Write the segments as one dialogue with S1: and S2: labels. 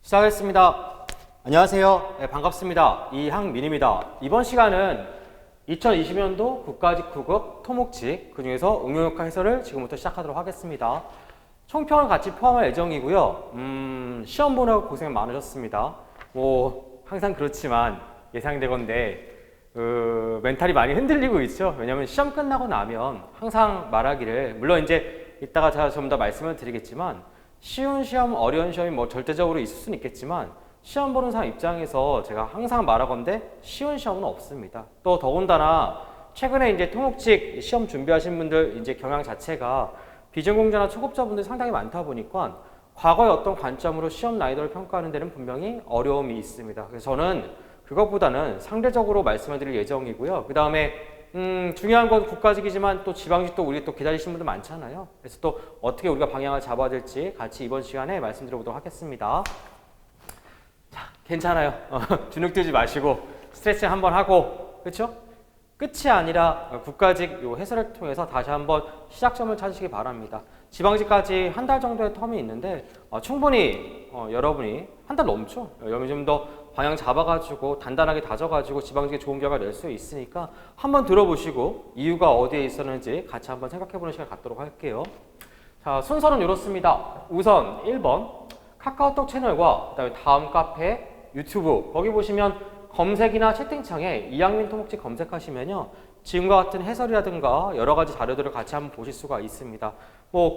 S1: 시작하겠습니다. 안녕하세요. 네, 반갑습니다. 이항민입니다. 이번 시간은 2020년도 국가직후급 토목직 그중에서 응용역학 해설을 지금부터 시작하도록 하겠습니다. 총평을 같이 포함할 예정이고요. 시험 보느라고 고생 많으셨습니다. 항상 그렇지만 예상되건데 멘탈이 많이 흔들리고 있죠. 왜냐하면 시험 끝나고 나면 항상 말하기를, 물론 이제 이따가 제가 좀 더 말씀을 드리겠지만 쉬운 시험, 어려운 시험이 절대적으로 있을 수는 있겠지만 시험 보는 사람 입장에서 제가 항상 말하건대 쉬운 시험은 없습니다. 또 더군다나 최근에 이제 토목직 시험 준비하신 분들 이제 경향 자체가 비전공자나 초급자분들이 상당히 많다 보니까 과거의 어떤 관점으로 시험 난이도를 평가하는 데는 분명히 어려움이 있습니다. 그래서 저는 그것보다는 상대적으로 말씀을 드릴 예정이고요. 그 다음에 중요한 건 국가직이지만 또 지방직도 우리 또 기다리시는 분들 많잖아요. 그래서 또 어떻게 우리가 방향을 잡아야 될지 같이 이번 시간에 말씀드려보도록 하겠습니다. 자, 괜찮아요. 주눅 들지 마시고 스트레칭 한번 하고, 그렇죠? 끝이 아니라 국가직 요 해설을 통해서 다시 한번 시작점을 찾으시기 바랍니다. 지방직까지 한 달 정도의 텀이 있는데 충분히 여러분이 한 달 넘죠. 여러분이 좀 더 방향 잡아가지고 단단하게 다져가지고 지방직에 좋은 결과 낼 수 있으니까 한번 들어보시고 이유가 어디에 있었는지 같이 한번 생각해보는 시간 갖도록 할게요. 자, 순서는 이렇습니다. 우선 1번 카카오톡 채널과 그다음에 다음 카페, 유튜브 거기 보시면 검색이나 채팅창에 이항민 토목직 검색하시면요, 지금과 같은 해설이라든가 여러 가지 자료들을 같이 한번 보실 수가 있습니다.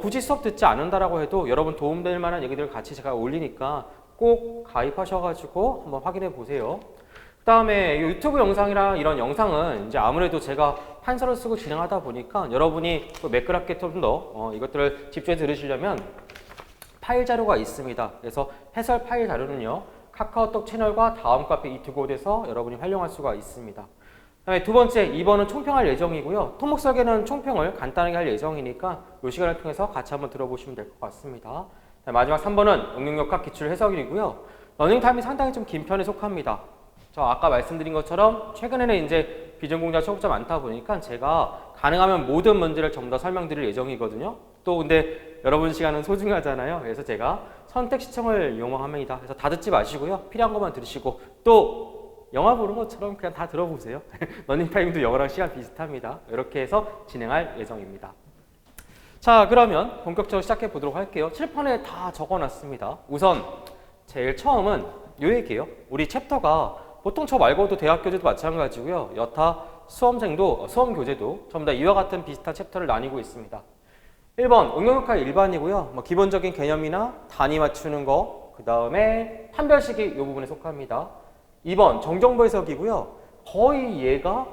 S1: 굳이 수업 듣지 않는다라고 해도 여러분 도움될 만한 얘기들을 같이 제가 올리니까 꼭 가입하셔가지고 한번 확인해 보세요. 그 다음에 유튜브 영상이랑 이런 영상은 이제 아무래도 제가 판서를 쓰고 진행하다 보니까 여러분이 또 매끄럽게 좀 더 이것들을 집중해 들으시려면 파일 자료가 있습니다. 그래서 해설 파일 자료는요, 카카오톡 채널과 다음 카페 이 두 곳에서 여러분이 활용할 수가 있습니다. 그다음에 두 번째, 2번은 총평할 예정이고요. 토목 설계는 총평을 간단하게 할 예정이니까 이 시간을 통해서 같이 한번 들어보시면 될 것 같습니다. 마지막 3번은 응용역학 기출 해석이고요. 러닝타임이 상당히 좀 긴 편에 속합니다. 저 아까 말씀드린 것처럼 최근에는 이제 비전공자 초급자 많다 보니까 제가 가능하면 모든 문제를 전부 다 설명드릴 예정이거든요. 또 근데 여러분 시간은 소중하잖아요. 그래서 제가 선택 시청을 이용합니다. 그래서 다 듣지 마시고요. 필요한 것만 들으시고 또 영화 보는 것처럼 그냥 다 들어보세요. 러닝타임도 영어랑 시간 비슷합니다. 이렇게 해서 진행할 예정입니다. 자, 그러면 본격적으로 시작해 보도록 할게요. 칠판에 다 적어놨습니다. 우선 제일 처음은 요 얘기예요. 우리 챕터가 보통 저 말고도 대학 교재도 마찬가지고요. 여타 수험생도 수험 교재도 전부 다 이와 같은 비슷한 챕터를 나뉘고 있습니다. 1번 응용역학 일반이고요. 기본적인 개념이나 단위 맞추는 거, 그 다음에 판별식이 이 부분에 속합니다. 2번 정정보 해석이고요. 거의 얘가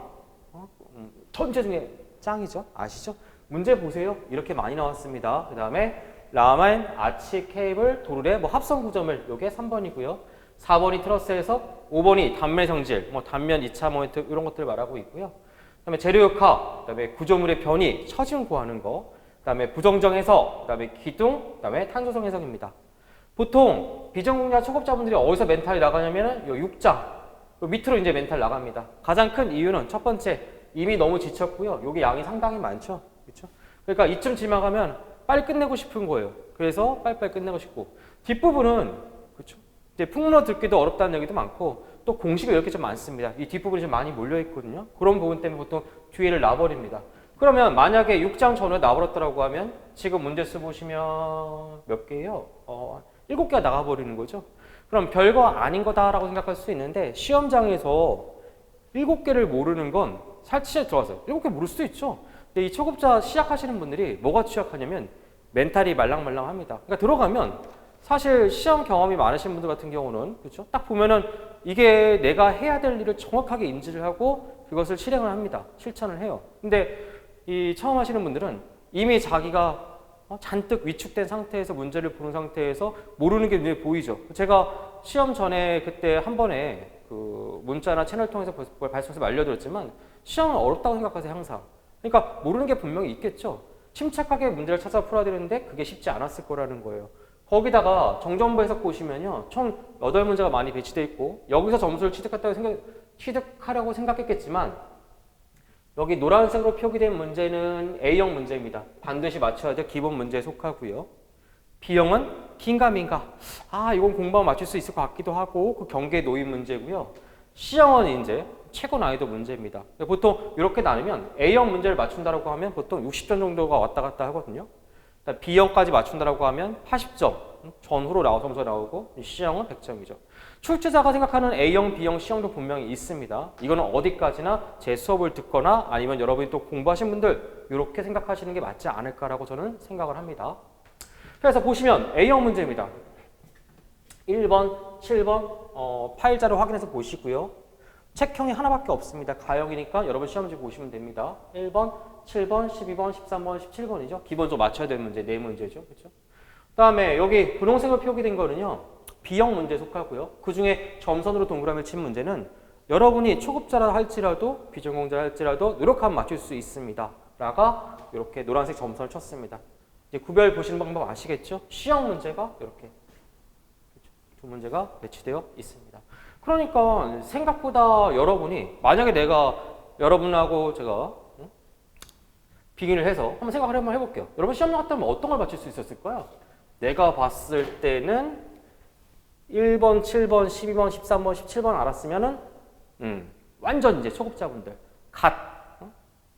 S1: 천재 중에 짱이죠. 아시죠? 문제 보세요. 이렇게 많이 나왔습니다. 그 다음에 라멘, 아치, 케이블, 도르래, 합성 구조물, 요게 3번이고요. 4번이 트러스 해석, 5번이 단면 성질, 단면 2차 모멘트 이런 것들을 말하고 있고요. 그 다음에 재료역학, 그 다음에 구조물의 변이, 처지운 구하는 거, 그 다음에 부정정 해석, 그 다음에 기둥, 그 다음에 탄소성 해석입니다. 보통 비전공자 초급자분들이 어디서 멘탈이 나가냐면은 요 6장, 요 밑으로 이제 멘탈 나갑니다. 가장 큰 이유는 첫 번째, 이미 너무 지쳤고요. 요게 양이 상당히 많죠. 그렇죠? 그러니까 이쯤 지나가면 빨리 끝내고 싶은 거예요. 그래서 빨리빨리 끝내고 싶고, 뒷부분은 그렇죠? 이제 풍문어 듣기도 어렵다는 얘기도 많고 또 공식이 이렇게 좀 많습니다. 이 뒷부분이 좀 많이 몰려 있거든요. 그런 부분 때문에 보통 뒤에를 놔버립니다. 그러면 만약에 6장 전후에 놔버렸다고 하면 지금 문제수 보시면 몇 개예요? 7개가 나가버리는 거죠. 그럼 별거 아닌 거다라고 생각할 수 있는데 시험장에서 7개를 모르는 건 살치에 들어가서요. 7개 모를 수도 있죠. 근데 이 초급자 시작하시는 분들이 뭐가 취약하냐면 멘탈이 말랑말랑합니다. 그러니까 들어가면 사실 시험 경험이 많으신 분들 같은 경우는 그렇죠? 딱 보면은 이게 내가 해야 될 일을 정확하게 인지를 하고 그것을 실행을 합니다. 실천을 해요. 근데 이 처음 하시는 분들은 이미 자기가 잔뜩 위축된 상태에서 문제를 보는 상태에서 모르는 게 눈에 보이죠. 제가 시험 전에 그때 한 번에 그 문자나 채널 통해서 발송해서 알려드렸지만 시험은 어렵다고 생각하세요, 항상. 그러니까 모르는 게 분명히 있겠죠. 침착하게 문제를 찾아 풀어야 되는데 그게 쉽지 않았을 거라는 거예요. 거기다가 정정보 해석 보시면요, 총 8문제가 많이 배치되어 있고 여기서 점수를 취득하려고 생각했겠지만 여기 노란색으로 표기된 문제는 A형 문제입니다. 반드시 맞춰야 될 기본 문제에 속하고요. B형은 긴가민가. 이건 공부하면 맞출 수 있을 것 같기도 하고 그 경계에 놓인 문제고요. C형은 이제 최고 난이도 문제입니다. 보통 이렇게 나누면 A형 문제를 맞춘다라고 하면 보통 60점 정도가 왔다 갔다 하거든요. B형까지 맞춘다라고 하면 80점 전후로 점수가 나오고 C형은 100점이죠. 출제자가 생각하는 A형, B형, C형도 분명히 있습니다. 이거는 어디까지나 제 수업을 듣거나 아니면 여러분이 또 공부하신 분들 이렇게 생각하시는 게 맞지 않을까라고 저는 생각을 합니다. 그래서 보시면 A형 문제입니다. 1번, 7번 파일자료 확인해서 보시고요. 책형이 하나밖에 없습니다. 가형이니까 여러분 시험지 보시면 됩니다. 1번, 7번, 12번, 13번, 17번이죠. 기본적으로 맞춰야 되는 문제, 네 문제죠. 그렇죠? 그다음에 여기 분홍색으로 표기된 거는요. B형 문제에 속하고요. 그 중에 점선으로 동그라미를 친 문제는 여러분이 초급자라 할지라도 비전공자라 할지라도 노력하면 맞출 수 있습니다. 라가 이렇게 노란색 점선을 쳤습니다. 이제 구별 보시는 방법 아시겠죠? C형 문제가 이렇게 두 문제가 배치되어 있습니다. 그러니까 생각보다 여러분이 만약에 내가 여러분하고 제가 비교를 해서 한번 생각을 한번 해볼게요. 여러분 시험 나갔다면 어떤 걸 맞출 수 있었을까요? 내가 봤을 때는 1번, 7번, 12번, 13번, 17번 알았으면은 완전 이제 초급자분들,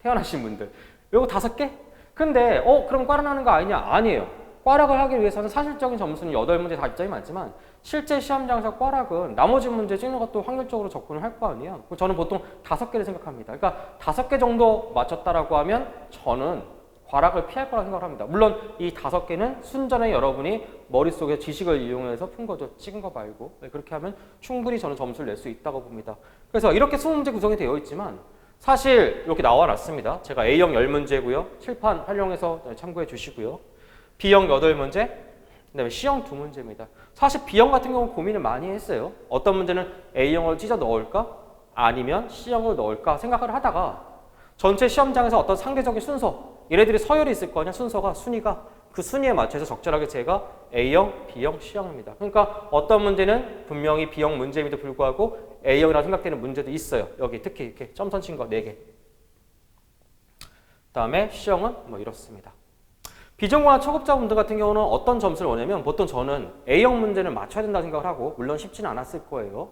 S1: 태어나신 분들 요거 5개? 근데 그럼 꽈라나는 거 아니냐? 아니에요. 꽈락을 하기 위해서는 사실적인 점수는 8문제 다 입점이 많지만 실제 시험장에서 꽈락은 나머지 문제 찍는 것도 확률적으로 접근을 할 거 아니에요. 저는 보통 5개를 생각합니다. 그러니까 5개 정도 맞췄다라고 하면 저는 꽈락을 피할 거라고 생각을 합니다. 물론 이 5개는 순전히 여러분이 머릿속에 지식을 이용해서 푼 거죠. 찍은 거 말고. 그렇게 하면 충분히 저는 점수를 낼 수 있다고 봅니다. 그래서 이렇게 20문제 구성이 되어 있지만 사실 이렇게 나와 놨습니다. 제가 A형 10문제고요. 칠판 활용해서 참고해 주시고요. B형 8문제, 그다음에 C형 2문제입니다. 사실 B형 같은 경우는 고민을 많이 했어요. 어떤 문제는 A형을 찢어 넣을까? 아니면 C형을 넣을까? 생각을 하다가 전체 시험장에서 어떤 상대적인 순서, 얘네들이 서열이 있을 거 아니야, 순위가 그 순위에 맞춰서 적절하게 제가 A형, B형, C형입니다. 그러니까 어떤 문제는 분명히 B형 문제임에도 불구하고 A형이라고 생각되는 문제도 있어요. 여기 특히 이렇게 점선 친 거 4개. 그다음에 C형은 뭐 이렇습니다. 비전공학 초급자분들 같은 경우는 어떤 점수를 원하면 보통 저는 A형 문제는 맞춰야 된다고 생각을 하고 물론 쉽지는 않았을 거예요.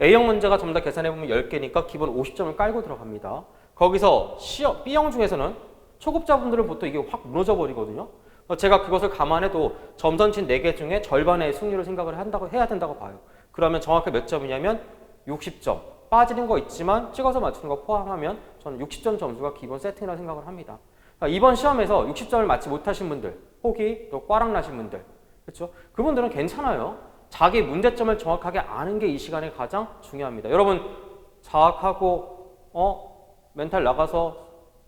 S1: A형 문제가 전부 다 계산해보면 10개니까 기본 50점을 깔고 들어갑니다. 거기서 B형 중에서는 초급자분들은 보통 이게 확 무너져 버리거든요. 제가 그것을 감안해도 점선친 4개 중에 절반의 승률을 생각을 해야 된다고 봐요. 그러면 정확히 몇 점이냐면 60점. 빠지는 거 있지만 찍어서 맞추는 거 포함하면 저는 60점 점수가 기본 세팅이라고 생각을 합니다. 그러니까 이번 시험에서 60점을 맞지 못하신 분들, 혹이 또 꽈락 나신 분들, 그렇죠? 그분들은 괜찮아요. 자기 문제점을 정확하게 아는 게 이 시간에 가장 중요합니다. 여러분 자학하고 멘탈 나가서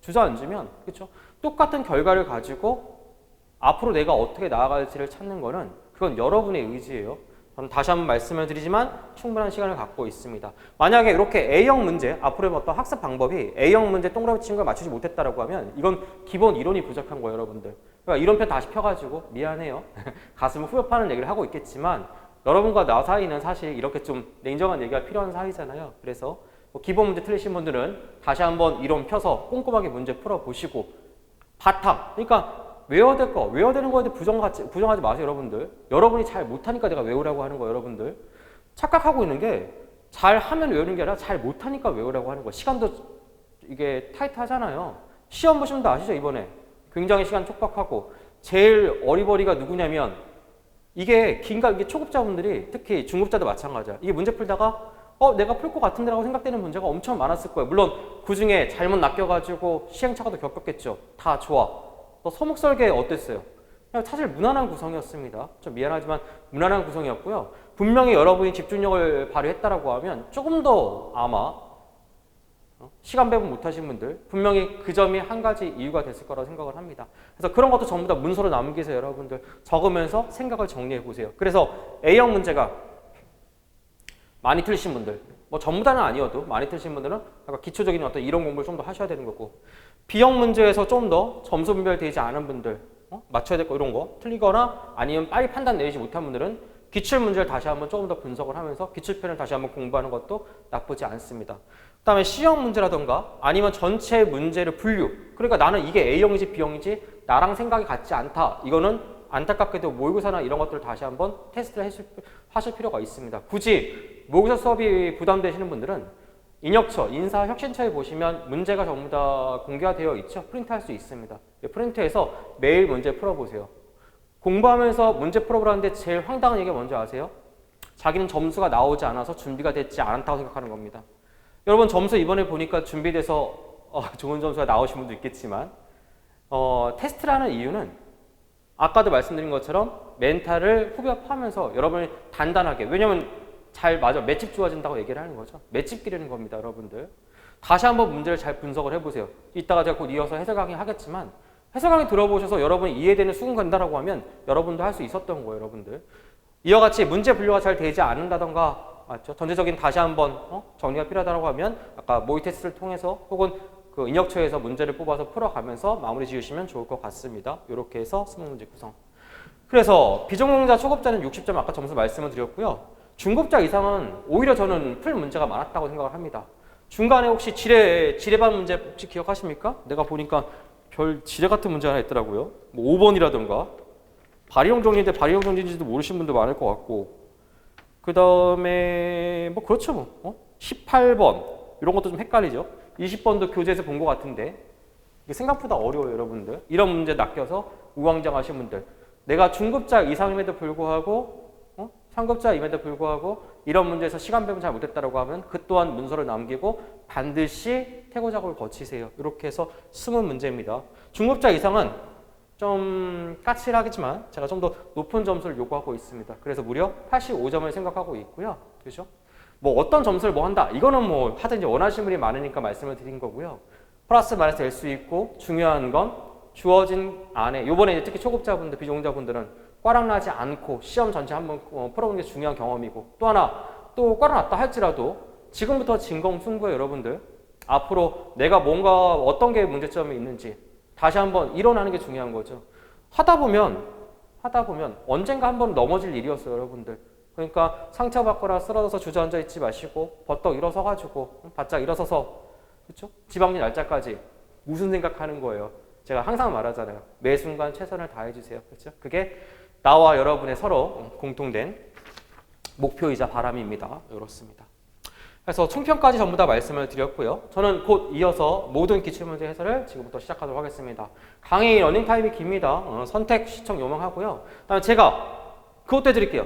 S1: 주저앉으면 그렇죠? 똑같은 결과를 가지고 앞으로 내가 어떻게 나아갈지를 찾는 거는 그건 여러분의 의지예요. 저는 다시 한번 말씀을 드리지만 충분한 시간을 갖고 있습니다. 만약에 이렇게 A형 문제, 앞으로의 어떤 학습 방법이 A형 문제 동그라미 친 걸 맞추지 못했다라고 하면 이건 기본 이론이 부족한 거예요, 여러분들. 그러니까 이론표 다시 펴가지고 미안해요. 가슴을 후벼 파는 얘기를 하고 있겠지만 여러분과 나 사이는 사실 이렇게 좀 냉정한 얘기가 필요한 사이잖아요. 그래서 기본 문제 틀리신 분들은 다시 한번 이론 펴서 꼼꼼하게 문제 풀어보시고 바탕, 그러니까 외워야 될 거, 외워야 되는 거에 대해 부정하지 마세요, 여러분들. 여러분이 잘 못하니까 내가 외우라고 하는 거예요, 여러분들. 착각하고 있는 게 잘하면 외우는 게 아니라 잘 못하니까 외우라고 하는 거예요. 시간도 이게 타이트하잖아요. 시험 보시면 다 아시죠, 이번에. 굉장히 시간 촉박하고 제일 어리버리가 누구냐면 이게 이게 초급자분들이 특히 중급자도 마찬가지야. 이게 문제 풀다가 내가 풀 것 같은데라고 생각되는 문제가 엄청 많았을 거예요. 물론 그 중에 잘못 낚여가지고 시행착오도 겪었겠죠. 다 좋아. 또 서목설계 어땠어요? 그냥 사실 무난한 구성이었습니다. 좀 미안하지만 무난한 구성이었고요. 분명히 여러분이 집중력을 발휘했다라고 하면 조금 더 아마 시간 배분 못하신 분들 분명히 그 점이 한 가지 이유가 됐을 거라고 생각을 합니다. 그래서 그런 것도 전부 다 문서로 남기세요, 여러분들. 적으면서 생각을 정리해 보세요. 그래서 A형 문제가 많이 틀리신 분들, 뭐 전부 다는 아니어도 많이 틀리신 분들은 약간 기초적인 어떤 이론 공부를 좀 더 하셔야 되는 거고, B형 문제에서 좀 더 점수 분별되지 않은 분들, 맞춰야 될 거 이런 거 틀리거나 아니면 빨리 판단 내리지 못한 분들은 기출 문제를 다시 한번 조금 더 분석을 하면서 기출편을 다시 한번 공부하는 것도 나쁘지 않습니다. 그 다음에 C형 문제라던가 아니면 전체 문제를 분류, 그러니까 나는 이게 A형이지 B형이지 나랑 생각이 같지 않다, 이거는 안타깝게도 모의고사나 이런 것들을 다시 한번 테스트를 하실 필요가 있습니다. 굳이 모의고사 수업이 부담되시는 분들은 인혁처, 인사혁신처에 보시면 문제가 전부 다 공개가 되어 있죠. 프린트할 수 있습니다. 프린트해서 매일 문제 풀어보세요. 공부하면서 문제 풀어보라는데 제일 황당한 얘기가 뭔지 아세요? 자기는 점수가 나오지 않아서 준비가 됐지 않다고 생각하는 겁니다. 여러분 점수 이번에 보니까 준비돼서 좋은 점수가 나오신 분도 있겠지만 테스트라는 이유는 아까도 말씀드린 것처럼 멘탈을 후벼파면서 여러분이 단단하게, 왜냐면 잘 맞아, 맷집 좋아진다고 얘기를 하는 거죠. 맷집 기르는 겁니다, 여러분들. 다시 한번 문제를 잘 분석을 해보세요. 이따가 제가 곧 이어서 해설 강의 하겠지만 해설 강의 들어보셔서 여러분이 이해되는 수긍 간다라고 하면 여러분도 할 수 있었던 거예요, 여러분들. 이와 같이 문제 분류가 잘 되지 않는다던가, 맞죠? 전체적인 다시 한번 정리가 필요하다고 하면 아까 모의 테스트를 통해서 혹은 그 인혁처에서 문제를 뽑아서 풀어가면서 마무리 지으시면 좋을 것 같습니다. 이렇게 해서 20문제 구성. 그래서 비전공자, 초급자는 60점 아까 점수 말씀을 드렸고요. 중급자 이상은 오히려 저는 풀 문제가 많았다고 생각을 합니다. 중간에 혹시 지뢰반 문제 혹시 기억하십니까? 내가 보니까 별 지뢰 같은 문제 하나 있더라고요. 뭐 5번이라든가 발이용 정리인데 발이용 정리인지도 모르시는 분도 많을 것 같고, 그 다음에 뭐 그렇죠 뭐 18번 이런 것도 좀 헷갈리죠. 20번도 교재에서 본 것 같은데 이게 생각보다 어려워요, 여러분들. 이런 문제 낚여서 우왕좌왕하신 분들, 내가 중급자 이상임에도 불구하고 상급자임에도 불구하고 이런 문제에서 시간 배분 잘 못했다고 하면 그 또한 문서를 남기고 반드시 태고 작업을 거치세요. 이렇게 해서 20문제입니다. 중급자 이상은 좀 까칠하겠지만 제가 좀 더 높은 점수를 요구하고 있습니다. 그래서 무려 85점을 생각하고 있고요. 그죠? 뭐 어떤 점수를 뭐 한다, 이거는 뭐 하든지 원하시는 분이 많으니까 말씀을 드린 거고요. 플러스 마이너스 될 수 있고, 중요한 건 주어진 안에, 요번에 이제 특히 초급자분들, 비전공자분들은 꽈락 나지 않고 시험 전체 한번 풀어보는 게 중요한 경험이고, 또 하나 또 꽈락 났다 할지라도 지금부터 진검승부에 여러분들 앞으로 내가 뭔가 어떤 게 문제점이 있는지 다시 한번 일어나는 게 중요한 거죠. 하다 보면 언젠가 한번 넘어질 일이었어요, 여러분들. 그러니까 상처받거나 쓰러져서 주저앉아 있지 마시고 버떡 일어서가지고 바짝 일어서서, 그렇죠? 지방령 날짜까지 무슨 생각하는 거예요? 제가 항상 말하잖아요. 매 순간 최선을 다해주세요. 그렇죠? 그게 나와 여러분의 서로 공통된 목표이자 바람입니다. 이렇습니다. 그래서 총평까지 전부 다 말씀을 드렸고요. 저는 곧 이어서 모든 기출문제 해설을 지금부터 시작하도록 하겠습니다. 강의 러닝타임이 깁니다. 선택, 시청 요망하고요. 그다음에 제가 그것도 해드릴게요.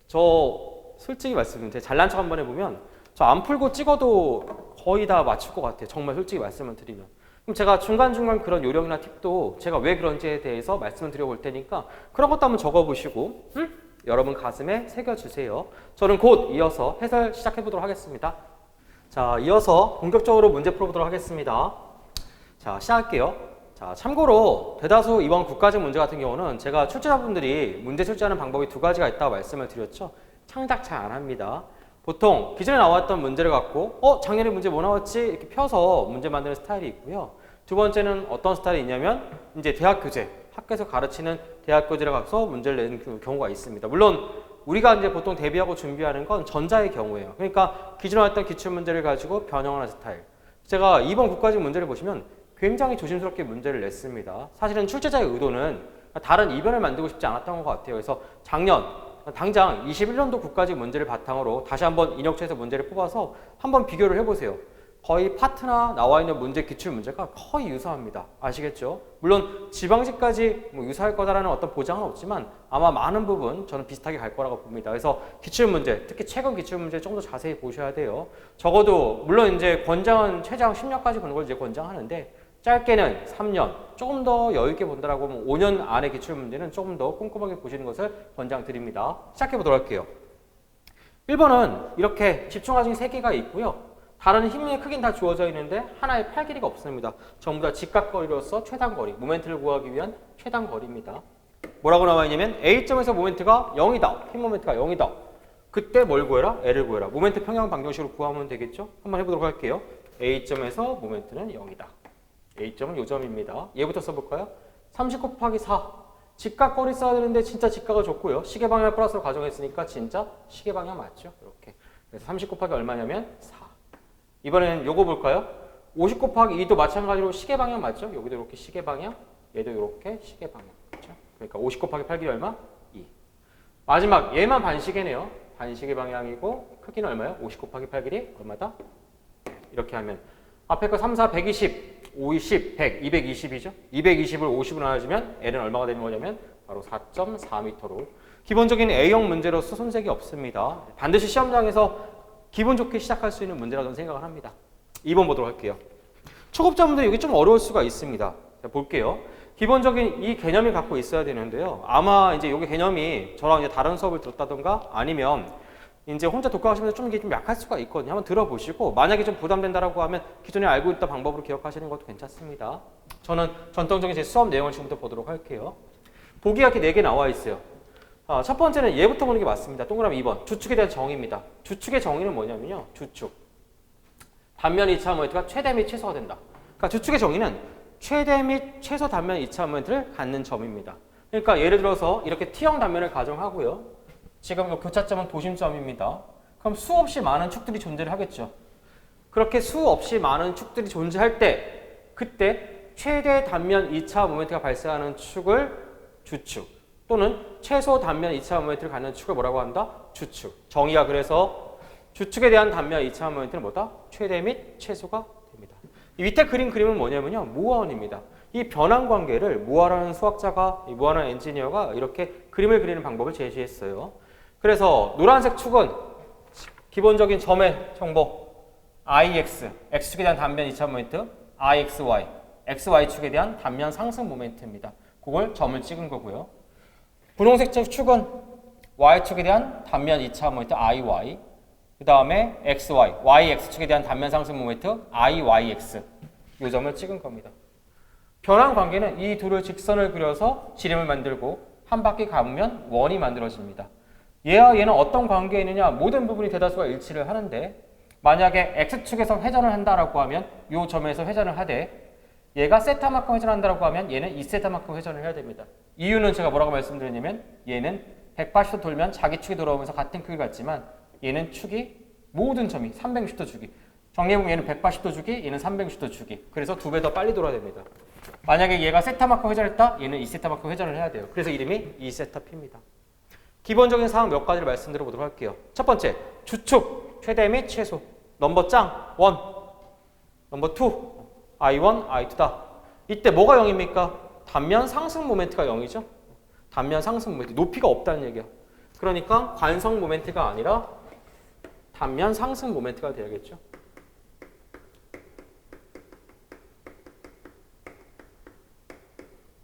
S1: 저 솔직히 말씀드리면 제 잘난 척 한번 해보면 저 안 풀고 찍어도 거의 다 맞출 것 같아요. 정말 솔직히 말씀을 드리면. 그럼 제가 중간중간 그런 요령이나 팁도 제가 왜 그런지에 대해서 말씀을 드려볼 테니까 그런 것도 한번 적어보시고 여러분 가슴에 새겨주세요. 저는 곧 이어서 해설 시작해보도록 하겠습니다. 자, 이어서 본격적으로 문제 풀어보도록 하겠습니다. 자, 시작할게요. 자, 참고로 대다수 이번 국가직 문제 같은 경우는 제가 출제자분들이 문제 출제하는 방법이 두 가지가 있다고 말씀을 드렸죠. 창작 잘 안 합니다. 보통 기존에 나왔던 문제를 갖고 작년에 문제 뭐 나왔지? 이렇게 펴서 문제 만드는 스타일이 있고요. 두 번째는 어떤 스타일이 있냐면 이제 대학 교재, 학교에서 가르치는 대학 교재를 가서 문제를 내는 경우가 있습니다. 물론 우리가 이제 보통 대비하고 준비하는 건 전자의 경우예요. 그러니까 기존에 나왔던 기출 문제를 가지고 변형하는 스타일. 제가 이번 국가직 문제를 보시면 굉장히 조심스럽게 문제를 냈습니다. 사실은 출제자의 의도는 다른 이변을 만들고 싶지 않았던 것 같아요. 그래서 작년 당장 21년도 국가직 문제를 바탕으로 다시 한번 인혁처에서 문제를 뽑아서 한번 비교를 해보세요. 거의 파트나 나와 있는 문제, 기출 문제가 거의 유사합니다. 아시겠죠? 물론 지방직까지 뭐 유사할 거다라는 어떤 보장은 없지만 아마 많은 부분 저는 비슷하게 갈 거라고 봅니다. 그래서 기출 문제, 특히 최근 기출 문제 좀 더 자세히 보셔야 돼요. 적어도 물론 이제 권장은 최장 10년까지 보는 걸 이제 권장하는데 짧게는 3년, 조금 더 여유 있게 본다라고 하면 5년 안에 기출 문제는 조금 더 꼼꼼하게 보시는 것을 권장드립니다. 시작해 보도록 할게요. 1번은 이렇게 집중화증 3개가 있고요. 다른 힘의 크기는 다 주어져 있는데 하나의 팔 길이가 없습니다. 전부 다 직각거리로서 최단거리, 모멘트를 구하기 위한 최단거리입니다. 뭐라고 나와 있냐면 A점에서 모멘트가 0이다. 힘 모멘트가 0이다. 그때 뭘 구해라? L을 구해라. 모멘트 평형 방정식으로 구하면 되겠죠? 한번 해보도록 할게요. A점에서 모멘트는 0이다. A점은 요점입니다. 얘부터 써볼까요? 30 곱하기 4. 직각거리 써야 되는데 진짜 직각을 줬고요. 시계방향 플러스로 가정했으니까 진짜 시계방향 맞죠? 이렇게. 그래서 30 곱하기 얼마냐면 4. 이번에는 요거 볼까요? 50 곱하기 2도 마찬가지로 시계방향 맞죠? 여기도 이렇게 시계방향, 얘도 이렇게 시계방향. 그렇죠? 그러니까 50 곱하기 8 길이 얼마? 2. 마지막 얘만 반시계네요. 반시계 방향이고 크기는 얼마예요? 50 곱하기 8 길이 얼마다? 이렇게 하면 앞에 거 3, 4, 120, 50, 100, 220이죠. 220을 50으로 나눠주면 L은 얼마가 되는 거냐면 바로 4.4m로. 기본적인 A형 문제로서 손색이 없습니다. 반드시 시험장에서 기분 좋게 시작할 수 있는 문제라고 저는 생각을 합니다. 2번 보도록 할게요. 초급자분들 여기 좀 어려울 수가 있습니다. 자, 볼게요. 기본적인 이 개념이 갖고 있어야 되는데요. 아마 이제 여기 개념이 저랑 이제 다른 수업을 들었다던가 아니면 이제 혼자 독학하시면서 좀 이게 좀 약할 수가 있거든요. 한번 들어보시고 만약에 좀 부담된다라고 하면 기존에 알고 있던 방법으로 기억하시는 것도 괜찮습니다. 저는 전통적인 제 수업 내용을 지금부터 보도록 할게요. 보기가 이렇게 4개 나와 있어요. 첫 번째는 얘부터 보는 게 맞습니다. 동그라미 2번. 주축에 대한 정의입니다. 주축의 정의는 뭐냐면요. 주축. 단면 2차 모멘트가 최대 및 최소가 된다. 그러니까 주축의 정의는 최대 및 최소 단면 2차 모멘트를 갖는 점입니다. 그러니까 예를 들어서 이렇게 T형 단면을 가정하고요. 지금 교차점은 도심점입니다. 그럼 수없이 많은 축들이 존재를 하겠죠. 그렇게 수없이 많은 축들이 존재할 때 그때 최대 단면 2차 모멘트가 발생하는 축을 주축 또는 최소 단면 2차 모멘트를 갖는 축을 뭐라고 한다? 주축. 정의가 그래서 주축에 대한 단면 2차 모멘트는 뭐다? 최대 및 최소가 됩니다. 이 밑에 그림은 뭐냐면요. 모아원입니다. 이 변환 관계를 모아라는 수학자가, 모아라는 엔지니어가 이렇게 그림을 그리는 방법을 제시했어요. 그래서 노란색 축은 기본적인 점의 정보 IX, X축에 대한 단면 2차 모멘트, IXY, XY축에 대한 단면 상승 모멘트입니다. 그걸 점을 찍은 거고요. 분홍색 축은 Y축에 대한 단면 2차 모멘트 IY, 그 다음에 XY, YX축에 대한 단면 상승 모멘트 IYX, 이 점을 찍은 겁니다. 변환 관계는 이 둘을 직선을 그려서 지름을 만들고 한 바퀴 감으면 원이 만들어집니다. 얘와 얘는 어떤 관계에 있느냐? 모든 부분이 대다수가 일치를 하는데 만약에 X축에서 회전을 한다라고 하면 이 점에서 회전을 하되 얘가 세타만큼 회전한다라고 하면 얘는 2세타만큼 회전을 해야 됩니다. 이유는 제가 뭐라고 말씀드렸냐면 얘는 180도 돌면 자기 축이 돌아오면서 같은 크기를 갖지만 얘는 축이 모든 점이 360도 주기. 정리해보면 얘는 180도 주기, 얘는 360도 주기. 그래서 2배 더 빨리 돌아야 됩니다. 만약에 얘가 세타만큼 회전했다? 얘는 2세타만큼 회전을 해야 돼요. 그래서 이름이 2세타P입니다. 기본적인 사항 몇 가지를 말씀드려 보도록 할게요. 첫 번째, 주축, 최대 및 최소. 넘버 짱, 1. 넘버 2, I1, I2다. 이때 뭐가 0입니까? 단면 상승 모멘트가 0이죠. 단면 상승 모멘트, 높이가 없다는 얘기야. 그러니까 관성 모멘트가 아니라 단면 상승 모멘트가 돼야겠죠.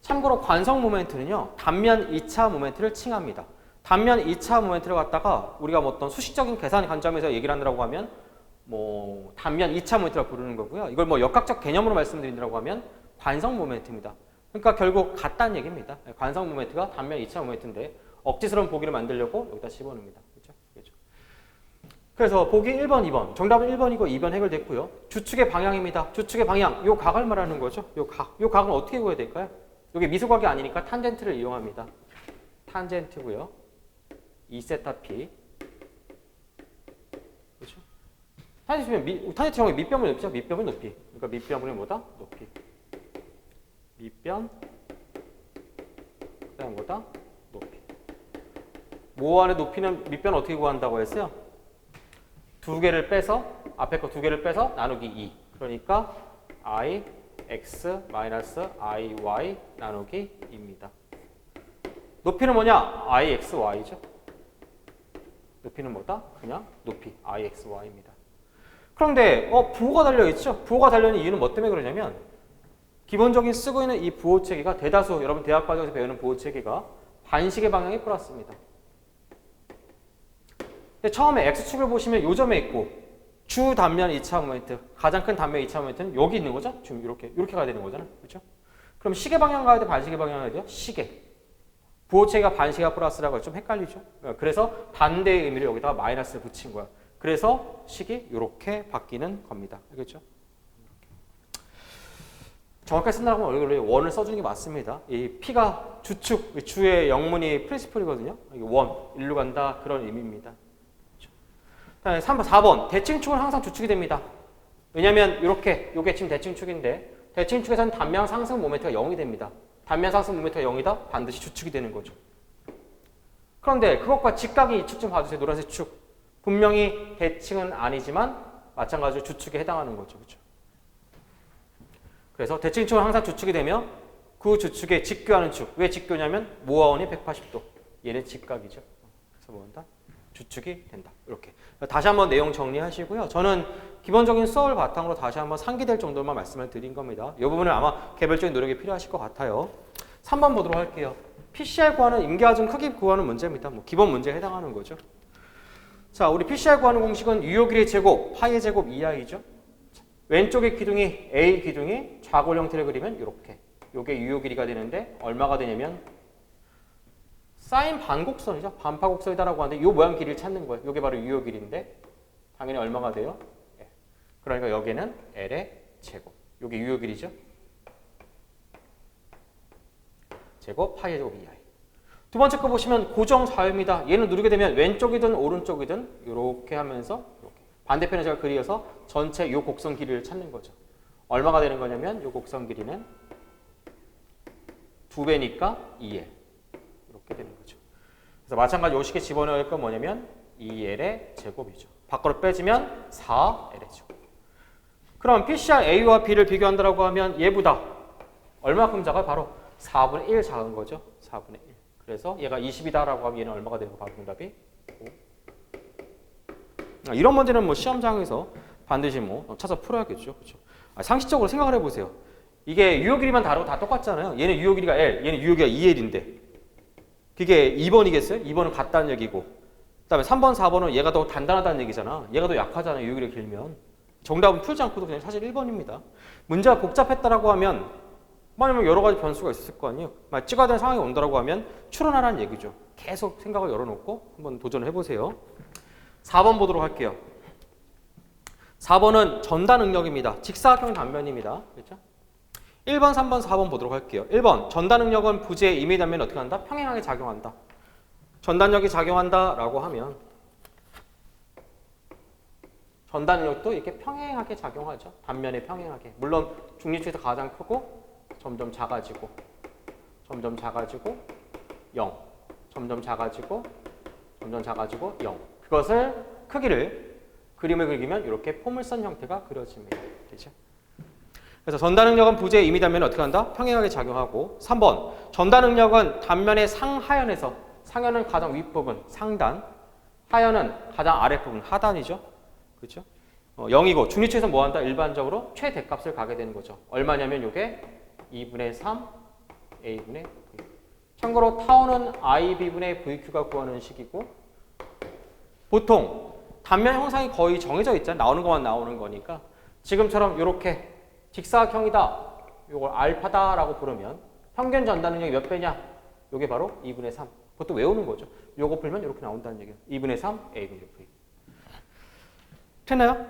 S1: 참고로 관성 모멘트는요. 단면 2차 모멘트를 칭합니다. 단면 2차 모멘트를 갖다가 우리가 뭐 어떤 수식적인 계산 관점에서 얘기를 한다고 하면 뭐 단면 2차 모멘트라고 부르는 거고요. 이걸 뭐 역학적 개념으로 말씀드린다고 하면 관성 모멘트입니다. 그러니까 결국 같다는 얘기입니다. 관성 모멘트가 단면 2차 모멘트인데 억지스러운 보기를 만들려고 여기다 집어넣습니다. 그렇죠? 그래서 보기 1번, 2번. 정답은 1번이고 2번 해결됐고요. 주축의 방향입니다. 주축의 방향. 요 각을 말하는 거죠. 요 각. 요 각은 어떻게 구해야 될까요? 이게 미소각이 아니니까 탄젠트를 이용합니다. 탄젠트고요. 2세타P. 그렇죠? 탄젠트 정의 밑변분의 높이죠. 밑변분의 높이. 그러니까 밑변분의 뭐다? 높이. 밑변. 그다음 뭐다? 높이. 모안의 높이는 밑변 어떻게 구한다고 했어요? 두 개를 빼서 앞에 거 두 개를 빼서 나누기 2. 그러니까 I x iy 나누기 2입니다. 높이는 뭐냐? ixy죠. 높이는 뭐다? 그냥 높이 ixy입니다. 그런데 부호가 달려있죠? 부호가 달려있는 이유는 뭐 때문에 그러냐면 기본적인 쓰고 있는 이 부호 체계가 대다수 여러분 대학 과정에서 배우는 부호 체계가 반시계 방향이 플러스입니다. 근데 처음에 x축을 보시면 요 점에 있고 주 단면 2차 모멘트, 가장 큰 단면 2차 모멘트는 여기 있는 거죠? 지금 이렇게 가야 되는 거잖아요. 그렇죠? 그럼 시계 방향 가야 돼? 반시계 방향 가야 돼요? 시계. 부호 체계가 반시계가 플러스라고 좀 헷갈리죠? 그래서 반대의 의미를 여기다가 마이너스를 붙인 거야. 그래서 식이 이렇게 바뀌는 겁니다. 알겠죠? 정확하게 쓴다고 하면 원래 원을 써주는 게 맞습니다. 이 P가 주축, 주의 영문이 프린시플이거든요. 원, 일로 간다 그런 의미입니다. 3번, 4번. 대칭축은 항상 주축이 됩니다. 왜냐면 이렇게 요게 지금 대칭축인데 대칭축에서는 단면 상승 모멘트가 0이 됩니다. 단면 상승 모멘트가 0이다? 반드시 주축이 되는 거죠. 그런데 그것과 직각이 이 축 좀 봐주세요. 노란색 축. 분명히 대칭은 아니지만 마찬가지로 주축에 해당하는 거죠. 그렇죠? 그래서 대칭축은 항상 주축이 되며 그 주축에 직교하는 축. 왜 직교냐면 모아원이 180도. 얘는 직각이죠. 그래서 뭐한다? 주축이 된다. 이렇게. 다시 한번 내용 정리하시고요. 저는 기본적인 수업을 바탕으로 다시 한번 상기될 정도만 말씀을 드린 겁니다. 이 부분은 아마 개별적인 노력이 필요하실 것 같아요. 3번 보도록 할게요. PCR 구하는 임계하중 크기 구하는 문제입니다. 뭐 기본 문제에 해당하는 거죠. 자, 우리 PCR 구하는 공식은 유효 길이의 제곱, 파이의 제곱 이하이죠. 왼쪽의 기둥이 A 기둥이 좌골 형태를 그리면 이렇게. 이게 유효 길이가 되는데 얼마가 되냐면 사인 반곡선이죠. 반파곡선이다라고 하는데 이 모양 길이를 찾는 거예요. 이게 바로 유효 길이인데 당연히 얼마가 돼요? 그러니까 여기는 L의 제곱. 이게 유효 길이죠. 제곱 파이의 제곱 이하이. 두 번째 거 보시면 고정 좌표입니다. 얘는 누르게 되면 왼쪽이든 오른쪽이든 이렇게 하면서 이렇게. 반대편에 제가 그리어서 전체 이 곡선 길이를 찾는 거죠. 얼마가 되는 거냐면 이 곡선 길이는 2배니까 2L. 이렇게 되는 거죠. 그래서 마찬가지로 이 식에 집어넣어야 할 건 뭐냐면 2L의 제곱이죠. 밖으로 빼주면 4L의 제곱. 그럼 PCR A와 B를 비교한다고 하면 얘보다 얼마큼 작아요? 바로 4분의 1 작은 거죠. 4분의 1. 그래서 얘가 20이다라고 하면 얘는 얼마가 되는 거 바로 정답이 5. 이런 문제는 뭐 시험장에서 반드시 뭐 찾아 풀어야겠죠. 그렇죠? 상식적으로 생각을 해보세요. 이게 유효 길이만 다르고 다 똑같잖아요. 얘는 유효 길이가 L, 얘는 유효 길이가 2L인데 그게 2번이겠어요? 2번은 같다는 얘기고 그 다음에 3번, 4번은 얘가 더 단단하다는 얘기잖아. 얘가 더 약하잖아요. 유효 길이가 길면. 정답은 풀지 않고도 그냥 사실 1번입니다. 문제가 복잡했다라고 하면 만약에 여러 가지 변수가 있을 거 아니에요. 찍어야 되는 상황이 온다라고 하면 추론하라는 얘기죠. 계속 생각을 열어놓고 한번 도전을 해보세요. 4번 보도록 할게요. 4번은 전단 응력입니다. 직사각형 단면입니다. 그렇죠? 1번, 3번, 4번 보도록 할게요. 1번 전단 응력은 부재의 임의 단면이 어떻게 한다? 평행하게 작용한다. 전단력이 작용한다라고 하면 전단 응력도 이렇게 평행하게 작용하죠. 단면에 평행하게. 물론 중립축에서 가장 크고 점점 작아지고 0 점점 작아지고 0 그것을 크기를 그림을 그리면 이렇게 포물선 형태가 그려집니다. 되죠? 그래서 전단 응력은 부재의 임의 단면이 어떻게 한다? 평행하게 작용하고 3번 전단 응력은 단면의 상하연에서 상연은 가장 윗부분 상단 하연은 가장 아랫부분 하단이죠. 그렇죠? 0이고 중립축에서 뭐 한다? 일반적으로 최대값을 가게 되는 거죠. 얼마냐면 이게 2분의 3 A분의 V. 참고로 타우는 IB분의 VQ가 구하는 식이고 보통 단면 형상이 거의 정해져 있잖아요. 나오는 것만 나오는 거니까 지금처럼 이렇게 직사각형이다. 이걸 알파다라고 부르면 평균 전단 능력이 몇 배냐? 이게 바로 2분의 3. 그것도 외우는 거죠. 이거 풀면 이렇게 나온다는 얘기예요. 2분의 3 A분의 V. 됐나요?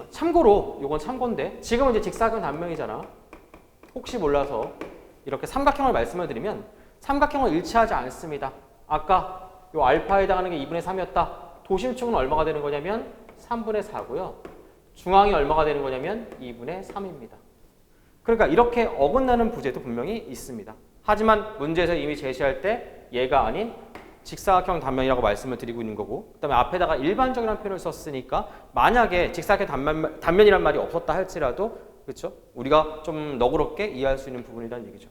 S1: 참고로 이건 참고인데 지금은 이제 직사각형 단면이잖아. 혹시 몰라서 이렇게 삼각형을 말씀을 드리면 삼각형은 일치하지 않습니다. 아까 이 알파에 해당하는 게 2분의 3이었다. 도심축은 얼마가 되는 거냐면 3분의 4고요. 중앙이 얼마가 되는 거냐면 2분의 3입니다. 그러니까 이렇게 어긋나는 부재도 분명히 있습니다. 하지만 문제에서 이미 제시할 때 얘가 아닌 직사각형 단면이라고 말씀을 드리고 있는 거고 그 다음에 앞에다가 일반적이라는 표현을 썼으니까 만약에 직사각형 단면이란 말이 없었다 할지라도 그렇죠? 우리가 좀 너그럽게 이해할 수 있는 부분이라는 얘기죠.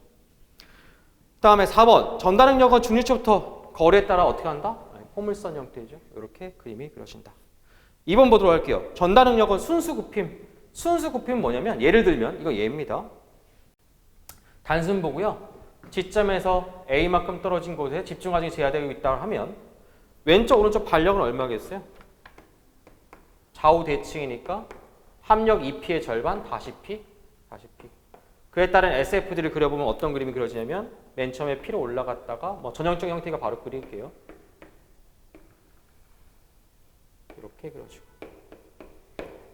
S1: 그 다음에 4번 전단 응력은 중립축부터 거리에 따라 어떻게 한다? 포물선 형태죠. 이렇게 그림이 그려진다. 2번 보도록 할게요. 전단 응력은 순수 굽힘. 순수 굽힘은 뭐냐면 예를 들면 이거 얘입니다. 단순 보고요. 지점에서 A만큼 떨어진 곳에 집중 과정이 제한되고 있다 하면 왼쪽 오른쪽 반력은 얼마겠어요? 좌우 대칭이니까 합력 2P의 절반 다시 P 다시 P. 그에 따른 SF들을 그려보면 어떤 그림이 그려지냐면 맨 처음에 P로 올라갔다가 뭐 전형적 형태가 바로 그릴게요. 이렇게 그려주고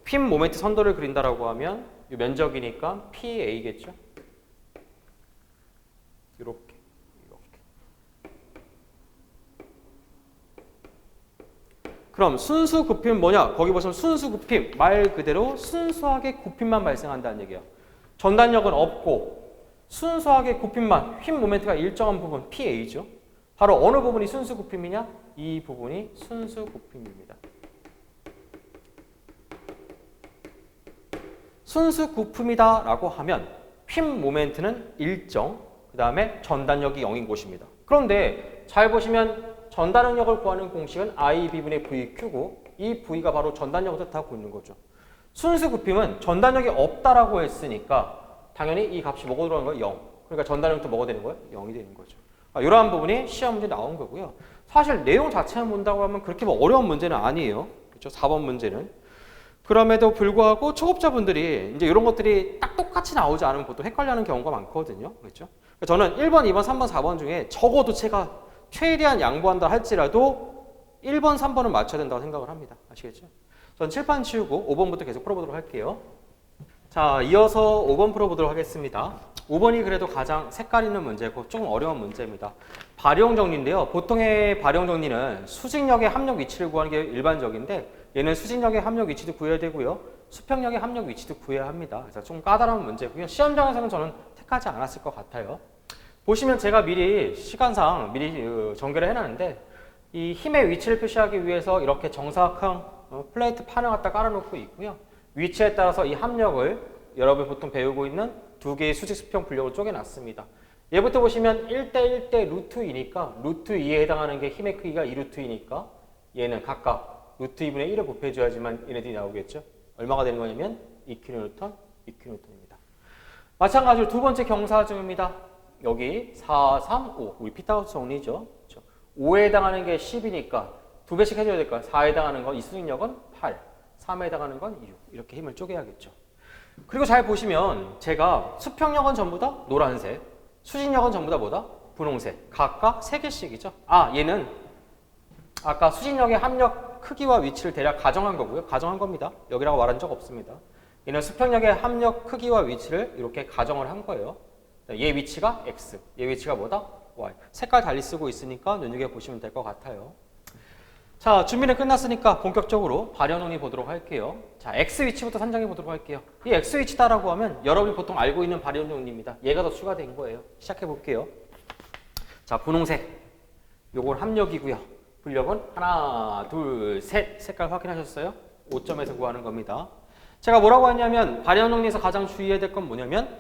S1: 핀 모멘트 선도를 그린다라고 하면 이 면적이니까 PA겠죠. 이렇게. 그럼 순수 굽힘은 뭐냐? 거기 보시면 순수 굽힘 말 그대로 순수하게 굽힘만 발생한다는 얘기예요. 전단력은 없고 순수하게 굽힘만, 휨 모멘트가 일정한 부분, PA죠. 바로 어느 부분이 순수 굽힘이냐? 이 부분이 순수 굽힘입니다. 순수 굽힘이다 라고 하면 휨 모멘트는 일정, 그 다음에 전단력이 0인 곳입니다. 그런데 잘 보시면 전단력을 구하는 공식은 IB분의 VQ고 이 V가 바로 전단력을 뜻하고 있는 거죠. 순수 굽힘은 전단력이 없다라고 했으니까 당연히 이 값이 뭐가 들어가는 거예요? 0. 그러니까 전단력도 뭐가 되는 거예요? 0이 되는 거죠. 이러한 부분이 시험 문제 나온 거고요. 사실 내용 자체만 본다고 하면 그렇게 뭐 어려운 문제는 아니에요. 그렇죠? 4번 문제는. 그럼에도 불구하고 초급자분들이 이제 이런 것들이 딱 똑같이 나오지 않으면 보통 헷갈려하는 경우가 많거든요. 그렇죠? 저는 1번, 2번, 3번, 4번 중에 적어도 제가 최대한 양보한다 할지라도 1번, 3번은 맞춰야 된다고 생각을 합니다. 아시겠죠? 전 칠판 치우고 5번부터 계속 풀어보도록 할게요. 자, 이어서 5번 풀어보도록 하겠습니다. 5번이 그래도 가장 색깔 있는 문제고 조금 어려운 문제입니다. 발용 정리인데요. 보통의 발용 정리는 수직력의 합력 위치를 구하는 게 일반적인데 얘는 수직력의 합력 위치도 구해야 되고요. 수평력의 합력 위치도 구해야 합니다. 그래서 좀 까다로운 문제고요. 시험장에서는 저는 택하지 않았을 것 같아요. 보시면 제가 미리 시간상 미리 전개를 해놨는데 이 힘의 위치를 표시하기 위해서 이렇게 정사각형 플레이트 판을 갖다 깔아놓고 있고요. 위치에 따라서 이 합력을 여러분이 보통 배우고 있는 두 개의 수직 수평 분력을 쪼개놨습니다. 얘부터 보시면 1대1대 루트 2니까 루트 2에 해당하는 게 힘의 크기가 2루트 2니까 얘는 각각 루트 2분의 1을 곱해줘야지만 얘네들이 나오겠죠. 얼마가 되는 거냐면 2kN, 2kN입니다. 마찬가지로 두 번째 경사중입니다. 여기 4, 3, 5. 우리 피타고라스 정리죠. 그렇죠? 5에 해당하는 게 10이니까 두 배씩 해줘야 될까요? 4에 해당하는 건 이 수직력은 8, 3에 해당하는 건 6. 이렇게 힘을 쪼개야겠죠. 그리고 잘 보시면 제가 수평력은 전부 다 노란색, 수직력은 전부 다 뭐다? 분홍색. 각각 3개씩이죠. 얘는 아까 수직력의 합력 크기와 위치를 대략 가정한 거고요. 가정한 겁니다. 여기라고 말한 적 없습니다. 얘는 수평력의 합력 크기와 위치를 이렇게 가정을 한 거예요. 얘 위치가 X, 얘 위치가 뭐다? Y. 색깔 달리 쓰고 있으니까 눈여겨보시면 될 것 같아요. 자, 준비는 끝났으니까 본격적으로 발현 정리 보도록 할게요. 자, X 위치부터 산정해 보도록 할게요. 이 X 위치다라고 하면 여러분이 보통 알고 있는 발현 정리입니다. 얘가 더 추가된 거예요. 시작해 볼게요. 자, 분홍색. 요건 합력이고요. 분력은 하나, 둘, 셋. 색깔 확인하셨어요? 5점에서 구하는 겁니다. 제가 뭐라고 했냐면 발현 정리에서 가장 주의해야 될 건 뭐냐면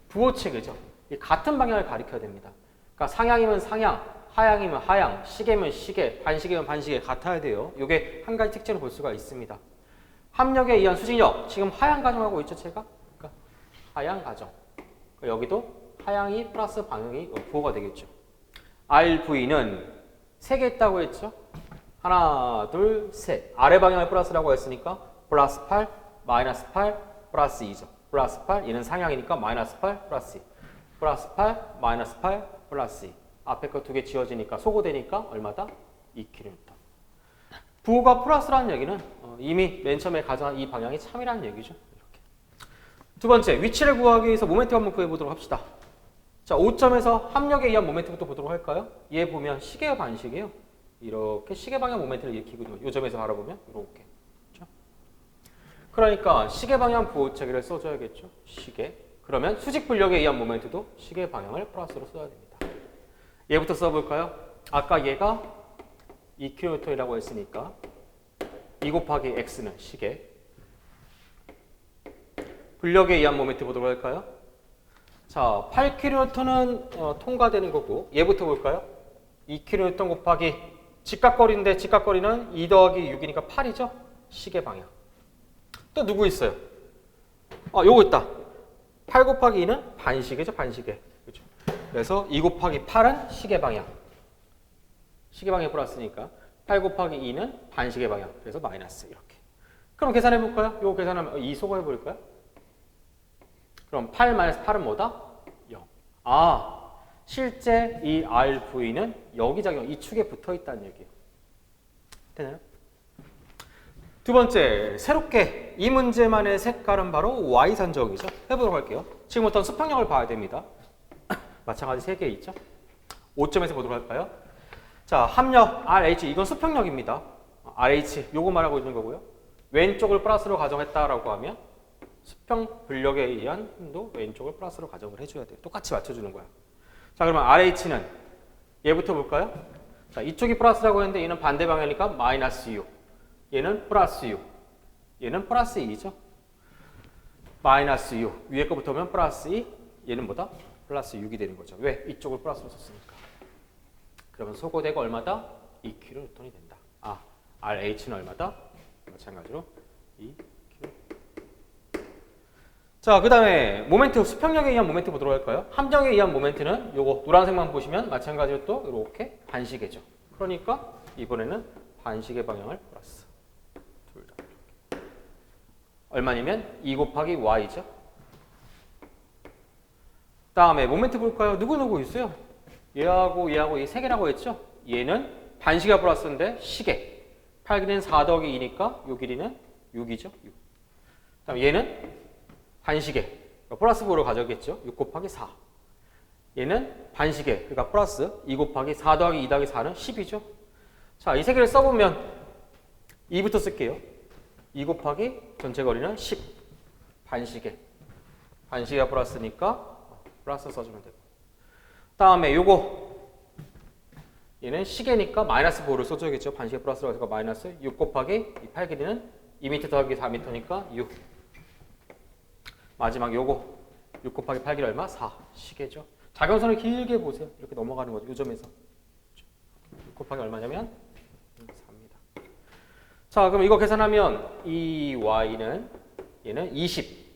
S1: 부호측이죠. 같은 방향을 가리켜야 됩니다. 그러니까 상향이면 상향, 하향이면 하향, 시계면 시계, 반시계면 반시계 같아야 돼요. 이게 한 가지 특징을 볼 수가 있습니다. 합력에 의한 수직력, 지금 하향 가정하고 있죠, 제가? 그러니까 하향 가정. 여기도 하향이 플러스 방향이 부호가 되겠죠. RV는 3개 있다고 했죠? 하나, 둘, 셋. 아래 방향을 플러스라고 했으니까 플러스 8, 마이너스 8, 플러스 2죠. 플러스 8, 얘는 상향이니까 마이너스 8, 플러스 2. 플러스 8, 마이너스 8, 플러스 2. 앞에 거 두 개 지워지니까 소거되니까 얼마다? 2kN. 부호가 플러스라는 얘기는 이미 맨 처음에 가정한 이 방향이 참이라는 얘기죠. 이렇게. 두 번째, 위치를 구하기 위해서 모멘트 한번 구해보도록 합시다. 자, 5점에서 합력에 의한 모멘트부터 보도록 할까요? 얘 보면 시계와 반시계예요. 이렇게 시계 방향 모멘트를 일으키거든요. 이 점에서 바라보면 이렇게. 그렇죠? 그러니까 시계 방향 부호체계를 써줘야겠죠. 시계. 그러면 수직 분력에 의한 모멘트도 시계 방향을 플러스로 써야 됩니다. 얘부터 써볼까요? 아까 얘가 2kN이라고 했으니까 2 곱하기 x는 시계. 분력에 의한 모멘트 보도록 할까요? 자, 8kN은 통과되는 거고 얘부터 볼까요? 2kN 곱하기 직각거리인데 직각거리는 2 더하기 6이니까 8이죠? 시계 방향. 또 누구 있어요? 요거 있다. 8 곱하기 2는 반시계죠, 반시계. 그렇죠? 그래서 2 곱하기 8은 시계 방향. 시계 방향 플러스니까 8 곱하기 2는 반시계 방향. 그래서 마이너스 이렇게. 그럼 계산해 볼까요? 요거 계산하면 2 소거해 볼까요? 그럼 8 마이너스 8은 뭐다? 0. 실제 이 RV는 여기저기 이 축에 붙어 있다는 얘기예요. 되나요? 두 번째, 새롭게 이 문제만의 색깔은 바로 Y산정이죠. 해보도록 할게요. 지금부터 수평력을 봐야 됩니다. 마찬가지 3개 있죠. 5점에서 보도록 할까요? 자, 합력 RH, 이건 수평력입니다. RH, 요거 말하고 있는 거고요. 왼쪽을 플러스로 가정했다라고 하면 수평 불력에 의한 힘도 왼쪽을 플러스로 가정을 해줘야 돼요. 똑같이 맞춰주는 거야. 자, 그러면 RH는 얘부터 볼까요? 자, 이쪽이 플러스라고 했는데 얘는 반대 방향이니까 마이너스 6. 얘는 플러스 6. 얘는 플러스 2죠. 마이너스 6. 위에 거부터 오면 플러스 2. 얘는 뭐다? 플러스 6이 되는 거죠. 왜? 이쪽을 플러스로 썼으니까. 그러면 소거대가 얼마다? 2kN이 된다. 아, RH는 얼마다? 마찬가지로 2kN. 자, 그 다음에 모멘트, 수평력에 의한 모멘트 보도록 할까요? 함정에 의한 모멘트는 요거 노란색만 보시면 마찬가지로 또 이렇게 반시계죠. 그러니까 이번에는 반시계 방향을 플러스. 둘 다. 얼마냐면 2 곱하기 y죠. 다음에 모멘트 볼까요? 누구 있어요? 얘하고 얘하고 이 세 개라고 했죠? 얘는 반시계가 플러스인데 시계. 8 길이는 4 더하기 2니까 요 길이는 6이죠. 6. 다음 얘는 반시계. 플러스 9로 가져오겠죠? 6 곱하기 4. 얘는 반시계. 그러니까 플러스 2 곱하기 4 더하기 2 더하기 4는 10이죠. 자, 이 세 개를 써보면 2부터 쓸게요. 2 곱하기 전체 거리는 10. 반시계. 반시계가 플러스니까 플러스 써주면 되고. 다음에 요거 얘는 시계니까 마이너스 9를 써줘야겠죠. 반시계 플러스라고 해서 마이너스 6 곱하기 8 길이는 2m 더하기 4m니까 6. 마지막 요거 6 곱하기 8 길이 얼마? 4. 시계죠. 작용선을 길게 보세요. 이렇게 넘어가는 거죠. 요 점에서. 6 곱하기 얼마냐면 4입니다. 자, 그럼 이거 계산하면 이 y는 얘는 20.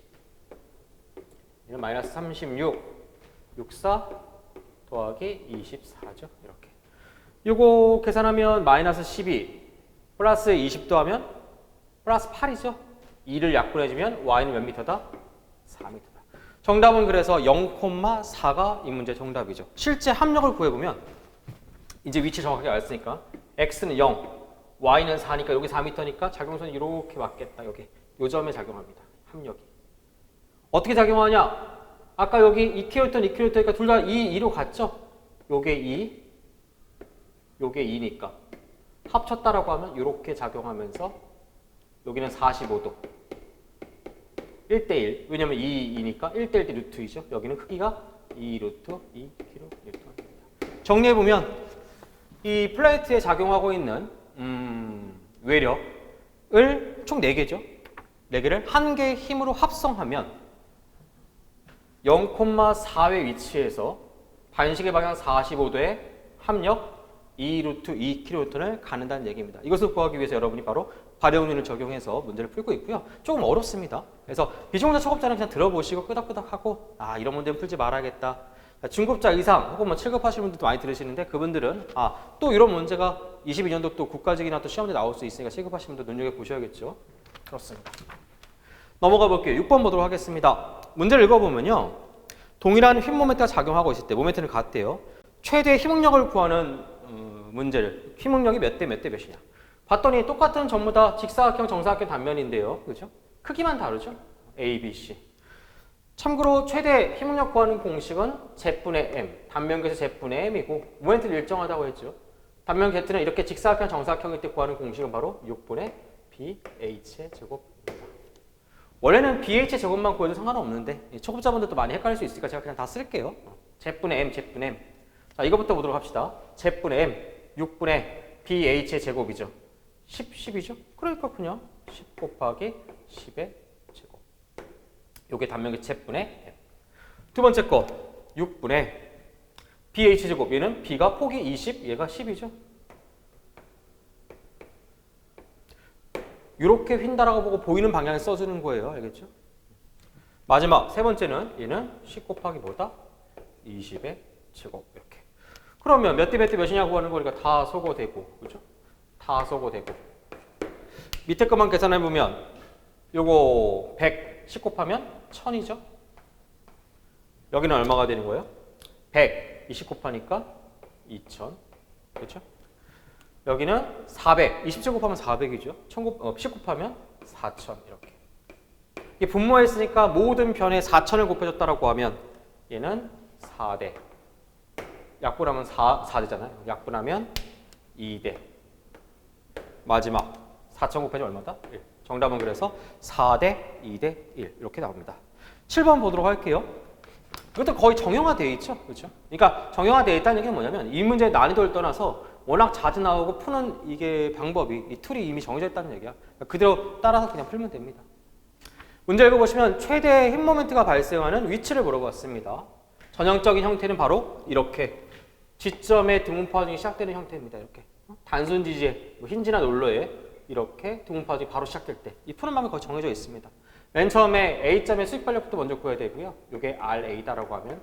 S1: 얘는 마이너스 36. 64 더하기 24죠. 이렇게. 요거 계산하면 마이너스 12 플러스 20 더하면 플러스 8이죠. 2를 약분해주면 y는 몇 미터다? 4m다. 정답은 그래서 0,4가 이 문제 정답이죠. 실제 합력을 구해보면 이제 위치 정확하게 알았으니까 x는 0, y는 4니까 여기 4m니까 작용선이 이렇게 맞겠다. 여기 요 점에 작용합니다. 합력이. 어떻게 작용하냐? 아까 여기 2kN, 2kN니까 둘 다 2로 갔죠? 요게 2, 요게 2니까 합쳤다라고 하면 이렇게 작용하면서 여기는 45도 1대1 왜냐면 2니까 1대1 대 루트 2죠. 여기는 크기가 2 루트 2kN. 정리해보면 이 플레이트에 작용하고 있는 외력을 총 4개죠. 4개를 한 개의 힘으로 합성하면 0,4의 위치에서 반시계 방향 45도의 합력 2 루트 2kN을 가는다는 얘기입니다. 이것을 구하기 위해서 여러분이 바로 발효용리를 적용해서 문제를 풀고 있고요. 조금 어렵습니다. 그래서 비중공자 초급자는 그냥 들어보시고 끄덕끄덕하고 아 이런 문제는 풀지 말아야겠다. 중급자 이상 혹은 뭐 7급 하시는 분들도 많이 들으시는데 그분들은 아 또 이런 문제가 22년도 또 국가직이나 또 시험에 나올 수 있으니까 7급 하시는 분들 눈여겨보셔야겠죠. 그렇습니다. 넘어가 볼게요. 6번 보도록 하겠습니다. 문제를 읽어보면요. 동일한 힘 모멘트가 작용하고 있을 때 모멘트는 같대요. 최대 힘응력을 구하는 문제를 힘응력이 몇 대 몇이냐. 봤더니 똑같은 전부 다 직사각형, 정사각형 단면인데요. 그죠? 크기만 다르죠? A, B, C. 참고로 최대 힘응력 구하는 공식은 Z분의 M, 단면계에서 Z분의 M이고 모멘트는 일정하다고 했죠. 단면 Z는 이렇게 직사각형, 정사각형일 때 구하는 공식은 바로 6분의 BH의 제곱입니다. 원래는 BH의 제곱만 구해도 상관없는데 초급자분들도 많이 헷갈릴 수 있으니까 제가 그냥 다 쓸게요. Z분의 M, Z분의 M. 자, 이거부터 보도록 합시다. Z분의 M, 6분의 BH의 제곱이죠. 10이죠? 그러니까 그냥 10 곱하기 10의 제곱. 요게 단면계 Z분의 M. 두 번째 거 6분의 BH 제곱. 얘는 B가 폭이 20, 얘가 10이죠. 이렇게 휜다라고 보고 보이는 방향에 써주는 거예요. 알겠죠? 마지막 세 번째는 얘는 10 곱하기 뭐다? 20의 제곱. 이렇게. 그러면 몇 대 몇이냐고 하는 거니까 다 소거되고, 그죠? 다 소거되고. 밑에 것만 계산해보면 요거 100, 10 곱하면 1000이죠? 여기는 얼마가 되는 거예요? 100, 20 곱하니까 2000, 그렇죠? 여기는 400, 20 곱하면 400이죠? 10 곱하면 4000 이렇게. 이게 분모했으니까 모든 변에 4000을 곱해줬다라고 하면 얘는 4대. 약분하면 4대잖아요. 약분하면 2대. 마지막 4000 곱해주면 얼마다? 1. 정답은 그래서 4대 2대 1 이렇게 나옵니다. 7번 보도록 할게요. 이것도 거의 정형화되어 있죠. 그렇죠? 그러니까 정형화되어 있다는 얘기는 뭐냐면 이 문제의 난이도를 떠나서 워낙 자주 나오고 푸는 이게 방법이 이 툴이 이미 정해져 있다는 얘기야. 그대로 따라서 그냥 풀면 됩니다. 문제 읽어보시면 최대 힘 모멘트가 발생하는 위치를 물어봤습니다. 전형적인 형태는 바로 이렇게 지점의 등분포 화중이 시작되는 형태입니다. 이렇게 단순 지지에 힌지나 롤러에 이렇게 등분포 화중이 바로 시작될 때 이 푸는 방법이 거의 정해져 있습니다. 맨 처음에 A점의 수익 발력부터 먼저 구해야 되고요. 이게 RA다라고 하면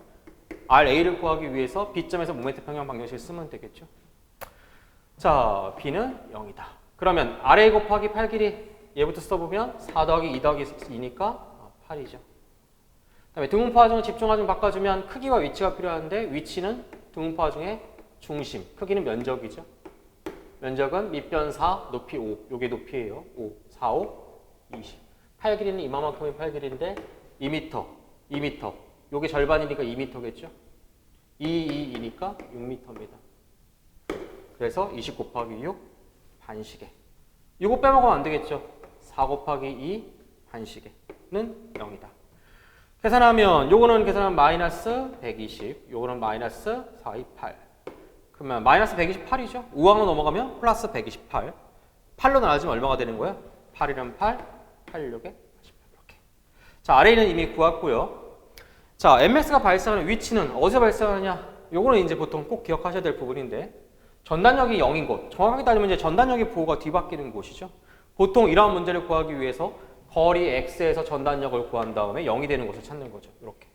S1: RA를 구하기 위해서 B점에서 모멘트 평형 방정식을 쓰면 되겠죠. 자, B는 0이다. 그러면 RA 곱하기 8 길이 얘부터 써보면 4 더하기 2 더하기 2니까 8이죠. 그다음에 등분포 화중을 집중 화중 바꿔주면 크기와 위치가 필요한데 위치는 등분포 화중의 중심, 크기는 면적이죠. 면적은 밑변 4, 높이 5. 요게 높이예요. 5, 4, 5, 20. 8 길이는 이만큼의 8 길이인데 2m, 2m. 요게 절반이니까 2m겠죠. 2, 2니까 6m입니다. 그래서 20 곱하기 6 반시계. 이거 빼먹으면 안 되겠죠. 4 곱하기 2 반시계는 0이다. 계산하면 요거는 계산하면 마이너스 120, 요거는 마이너스 428. 그러면 마이너스 128이죠. 우항으로 넘어가면 플러스 128. 8로 나눠지면 얼마가 되는 거야? 8이면 8, 8, 6에 88 이렇게. 자, RA는 이미 구했고요. 자, MX가 발생하는 위치는 어디서 발생하느냐? 요거는 이제 보통 꼭 기억하셔야 될 부분인데 전단력이 0인 곳, 정확하게 따지면 이제 전단력의 부호가 뒤바뀌는 곳이죠. 보통 이러한 문제를 구하기 위해서 거리 X에서 전단력을 구한 다음에 0이 되는 곳을 찾는 거죠. 이렇게.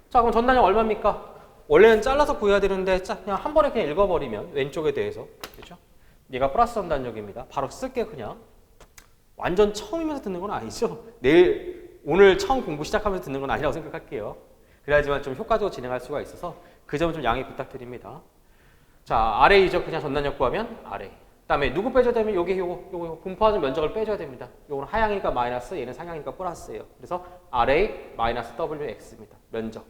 S1: 자, 그럼 전단력 얼마입니까? 원래는 잘라서 구해야 되는데 그냥 한 번에 그냥 읽어버리면 왼쪽에 대해서 그렇죠? 얘가 플러스 전단력입니다. 바로 쓸게 그냥. 완전 처음이면서 듣는 건 아니죠. 오늘 처음 공부 시작하면서 듣는 건 아니라고 생각할게요. 그래야지만 좀 효과적으로 진행할 수가 있어서 그 점은 좀 양해 부탁드립니다. 자, RA죠. 그냥 전단력 구하면 RA. 그다음에 누구 빼줘야 되면 요거 분포하는 면적을 빼줘야 됩니다. 요거는 하향이니까 마이너스, 얘는 상향이니까 플러스예요. 그래서 RA 마이너스 WX입니다. 면적은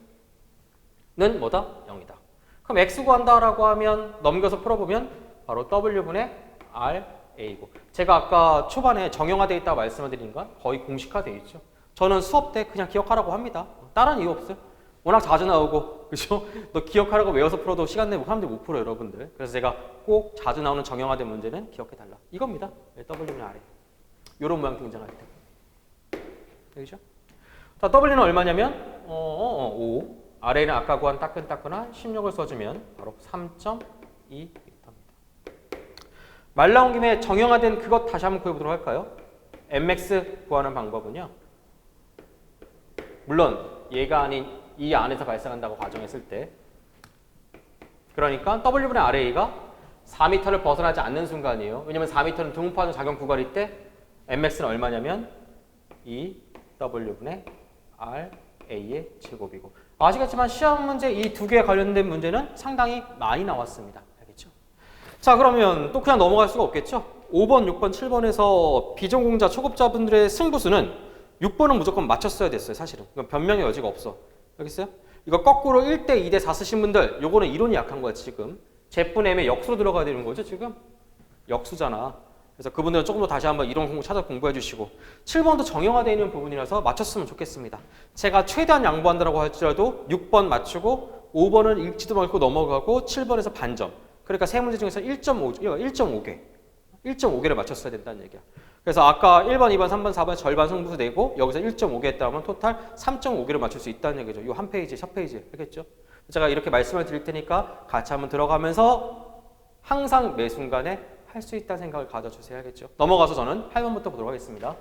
S1: 뭐다? 0이다. 그럼 X 구한다라고 하면 넘겨서 풀어보면 바로 W분의 RA고. 제가 아까 초반에 정형화되어 있다고 말씀을 드린 건 거의 공식화되어 있죠. 저는 수업 때 그냥 기억하라고 합니다. 다른 이유 없어요. 워낙 자주 나오고, 그죠? 너 기억하라고 외워서 풀어도 시간 내고 사람들이 못 풀어요, 여러분들. 그래서 제가 꼭 자주 나오는 정형화된 문제는 기억해달라. 이겁니다. W는 RA. 요런 모양 등장할 때. 되죠? 자, W는 얼마냐면, 5. RA는 아까 구한 따끈따끈한 16을 써주면 바로 3.2m입니다. 말 나온 김에 정형화된 그것 다시 한번 구해보도록 할까요? MX 구하는 방법은요. 물론 얘가 아닌 이 안에서 발생한다고 가정했을 때 그러니까 W분의 RA가 4m를 벗어나지 않는 순간이에요. 왜냐면 4m는 등분포하는 작용 구간일 때 MX는 얼마냐면 2W분의 RA의 제곱이고 아시겠지만 시험 문제 이 두 개에 관련된 문제는 상당히 많이 나왔습니다. 알겠죠? 자, 그러면 또 그냥 넘어갈 수가 없겠죠? 5번, 6번, 7번에서 비전공자 초급자분들의 승부수는 6번은 무조건 맞췄어야 됐어요. 사실은. 이건 변명의 여지가 없어. 알겠어요? 이거 거꾸로 1대 2대 4 쓰신 분들 요거는 이론이 약한 거야 지금. Z분 M에 역수로 들어가야 되는 거죠 지금? 역수잖아. 그래서 그분들은 조금 더 다시 한번 이론 공부 찾아 공부해 주시고 7번도 정형화되어 있는 부분이라서 맞췄으면 좋겠습니다. 제가 최대한 양보한다고 할지라도 6번 맞추고 5번은 읽지도 말고 넘어가고 7번에서 반점. 그러니까 세 문제 중에서 1.5개를 맞췄어야 된다는 얘기야. 그래서 아까 1번, 2번, 3번, 4번 절반 승부수 내고 여기서 1.5개 했다면 토탈 3.5개를 맞출 수 있다는 얘기죠. 이 한 페이지, 첫 페이지. 알겠죠? 제가 이렇게 말씀을 드릴 테니까 같이 한번 들어가면서 항상 매 순간에 할 수 있다는 생각을 가져주세요. 알겠죠? 넘어가서 저는 8번부터 보도록 하겠습니다.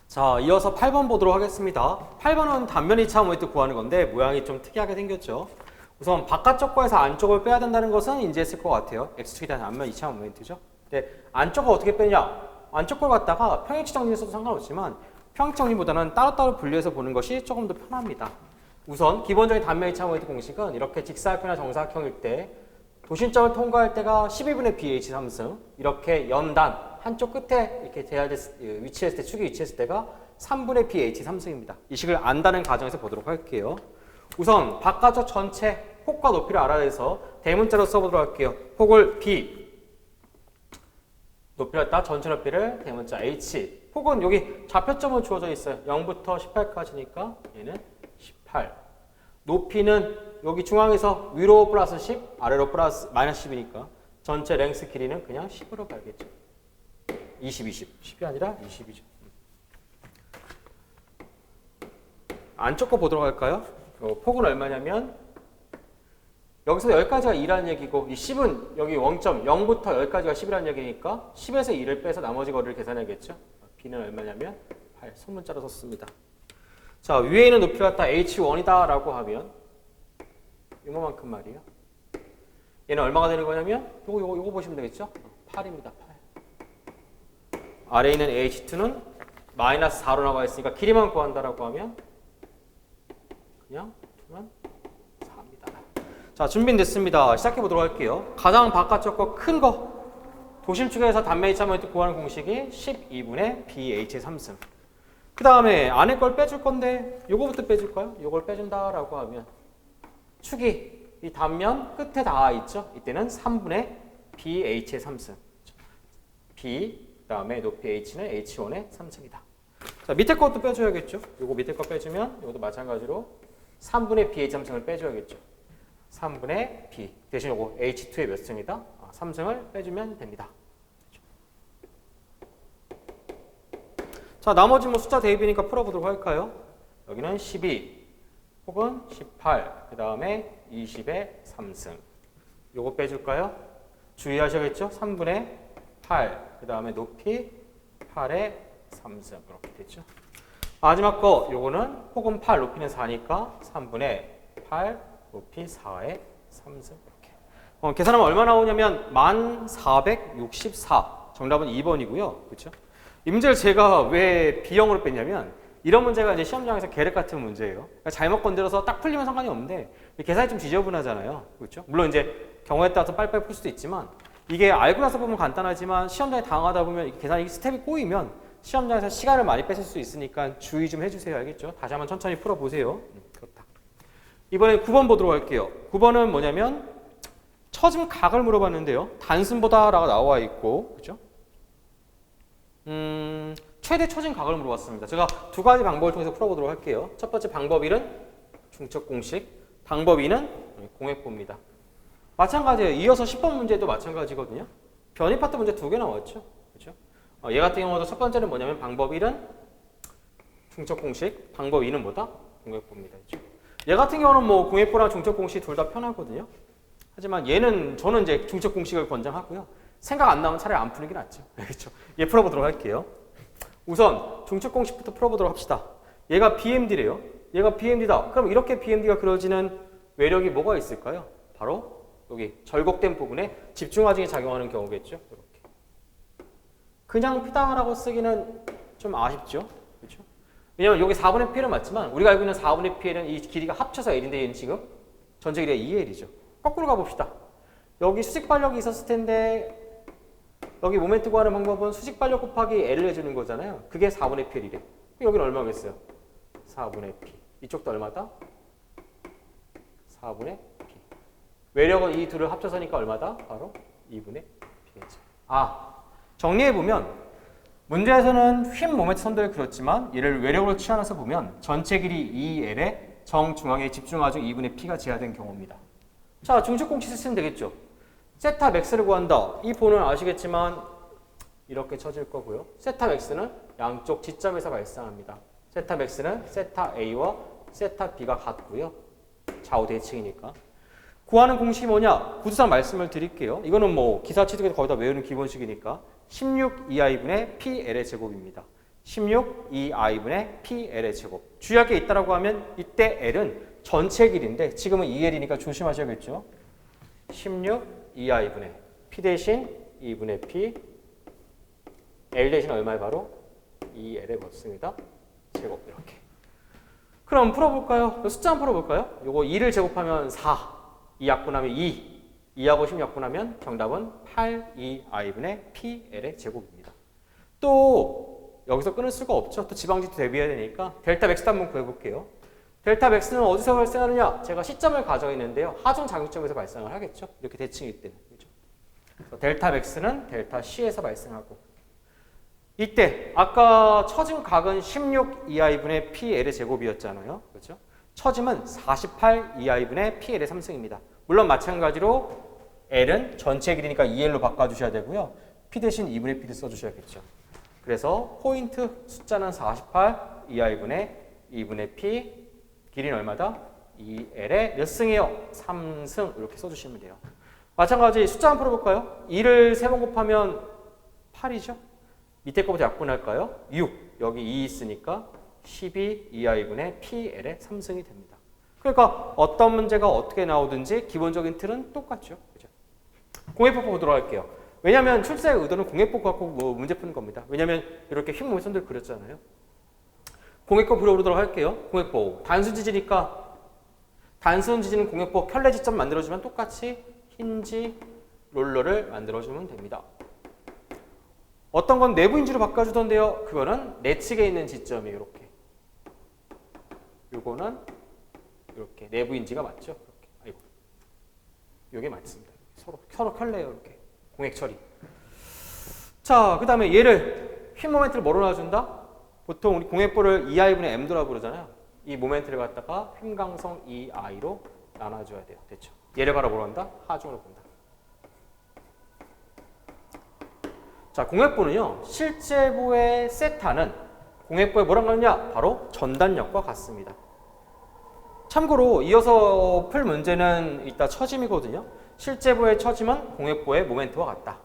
S1: 자, 이어서 8번 보도록 하겠습니다. 8번은 단면 2차 모멘트 구하는 건데 모양이 좀 특이하게 생겼죠. 우선 바깥쪽 거에서 안쪽을 빼야 된다는 것은 인지했을 것 같아요. X축에 대한 단면 2차 모멘트죠. 근데 안쪽을 어떻게 빼냐? 안쪽 걸 갖다가 평행치 정리를 써도 상관없지만 평행치 정리보다는 따로따로 분리해서 보는 것이 조금 더 편합니다. 우선 기본적인 단면 2차 모멘트 공식은 이렇게 직사각형이나 정사각형일 때 도심점을 통과할 때가 12분의 BH 3승 이렇게 연단 한쪽 끝에 이렇게 위치했을 때 축이 위치했을 때가 3분의 BH 3승입니다. 이 식을 안다는 가정에서 보도록 할게요. 우선 바깥쪽 전체 폭과 높이를 알아내서 대문자로 써보도록 할게요. 폭을 B 높이를 갖다 전체 높이를 대문자 h 혹은 여기 좌표점은 주어져 있어요. 0부터 18까지니까 얘는 18. 높이는 여기 중앙에서 위로 플러스 10, 아래로 플러스 마이너스 10이니까 전체 랭스 길이는 그냥 10으로 봐야겠죠. 20, 10이 아니라 20이죠. 안쪽 거 보도록 할까요? 폭은 얼마냐면 여기서 여기까지가 2라는 얘기고 이 10은 여기 원점 0부터 여기까지가 10이라는 얘기니까 10에서 2를 빼서 나머지 거리를 계산해야겠죠. B는 얼마냐면 8, 소문자로 썼습니다. 자, 위에 있는 높이가 갖다 H1이다 라고 하면 이거만큼 말이에요. 얘는 얼마가 되는 거냐면 요거 보시면 되겠죠? 8입니다. 8. 아래에 있는 H2는 마이너스 4로 나와 있으니까 길이만 구한다라고 하면 그냥 2는 4입니다. 자, 준비는 됐습니다. 시작해 보도록 할게요. 가장 바깥쪽 거 큰 거 도심 축에서 단면 2차 모멘트 구하는 공식이 12분의 BH의 3승. 그 다음에 안에 걸 빼줄 건데 요거부터 빼줄까요? 요걸 빼준다라고 하면 축이 이 단면 끝에 닿아 있죠? 이때는 3분의 BH의 3승. B 그 다음에 높이 H는 H1의 3승이다. 자, 밑에 것도 빼줘야겠죠? 요거 밑에 거 빼주면 이것도 마찬가지로 3분의 B의 3승을 빼줘야겠죠? 3분의 B 대신 요거 H2의 몇 승이다? 3승을 빼주면 됩니다. 자, 나머지 뭐 숫자 대입이니까 풀어보도록 할까요? 여기는 12 혹은 18 그 다음에 20의 3승 요거 빼줄까요? 주의하셔야겠죠? 3분의 8 그 다음에 높이 8의 3승 이렇게 됐죠? 마지막 거 요거는 혹은 8 높이는 4니까 3분의 8 높이 4의 3승 이렇게 계산하면 얼마 나오냐면 1464 정답은 2번이고요. 그렇죠? 이 문제를 제가 왜 B형으로 뺐냐면 이런 문제가 이제 시험장에서 계륵 같은 문제예요. 그러니까 잘못 건드려서 딱 풀리면 상관이 없는데 계산이 좀 지저분하잖아요. 그렇죠? 물론 이제 경우에 따라서 빨리빨리 풀 수도 있지만 이게 알고 나서 보면 간단하지만 시험장에 당하다 보면 계산이 스텝이 꼬이면 시험장에서 시간을 많이 뺏을 수 있으니까 주의 좀 해주세요. 알겠죠? 다시 한번 천천히 풀어보세요. 그렇다. 이번에 9번 보도록 할게요. 9번은 뭐냐면 처짐 각을 물어봤는데요. 단순보다 라고 나와 있고 그죠? 최대 처짐 각을 물어봤습니다. 제가 두 가지 방법을 통해서 풀어보도록 할게요. 첫 번째 방법 1은 중첩 공식, 방법 2는 공획보입니다. 마찬가지예요. 이어서 10번 문제도 마찬가지거든요. 변이 파트 문제 2개 나왔죠. 그렇죠? 얘 같은 경우도 첫 번째는 뭐냐면 방법 1은 중첩 공식, 방법 2는 뭐다? 공획보입니다. 그렇죠? 얘 같은 경우는 뭐 공획보랑 중첩 공식 둘 다 편하거든요. 하지만 얘는 저는 이제 중첩 공식을 권장하고요. 생각 안 나면 차라리 안 푸는 게 낫죠. 그렇죠? 얘 풀어보도록 할게요. 우선 중첩 공식부터 풀어보도록 합시다. 얘가 BMD래요. 얘가 BMD다. 그럼 이렇게 BMD가 그려지는 외력이 뭐가 있을까요? 바로 여기 절곡된 부분에 집중화증이 작용하는 경우겠죠. 이렇게. 그냥 피다라고 쓰기는 좀 아쉽죠. 그렇죠? 왜냐면 여기 4분의 P는 맞지만 우리가 알고 있는 4분의 P는 이 길이가 합쳐서 L인데 얘는 지금 전체 길이가 2L이죠. 거꾸로 가봅시다. 여기 수직 반력이 있었을 텐데 여기 모멘트 구하는 방법은 수직 반력 곱하기 L을 해주는 거잖아요. 그게 4분의 P이래. 여기는 얼마겠어요? 4분의 P. 이쪽도 얼마다? 4분의 P. 외력은 이 둘을 합쳐서니까 얼마다? 바로 2분의 P겠죠. 정리해보면 문제에서는 휨 모멘트 선들을 그렸지만 얘를 외력으로 치환해서 보면 전체 길이 2L에 정중앙에 집중화중 2분의 P가 제하된 경우입니다. 자, 중첩 공식 쓰시면 되겠죠. 세타 맥스를 구한다. 이 본은 아시겠지만 이렇게 쳐질 거고요. 세타 맥스는 양쪽 지점에서 발생합니다. 세타 맥스는 세타 A와 세타 B가 같고요. 좌우 대칭이니까. 구하는 공식이 뭐냐? 구두상 말씀을 드릴게요. 이거는 뭐 기사 취득에서 거의 다 외우는 기본식이니까 16 2i분의 PL의 제곱입니다. 16 2i분의 PL의 제곱. 주의할 게 있다라고 하면 이때 L은 전체 길인데 지금은 2L이니까 조심하셔야겠죠. 16 2i분의 P 대신 2분의 P L 대신 얼마에 바로 2L의 몇 승이다? 제곱 이렇게. 그럼 풀어볼까요? 숫자 한번 풀어볼까요? 요거 2를 제곱하면 4, 2 약분하면 2, 2하고 10 약분하면 정답은 8, 2i분의 PL의 제곱입니다. 또 여기서 끊을 수가 없죠. 또 지방지도 대비해야 되니까 델타 맥스도 한번 구해볼게요. 델타 맥스는 어디서 발생하느냐? 제가 시점을 가져 있는데요. 하중 작용점에서 발생을 하겠죠. 이렇게 대칭일 때는. 그렇죠? 그래서 델타 맥스는 델타 C에서 발생하고 이때 아까 처짐 각은 16 2i분의 PL의 제곱이었잖아요. 그렇죠? 처짐은 48 2i분의 PL의 3승입니다. 물론 마찬가지로 L은 전체 길이니까 2L로 바꿔주셔야 되고요. P 대신 2분의 P를 써주셔야겠죠. 그래서 포인트 숫자는 48 2i분의 P, 길이는 얼마다? 2L의 몇 승이요? 3승 이렇게 써주시면 돼요. 마찬가지 숫자 한번 풀어볼까요? 2를 3번 곱하면 8이죠. 밑에 거부터 약분할까요? 6. 여기 2 있으니까 12 2i분의 PL의 3승이 됩니다. 그러니까 어떤 문제가 어떻게 나오든지 기본적인 틀은 똑같죠. 그죠? 공예법 보도록 할게요. 왜냐하면 출제의 의도는 공예법 갖고 뭐 문제 푸는 겁니다. 왜냐하면 이렇게 흰 모선들 그렸잖아요. 공예법 불어보도록 할게요. 공예법 단순 지지니까 단순 지지는 공예법 켤레 지점 만들어주면 똑같이 힌지 롤러를 만들어주면 됩니다. 어떤 건 내부 힌지로 바꿔주던데요. 그거는 내측에 있는 지점이에요. 이렇게. 요거는 이렇게 내부 힌지가 맞죠? 이렇게. 아이고, 이게 맞습니다. 서로 켤레요. 이렇게 공액 처리. 자, 그 다음에 얘를 흰 모멘트를 뭐로 놔준다? 보통 우리 공액볼을 2i분의 m도라고 그러잖아요. 이 모멘트를 갖다가 횡강성 2i로 나눠줘야 돼요. 됐죠? 얘를 바로 뭐로 한다? 하중으로 본다. 자, 공액볼은요, 실제부의 세타는 공액볼에 뭐랑 같냐? 바로 전단력과 같습니다. 참고로 이어서 풀 문제는 이따 처짐이거든요. 실제부의 처짐은 공액보의 모멘트와 같다.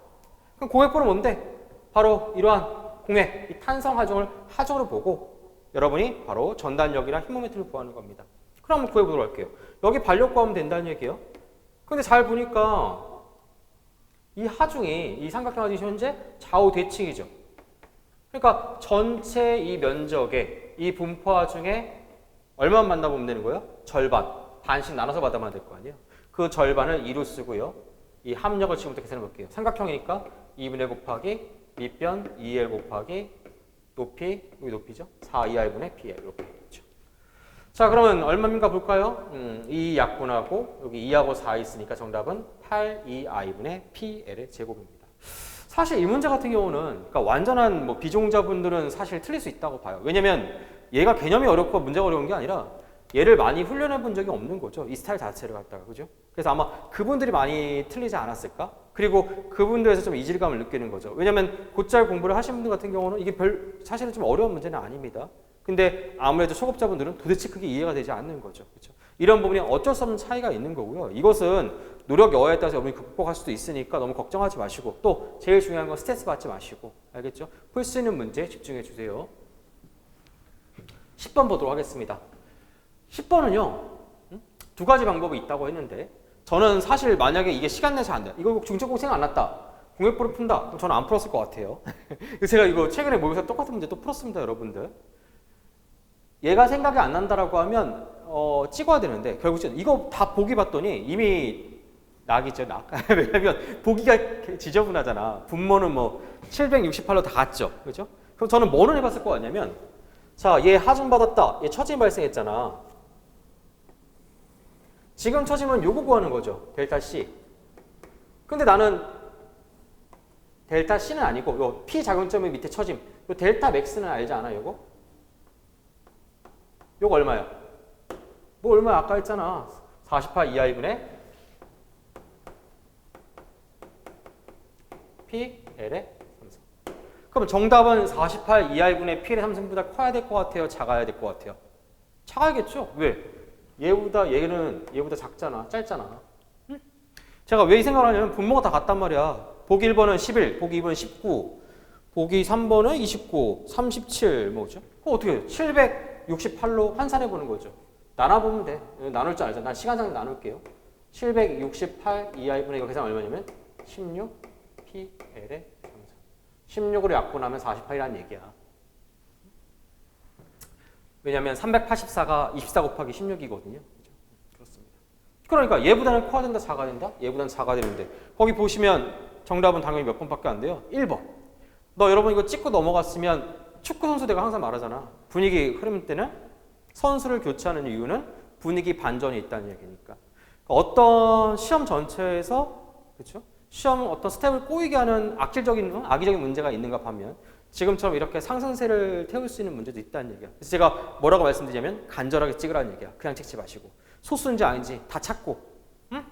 S1: 그럼 공액보는 뭔데? 바로 이러한 공액, 이 탄성 하중을 하중으로 보고 여러분이 바로 전단력이나 힘 모멘트를 구하는 겁니다. 그럼 한번 구해보도록 할게요. 여기 반력 구하면 된다는 얘기예요. 근데 잘 보니까 이 하중이, 이 삼각형 하중이 현재 좌우 대칭이죠. 그러니까 전체 이 면적의 이 분포 하중에 얼마만 만나보면 되는 거예요? 절반, 반씩 나눠서 받아만 될 거 아니에요? 그 절반을 2로 쓰고요. 이 합력을 지금부터 계산해 볼게요. 삼각형이니까 2분의 곱하기 밑변 2L 곱하기 높이, 여기 높이죠? 4EI분의 PL 이렇게 되겠죠. 자, 그러면 얼마인가 볼까요? 2 약분하고 여기 2하고 4 있으니까 정답은 8EI분의 PL의 제곱입니다. 사실 이 문제 같은 경우는 그러니까 완전한 뭐 비종자분들은 사실 틀릴 수 있다고 봐요. 왜냐면 얘가 개념이 어렵고 문제가 어려운 게 아니라 얘를 많이 훈련해 본 적이 없는 거죠. 이 스타일 자체를 갖다가. 그죠? 그래서 아마 그분들이 많이 틀리지 않았을까? 그리고 그분들에서 좀 이질감을 느끼는 거죠. 왜냐면 곧잘 공부를 하신 분들 같은 경우는 이게 사실은 좀 어려운 문제는 아닙니다. 근데 아무래도 초급자분들은 도대체 그게 이해가 되지 않는 거죠. 그렇죠? 이런 부분이 어쩔 수 없는 차이가 있는 거고요. 이것은 노력 여하에 따라서 여러분이 극복할 수도 있으니까 너무 걱정하지 마시고 또 제일 중요한 건 스트레스 받지 마시고 알겠죠? 풀 수 있는 문제 집중해 주세요. 10번 보도록 하겠습니다. 10번은요. 두 가지 방법이 있다고 했는데 저는 사실 만약에 이게 시간 내서 안 돼. 이거 중첩공 생각 안 났다. 공획부를 푼다. 그럼 저는 안 풀었을 것 같아요. 제가 이거 최근에 모의고사 똑같은 문제 또 풀었습니다. 여러분들. 얘가 생각이 안 난다라고 하면 찍어야 되는데 결국 이거 다 보기 봤더니 이미 낙이죠. 낙. 왜냐면 보기가 지저분하잖아. 분모는 뭐 768로 다 갔죠. 그죠? 그럼 저는 뭐를 해봤을 것 같냐면 자, 얘 하중 받았다. 얘 처짐 발생했잖아. 지금 처짐은 요거 구하는 거죠. 델타 C. 근데 나는 델타 C는 아니고 요 P 작용점의 밑에 처짐. 요 델타 맥스는 알지 않아, 요거? 요거 얼마야? 뭐 얼마야? 아까 했잖아. 48 2i분의 P L의 3승. 그럼 정답은 48 2i분의 P의 3승보다 커야 될 것 같아요? 작아야 될 것 같아요? 작아야겠죠? 왜? 얘보다 작잖아. 짧잖아. 응? 제가 왜 이 생각을 하냐면 분모가 다 같단 말이야. 보기 1번은 11, 보기 2번은 19, 보기 3번은 29, 37, 뭐죠? 그럼 어떻게 해요? 768로 환산해 보는 거죠. 나눠보면 돼. 나눌 줄 알죠? 난 시간상 나눌게요. 768 2i분의 이거 계산 얼마냐면 16 PL의 3승. 16으로 약분하면 48이라는 얘기야. 왜냐하면 384가 24 곱하기 16이거든요. 그렇습니다. 그러니까 얘보다는 커야 된다, 작아야 된다? 얘보다는 작아야 되는데 거기 보시면 정답은 당연히 몇 번밖에 안 돼요? 1번. 너 여러분 이거 찍고 넘어갔으면 축구 선수 내가 항상 말하잖아. 분위기 흐름 때는 선수를 교체하는 이유는 분위기 반전이 있다는 얘기니까. 어떤 시험 전체에서 그렇죠? 시험 어떤 스텝을 꼬이게 하는 악의적인 문제가 있는가 하면 지금처럼 이렇게 상승세를 태울 수 있는 문제도 있다는 얘기야. 그래서 제가 뭐라고 말씀드리냐면 간절하게 찍으라는 얘기야. 그냥 찍지 마시고 소수인지 아닌지 다 찾고, 응?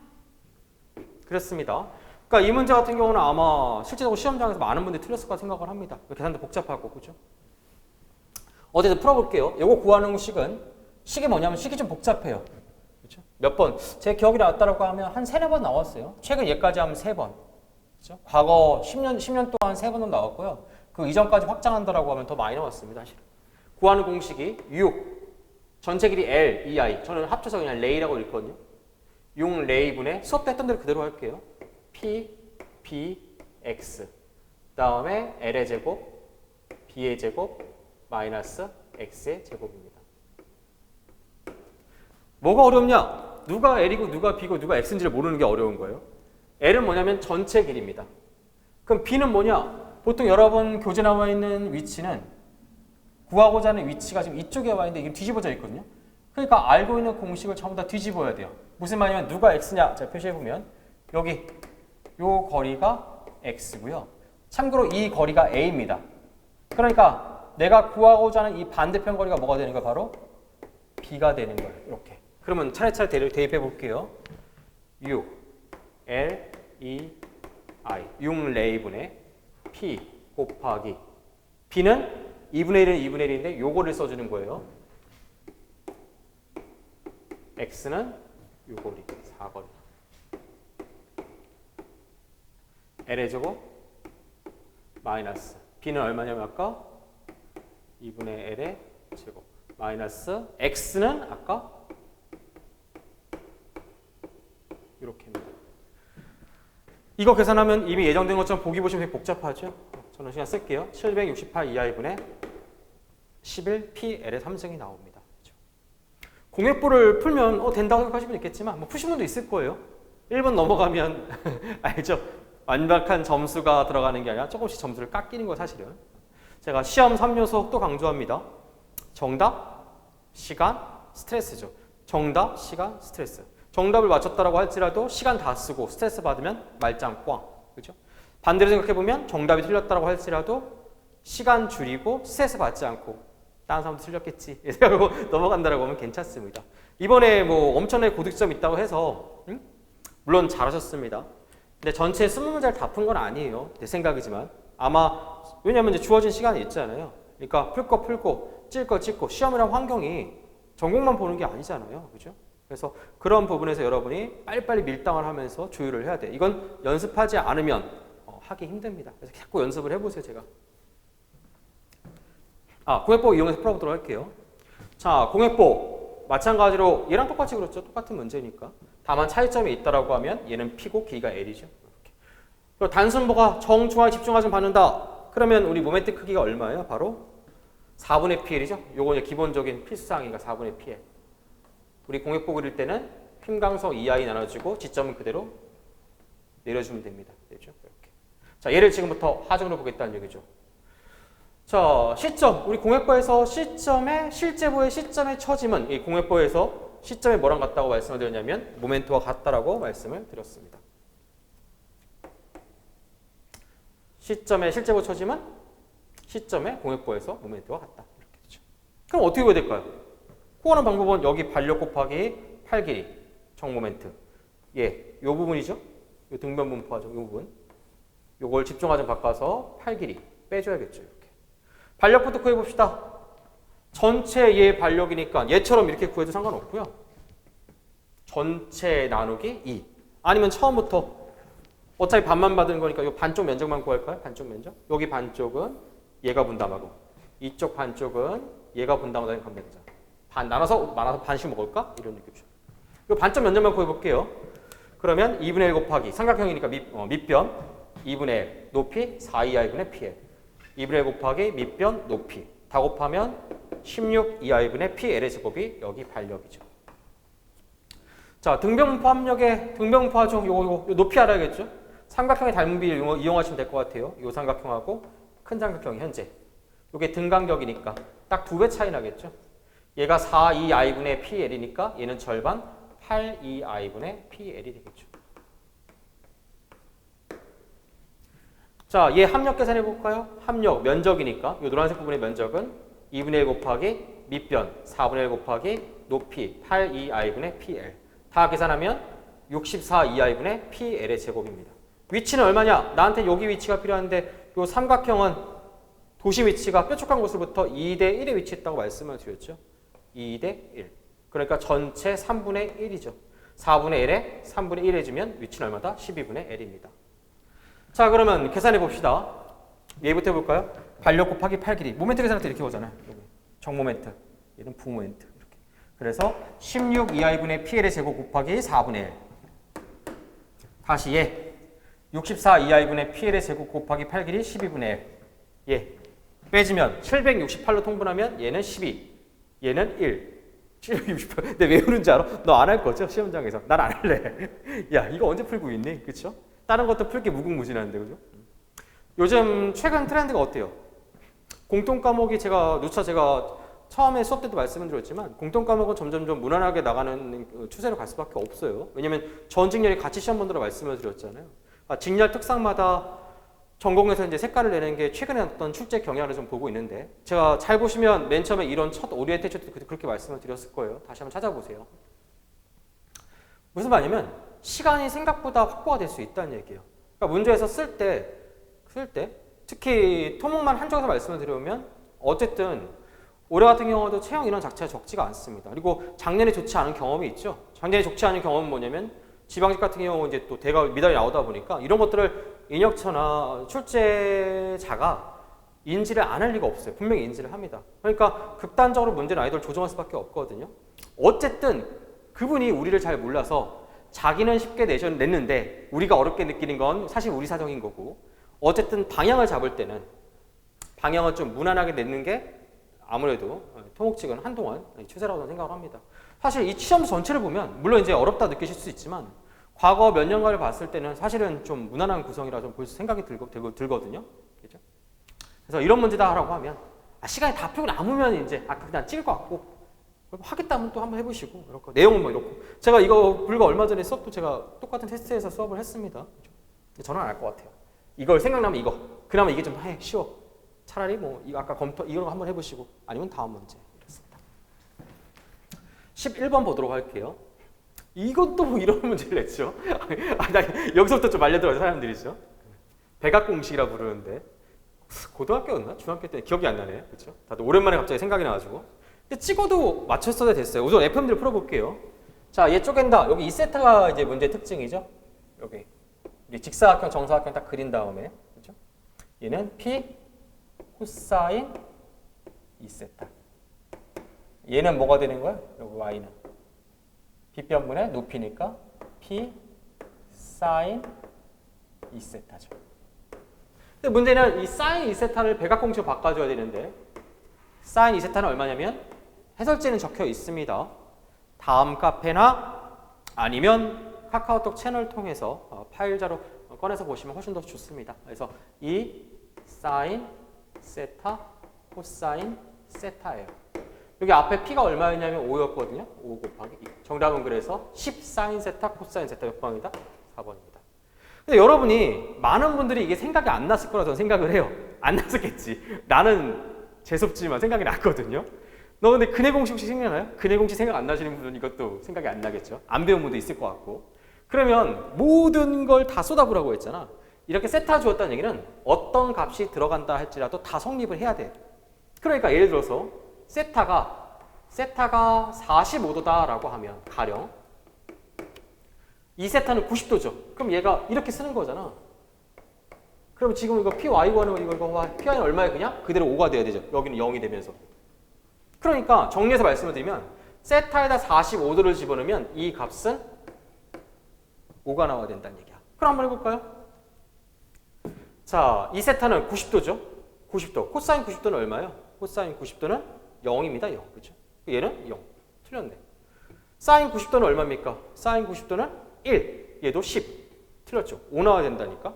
S1: 그렇습니다. 그러니까 이 문제 같은 경우는 아마 실제적으로 시험장에서 많은 분들이 틀렸을 거라 생각을 합니다. 계산도 복잡하고, 그죠? 어쨌든 풀어볼게요. 이거 구하는 식이 뭐냐면 식이 좀 복잡해요. 그렇죠? 몇 번, 제 기억이 났다라고 하면 한 3-4번 나왔어요. 최근 예까지 하면 3번. 그렇죠? 과거 10년 동안 3번은 나왔고요. 그 이전까지 확장한다라고 하면 더 많이 나왔습니다. 사실. 구하는 공식이 6, 전체 길이 L, EI. 저는 합쳐서 그냥 레이라고 읽거든요. 6 레이분의 수업 때 했던 대로 그대로 할게요. P, B, X. 다음에 L의 제곱, B의 제곱, 마이너스 X의 제곱입니다. 뭐가 어렵냐? 누가 L이고 누가 B고 누가 X인지를 모르는 게 어려운 거예요. L은 뭐냐면 전체 길이입니다. 그럼 B는 뭐냐? 보통 여러분 교재 나와 있는 위치는 구하고자 하는 위치가 지금 이쪽에 와 있는데 이게 뒤집어져 있거든요. 그러니까 알고 있는 공식을 전부 다 뒤집어야 돼요. 무슨 말이냐면 누가 X냐? 자, 표시해보면 여기 요 거리가 X고요. 참고로 이 거리가 A입니다. 그러니까 내가 구하고자 하는 이 반대편 거리가 뭐가 되는 거야? 바로 B가 되는 거예요. 이렇게. 그러면 차례차례 대입해 볼게요. 6, L, E, I. 6 레이분의 P 곱하기 B는 2분의 1은 2분의 1인데 요거를 써주는 거예요. X는 요 거리, 4거리. L의 제곱 마이너스 B는 얼마냐면 아까 2분의 L의 제곱 마이너스 X는 아까 이렇게입니다. 이거 계산하면 이미 예정된 것처럼 보기 보시면 되게 복잡하죠? 저는 그냥 쓸게요. 768 2i분의 11 PL의 3승이 나옵니다. 그렇죠? 공액부를 풀면 된다고 생각하시면 있겠지만 뭐 푸신 분도 있을 거예요. 1번 넘어가면 알죠? 완벽한 점수가 들어가는 게 아니라 조금씩 점수를 깎이는 거 사실은. 제가 시험 3요소 또 강조합니다. 정답, 시간, 스트레스죠. 정답, 시간, 스트레스. 정답을 맞췄다라고 할지라도 시간 다 쓰고 스트레스 받으면 말짱 꽝. 그죠? 반대로 생각해보면 정답이 틀렸다라고 할지라도 시간 줄이고 스트레스 받지 않고 다른 사람도 틀렸겠지. 이러고 넘어간다라고 하면 괜찮습니다. 이번에 뭐 엄청나게 고득점 있다고 해서 물론 잘하셨습니다. 근데 전체 20문제를 다 푼 건 아니에요. 내 생각이지만. 아마 왜냐면 이제 주어진 시간이 있잖아요. 그러니까 풀 거 풀고 찔 거 찔고 시험이란 환경이 전공만 보는 게 아니잖아요. 그죠? 그래서 그런 부분에서 여러분이 빨리빨리 밀당을 하면서 조율을 해야 돼. 이건 연습하지 않으면 하기 힘듭니다. 그래서 자꾸 연습을 해보세요, 제가. 공액법 이용해서 풀어보도록 할게요. 자, 공액법 마찬가지로 얘랑 똑같이 그렇죠. 똑같은 문제니까. 다만 차이점이 있다라고 하면 얘는 P고 길이가 L이죠. 이렇게. 그리고 단순보가 정중앙에 집중하지 받는다. 그러면 우리 모멘트 크기가 얼마예요? 바로 4분의 PL이죠. 요거 이제 기본적인 필수사항이니까 4분의 PL. 우리 공액보 그릴 때는 힘강석 2i 나눠주고 지점은 그대로 내려주면 됩니다. 되죠? 이렇게. 자, 얘를 지금부터 하중으로 보겠다는 얘기죠. 자, 시점. 우리 공액보에서 실제보의 시점의 처짐은 이 공액보에서 시점에 뭐랑 같다고 말씀을 드렸냐면 모멘트와 같다라고 말씀을 드렸습니다. 시점의 실제보 처짐은 시점의 공액보에서 모멘트와 같다. 이렇게 되죠. 그럼 어떻게 보야 될까요? 구하는 방법은 여기 반력 곱하기 8 길이 정모멘트. 예, 요 부분이죠. 요 등변 분포하죠. 요 부분. 요걸 집중하점 바꿔서 8 길이 빼줘야겠죠. 이렇게. 반력부터 구해 봅시다. 전체 얘 반력이니까 얘처럼 이렇게 구해도 상관없고요. 전체 나누기 2. 아니면 처음부터 어차피 반만 받은 거니까 요 반쪽 면적만 구할까요? 반쪽 면적. 여기 반쪽은 얘가 분담하고 이쪽 반쪽은 얘가 분담하다는 감정이죠. 나눠서 반씩 먹을까? 이런 얘기죠. 이 반점 면적만 구해볼게요. 그러면 2분의 1 곱하기 삼각형이니까 밑변 2분의 1 높이 4i분의 PL 2분의 1 곱하기 밑변 높이 다 곱하면 16i분의 PL의 제곱이 여기 반력이죠. 자, 등변분포 합력의 등변분포 하중 요거 높이 알아야겠죠? 삼각형의 닮은 비를 이용하시면 될 것 같아요. 요 삼각형하고 큰 삼각형이 현재 요게 등간격이니까 딱 2배 차이 나겠죠? 얘가 4i분의 PL이니까 얘는 절반 8i분의 PL이 되겠죠. 자, 얘 합력 계산해 볼까요? 합력, 면적이니까 이 노란색 부분의 면적은 2분의 1 곱하기 밑변 4분의 1 곱하기 높이 8EI분의 PL. 다 계산하면 64EI분의 PL의 제곱입니다. 위치는 얼마냐? 나한테 여기 위치가 필요한데 이 삼각형은 도시 위치가 뾰족한 곳으로부터 2대 1에 위치했다고 말씀을 드렸죠. 2대 1. 그러니까 전체 3분의 1이죠. 4분의 1에 3분의 1 해주면 위치는 얼마다? 12분의 L입니다. 자, 그러면 계산해 봅시다. 얘부터 해볼까요? 반력 곱하기 8 길이. 모멘트 계산할 때 이렇게 오잖아요. 정모멘트. 얘는 부모멘트. 이렇게. 그래서 16EI분의 PL의 제곱 곱하기 4분의 1. 다시 얘. 64EI분의 PL의 제곱 곱하기 8 길이 12분의 1. 얘. 빼주면 768로 통분하면 얘는 12. 얘는 1. 768. 근데 왜 그런지 알아? 너 안 할 거죠? 시험장에서. 난 안 할래. 야, 이거 언제 풀고 있니? 그쵸? 다른 것도 풀 게 무궁무진한데, 그죠? 요즘 최근 트렌드가 어때요? 공통 과목이 제가 처음에 수업 때도 말씀을 드렸지만 공통 과목은 점점점 무난하게 나가는 추세로 갈 수밖에 없어요. 왜냐면 전 직렬이 같이 시험 본다고 말씀을 드렸잖아요. 직렬 특성마다 전공에서 이제 색깔을 내는 게 최근에 어떤 출제 경향을 좀 보고 있는데 제가 잘 보시면 맨 처음에 이런 첫 오리엔테이션 때도 그렇게 말씀을 드렸을 거예요. 다시 한번 찾아보세요. 무슨 말이냐면 시간이 생각보다 확보가 될 수 있다는 얘기예요. 그러니까 문제에서 쓸 때 특히 토목만 한쪽에서 말씀을 드리면 어쨌든 올해 같은 경우도 채용 인원 자체가 적지가 않습니다. 그리고 작년에 좋지 않은 경험이 있죠. 작년에 좋지 않은 경험은 뭐냐면 지방직 같은 경우 이제 또 대가 미달이 나오다 보니까 이런 것들을 인력처나 출제자가 인지를 안 할 리가 없어요. 분명히 인지를 합니다. 그러니까 극단적으로 문제는 아이들 조정할 수밖에 없거든요. 어쨌든 그분이 우리를 잘 몰라서 자기는 쉽게 냈는데 우리가 어렵게 느끼는 건 사실 우리 사정인 거고 어쨌든 방향을 잡을 때는 방향을 좀 무난하게 내는 게 아무래도 토목직은 한동안 추세라고 저는 생각을 합니다. 사실 이 시험 전체를 보면 물론 이제 어렵다 느끼실 수 있지만 과거 몇 년간을 봤을 때는 사실은 좀 무난한 구성이라 좀 볼 생각이 들거든요. 그죠? 그래서 이런 문제다 하라고 하면 시간이 다 풀고 남으면 이제 그냥 찍을 것 같고 하겠다면 또 한번 해보시고 이렇게 내용은 뭐 이렇고 제가 이거 불과 얼마 전에 수업도 제가 똑같은 테스트에서 수업을 했습니다. 저는 안 할 것 같아요. 이걸 생각나면 이거 그나마 이게 좀 쉬워. 차라리 뭐 이거 아까 이거 한번 해보시고 아니면 다음 문제 이렇습니다. 11번 보도록 할게요. 이것도 뭐 이런 문제를 냈죠. 나 여기서부터 좀 알려들어요 사람들이죠. 백악공식이라 부르는데 고등학교였나? 중학교 때 기억이 안 나네. 그렇죠? 다들 오랜만에 갑자기 생각이 나가지고 근데 찍어도 맞췄어야 됐어요. 우선 FM들을 풀어볼게요. 자, 얘 쪼갠다. 여기 이 세타가 이제 문제의 특징이죠. 여기 우리 직사각형, 정사각형 딱 그린 다음에 그렇죠? 얘는 P 코사인 2세타. 얘는 뭐가 되는 거야? 여기 Y는 빗변분의 높이니까 P 사인 2세타죠. 근데 문제는 이 사인 2세타를 백악공식으로 바꿔줘야 되는데 사인 2세타는 얼마냐면 해설지는 적혀 있습니다. 다음 카페나 아니면 카카오톡 채널 통해서 파일자로 꺼내서 보시면 훨씬 더 좋습니다. 그래서 이 사인 세타 코사인 세타예요. 여기 앞에 P가 얼마였냐면 5였거든요. 5 곱하기 2. 정답은 그래서 10 사인 세타 코사인 세타 몇 번이다? 4번입니다. 근데 여러분이 많은 분들이 이게 생각이 안 났을 거라 저는 생각을 해요. 안 났었겠지. 나는 재수없지만 생각이 났거든요. 너 근데 근해 공식 혹시 생각나요? 근해 공식 생각 안 나시는 분은 이것도 생각이 안 나겠죠. 안 배운 분도 있을 것 같고. 그러면 모든 걸 다 쏟아부라고 했잖아. 이렇게 세타 주었다는 얘기는 어떤 값이 들어간다 할지라도 다 성립을 해야 돼. 그러니까 예를 들어서 세타가 45도다라고 하면 가령 이 세타는 90도죠. 그럼 얘가 이렇게 쓰는 거잖아. 그럼 지금 이거 PY 구하는 이거 PY는 얼마에 그냥 그대로 5가 돼야 되죠. 여기는 0이 되면서. 그러니까 정리해서 말씀을 드리면 세타에다 45도를 집어넣으면 이 값은 5가 나와야 된다는 얘기야. 그럼 한번 해볼까요? 자, 이 세타는 90도죠. 90도. 코사인 90도는 얼마예요? 코사인 90도는 0입니다. 0. 그렇죠? 얘는 0. 틀렸네. 사인 90도는 얼마입니까? 사인 90도는 1. 얘도 10. 틀렸죠. 5 나와야 된다니까.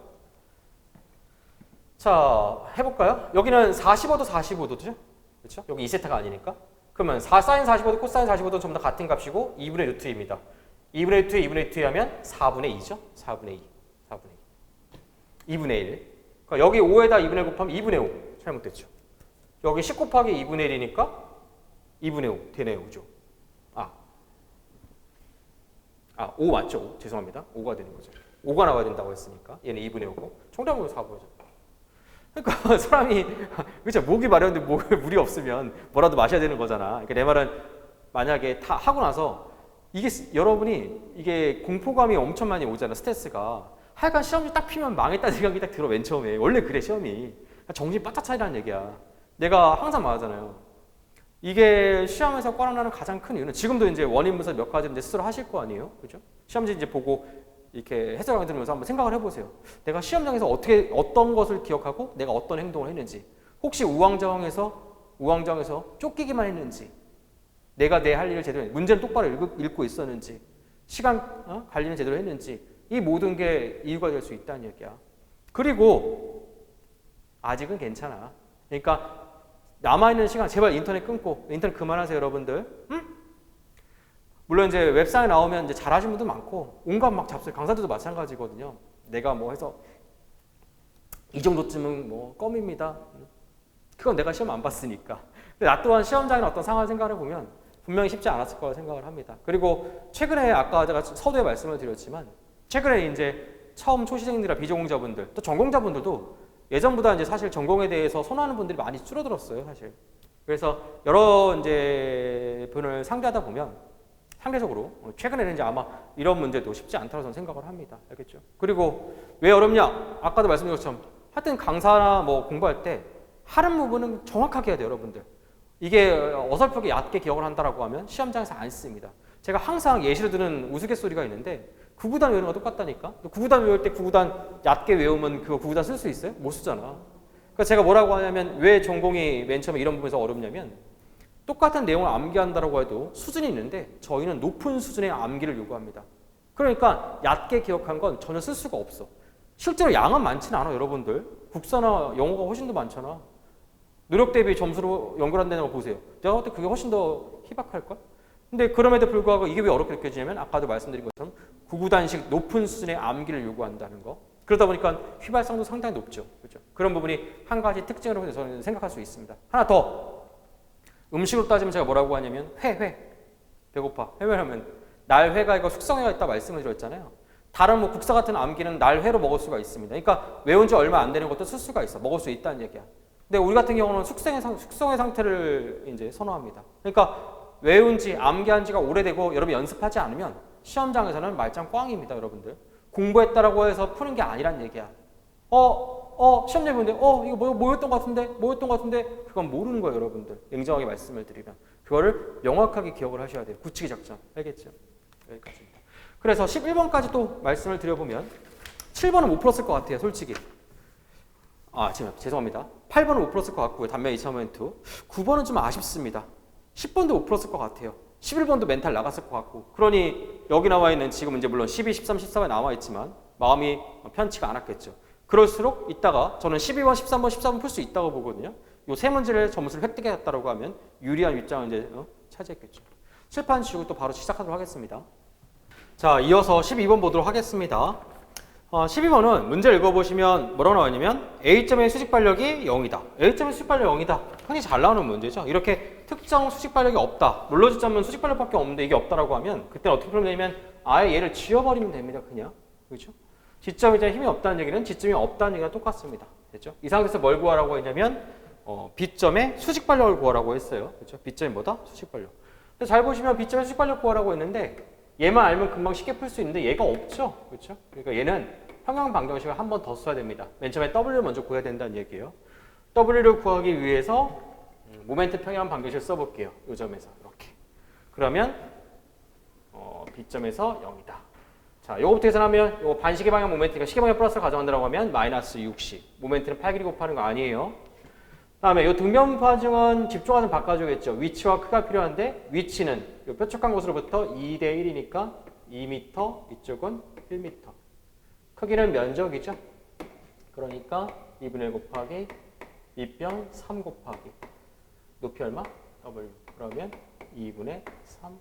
S1: 자, 해볼까요? 여기는 45도, 45도죠? 그렇죠? 여기 2세타가 아니니까. 그러면 사인 45도, 코사인 45도는 전부 다 같은 값이고 2분의 루트입니다. 2분의 루트에 2분의 루트 하면 4분의 2죠? 4분의 2. 4분의 2. 2분의 1. 그러니까 여기 5에다 2분의 1 곱하면 2분의 5. 잘못됐죠. 여기 10 곱하기 2분의 1이니까 2분의 5 되네요. 그죠? 5 맞죠? 죄송합니다. 5가 되는 거죠. 5가 나와야 된다고 했으니까. 얘는 2분의 5고. 총량으로 4분의 5죠. 그러니까 사람이, 그렇죠. 목이 마려운데 목에 물이 없으면 뭐라도 마셔야 되는 거잖아. 그러니까 내 말은 만약에 다 하고 나서 이게 여러분이 이게 공포감이 엄청 많이 오잖아. 스트레스가. 하여간 시험지 딱 피면 망했다는 생각이 딱 들어. 맨 처음에. 원래 그래 시험이. 정신 바짝 차리라는 얘기야. 내가 항상 말하잖아요. 이게 시험에서 꽈락나는 가장 큰 이유는 지금도 이제 원인 분석 몇 가지 이제 스스로 하실 거 아니에요, 그죠? 시험지 이제 보고 이렇게 해설강 들으면서 한번 생각을 해보세요. 내가 시험장에서 어떤 것을 기억하고 내가 어떤 행동을 했는지, 혹시 우왕좌왕에서 쫓기기만 했는지, 내가 내 할 일을 제대로 문제를 똑바로 읽고 있었는지, 시간 관리는 제대로 했는지, 이 모든 게 이유가 될 수 있다는 얘기야. 그리고 아직은 괜찮아. 그러니까 남아있는 시간 제발 인터넷 끊고 인터넷 그만하세요 여러분들. 응? 물론 이제 웹상에 나오면 이제 잘하시는 분도 많고 온갖 막 잡설 강사들도 마찬가지거든요. 내가 뭐 해서 이 정도쯤은 뭐 껌입니다. 그건 내가 시험 안 봤으니까. 근데 나 또한 시험장의 어떤 상황을 생각해 보면 분명히 쉽지 않았을 거라 생각을 합니다. 그리고 최근에 아까 제가 서두에 말씀을 드렸지만 최근에 이제 처음 초시생들이나 비전공자분들 또 전공자분들도 예전보다 이제 사실 전공에 대해서 선호하는 분들이 많이 줄어들었어요, 사실. 그래서 여러 이제 분을 상대하다 보면 상대적으로 최근에는 이제 아마 이런 문제도 쉽지 않다고 저는 생각을 합니다. 알겠죠? 그리고 왜 어렵냐? 아까도 말씀드린 것처럼 하여튼 강사나 뭐 공부할 때 하는 부분은 정확하게 해야 돼요, 여러분들. 이게 어설프게 얕게 기억을 한다라고 하면 시험장에서 안 씁니다. 제가 항상 예시로 드는 우스갯소리가 있는데 9구단 외우는 거 똑같다니까. 9구단 외울 때 9구단 얕게 외우면 그거 9구단 쓸 수 있어요? 못 쓰잖아. 그러니까 제가 뭐라고 하냐면 왜 전공이 맨 처음에 이런 부분에서 어렵냐면 똑같은 내용을 암기한다라고 해도 수준이 있는데 저희는 높은 수준의 암기를 요구합니다. 그러니까 얕게 기억한 건 전혀 쓸 수가 없어. 실제로 양은 많지는 않아 여러분들. 국사나 영어가 훨씬 더 많잖아. 노력 대비 점수로 연결 안 되는 거 보세요. 내가 볼 때 그게 훨씬 더 희박할걸? 근데 그럼에도 불구하고 이게 왜 어렵게 느껴지냐면 아까도 말씀드린 것처럼 9구단식 높은 수준의 암기를 요구한다는 거. 그러다 보니까 휘발성도 상당히 높죠. 그렇죠? 그런 부분이 한 가지 특징으로 저는 생각할 수 있습니다. 하나 더. 음식으로 따지면 제가 뭐라고 하냐면 회. 배고파. 회하면 날회가 있고 숙성회가 있다 말씀을 드렸잖아요. 다른 뭐 국사 같은 암기는 날회로 먹을 수가 있습니다. 그러니까 외운 지 얼마 안 되는 것도 쓸 수가 있어. 먹을 수 있다는 얘기야. 근데 우리 같은 경우는 숙성의 상태를 이제 선호합니다. 그러니까 외운 지, 암기한 지가 오래되고 여러분 연습하지 않으면 시험장에서는 말짱 꽝입니다, 여러분들. 공부했다라고 해서 푸는 게 아니란 얘기야. 시험장에 보는데, 이거 뭐였던 것 같은데? 그건 모르는 거예요, 여러분들. 냉정하게 말씀을 드리면. 그거를 명확하게 기억을 하셔야 돼요. 굳히기 작전. 알겠죠? 여기까지입니다. 그래서 11번까지 또 말씀을 드려보면 7번은 못 풀었을 것 같아요, 솔직히. 죄송합니다. 8번은 못 풀었을 것 같고요, 단면 2차 모멘트. 9번은 좀 아쉽습니다. 10번도 못 풀었을 것 같아요. 11번도 멘탈 나갔을 것 같고. 그러니 여기 나와 있는 지금 이제 물론 12, 13, 14에 나와 있지만 마음이 편치가 않았겠죠. 그럴수록 이따가 저는 12번, 13번, 14번 풀 수 있다고 보거든요. 이 세 문제를 점수를 획득했다고 하면 유리한 입장을 이제 차지했겠죠. 칠판 지우고 또 바로 시작하도록 하겠습니다. 자, 이어서 12번 보도록 하겠습니다. 12번은 문제를 읽어보시면 뭐라고 나와있냐면 A점의 수직 반력이 0이다. A점의 수직 반력이 0이다. 흔히 잘 나오는 문제죠. 이렇게 특정 수직 반력이 없다. 물러지점은 수직 반력밖에 없는데 이게 없다라고 하면 그때는 어떻게 풀면 되냐면 아예 얘를 지워버리면 됩니다. 그냥. 그렇죠? 지점이 이제 힘이 없다는 얘기는 지점이 없다는 얘기랑 똑같습니다. 됐죠? 이 상태에서 뭘 구하라고 했냐면 B점의 수직 반력을 구하라고 했어요. 그렇죠? B점이 뭐다? 수직 반력. 잘 보시면 B점의 수직 반력 구하라고 했는데 얘만 알면 금방 쉽게 풀 수 있는데 얘가 없죠. 그렇죠? 그러니까 얘는 평형 방정식을 한 번 더 써야 됩니다. 맨 처음에 W를 먼저 구해야 된다는 얘기예요. W를 구하기 위해서 모멘트 평형 방정식을 써볼게요. 이 점에서 이렇게. 그러면 B점에서 0이다. 자, 요거부터 계산하면 요 반시계 방향 모멘트니까 시계 방향 플러스를 가져간다고 하면 마이너스 60. 모멘트는 8길이 곱하는 거 아니에요. 다음에 요 등변 파증은 집중하는 바꿔주겠죠. 위치와 크가 필요한데 위치는 요 뾰족한 곳으로부터 2대 1이니까 2m, 이쪽은 1m. 크기는 면적이죠. 그러니까 2분의 1 곱하기 밑변 3 곱하기 높이 얼마? W. 그러면 2분의 3.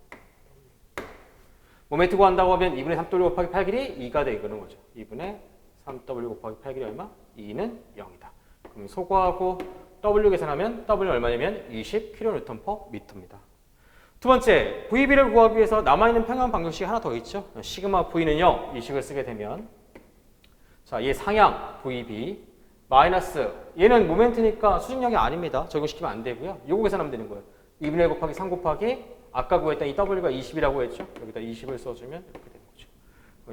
S1: 모멘트 구한다고 하면 2분의 3W 곱하기 8길이 2가 되는 거죠. 2분의 3W 곱하기 8길이 얼마? E는 0이다. 그럼 소거하고 W 계산하면 W 얼마냐면 20kNm/m입니다. 두 번째, VB를 구하기 위해서 남아있는 평형 방정식이 하나 더 있죠. 시그마 V는 0 이 식을 쓰게 되면 자, 얘 상향 VB 마이너스 얘는 모멘트니까 수직력이 아닙니다. 적용시키면 안 되고요. 요거 계산하면 되는 거예요. 2분의 1 곱하기 3 곱하기 아까 구했던 이 W가 20이라고 했죠. 여기다 20을 써주면 이렇게 되는 거죠.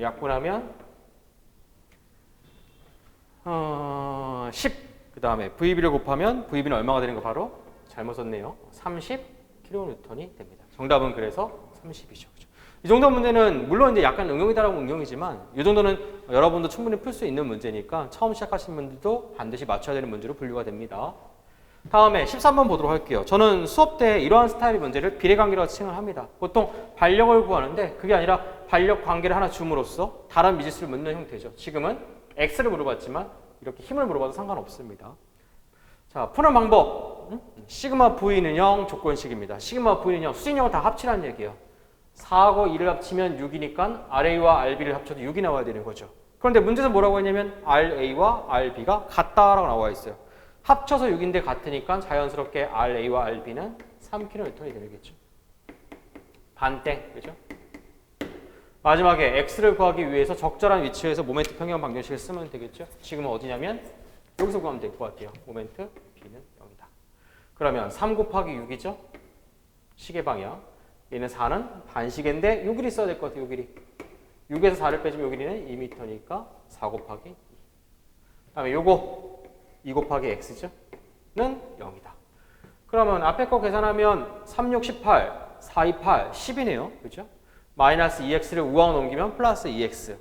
S1: 약분하면 10 그 다음에 VB를 곱하면 VB는 얼마가 되는 거 바로 잘못 썼네요. 30kN이 됩니다. 정답은 그래서 30이죠. 그죠? 이 정도 문제는 물론 이제 약간 응용이다라고 응용이지만 이 정도는 여러분도 충분히 풀 수 있는 문제니까 처음 시작하시는 분들도 반드시 맞춰야 되는 문제로 분류가 됩니다. 다음에 13번 보도록 할게요. 저는 수업 때 이러한 스타일의 문제를 비례관계라고 칭을 합니다. 보통 반력을 구하는데 그게 아니라 반력 관계를 하나 줌으로써 다른 미지수를 묻는 형태죠. 지금은 x를 물어봤지만 이렇게 힘을 물어봐도 상관없습니다. 자, 푸는 방법. 시그마 V는 0 조건식입니다. 시그마 V는 0 수직력을 다 합치라는 얘기예요. 4하고 2를 합치면 6이니까 RA와 RB를 합쳐도 6이 나와야 되는 거죠. 그런데 문제에서 뭐라고 했냐면 RA와 RB가 같다라고 나와 있어요. 합쳐서 6인데 같으니까 자연스럽게 RA와 RB는 3kN이 되겠죠. 반땡, 그죠? 마지막에 x를 구하기 위해서 적절한 위치에서 모멘트 평형 방정식을 쓰면 되겠죠. 지금은 어디냐면 여기서 구하면 될 것 같아요. 모멘트 b는 0이다. 그러면 3 곱하기 6이죠. 시계 방향. 얘는 4는 반시계인데 요 길이 써야 될 것 같아요. 요 길이. 6에서 4를 빼주면 요 길이는 2m니까 4 곱하기 2. 다음에 요거 2 곱하기 x죠. 는 0이다. 그러면 앞에 거 계산하면 3, 6, 18, 4, 2, 8, 10이네요. 그죠? 마이너스 2x를 우항 넘기면 플러스 2x.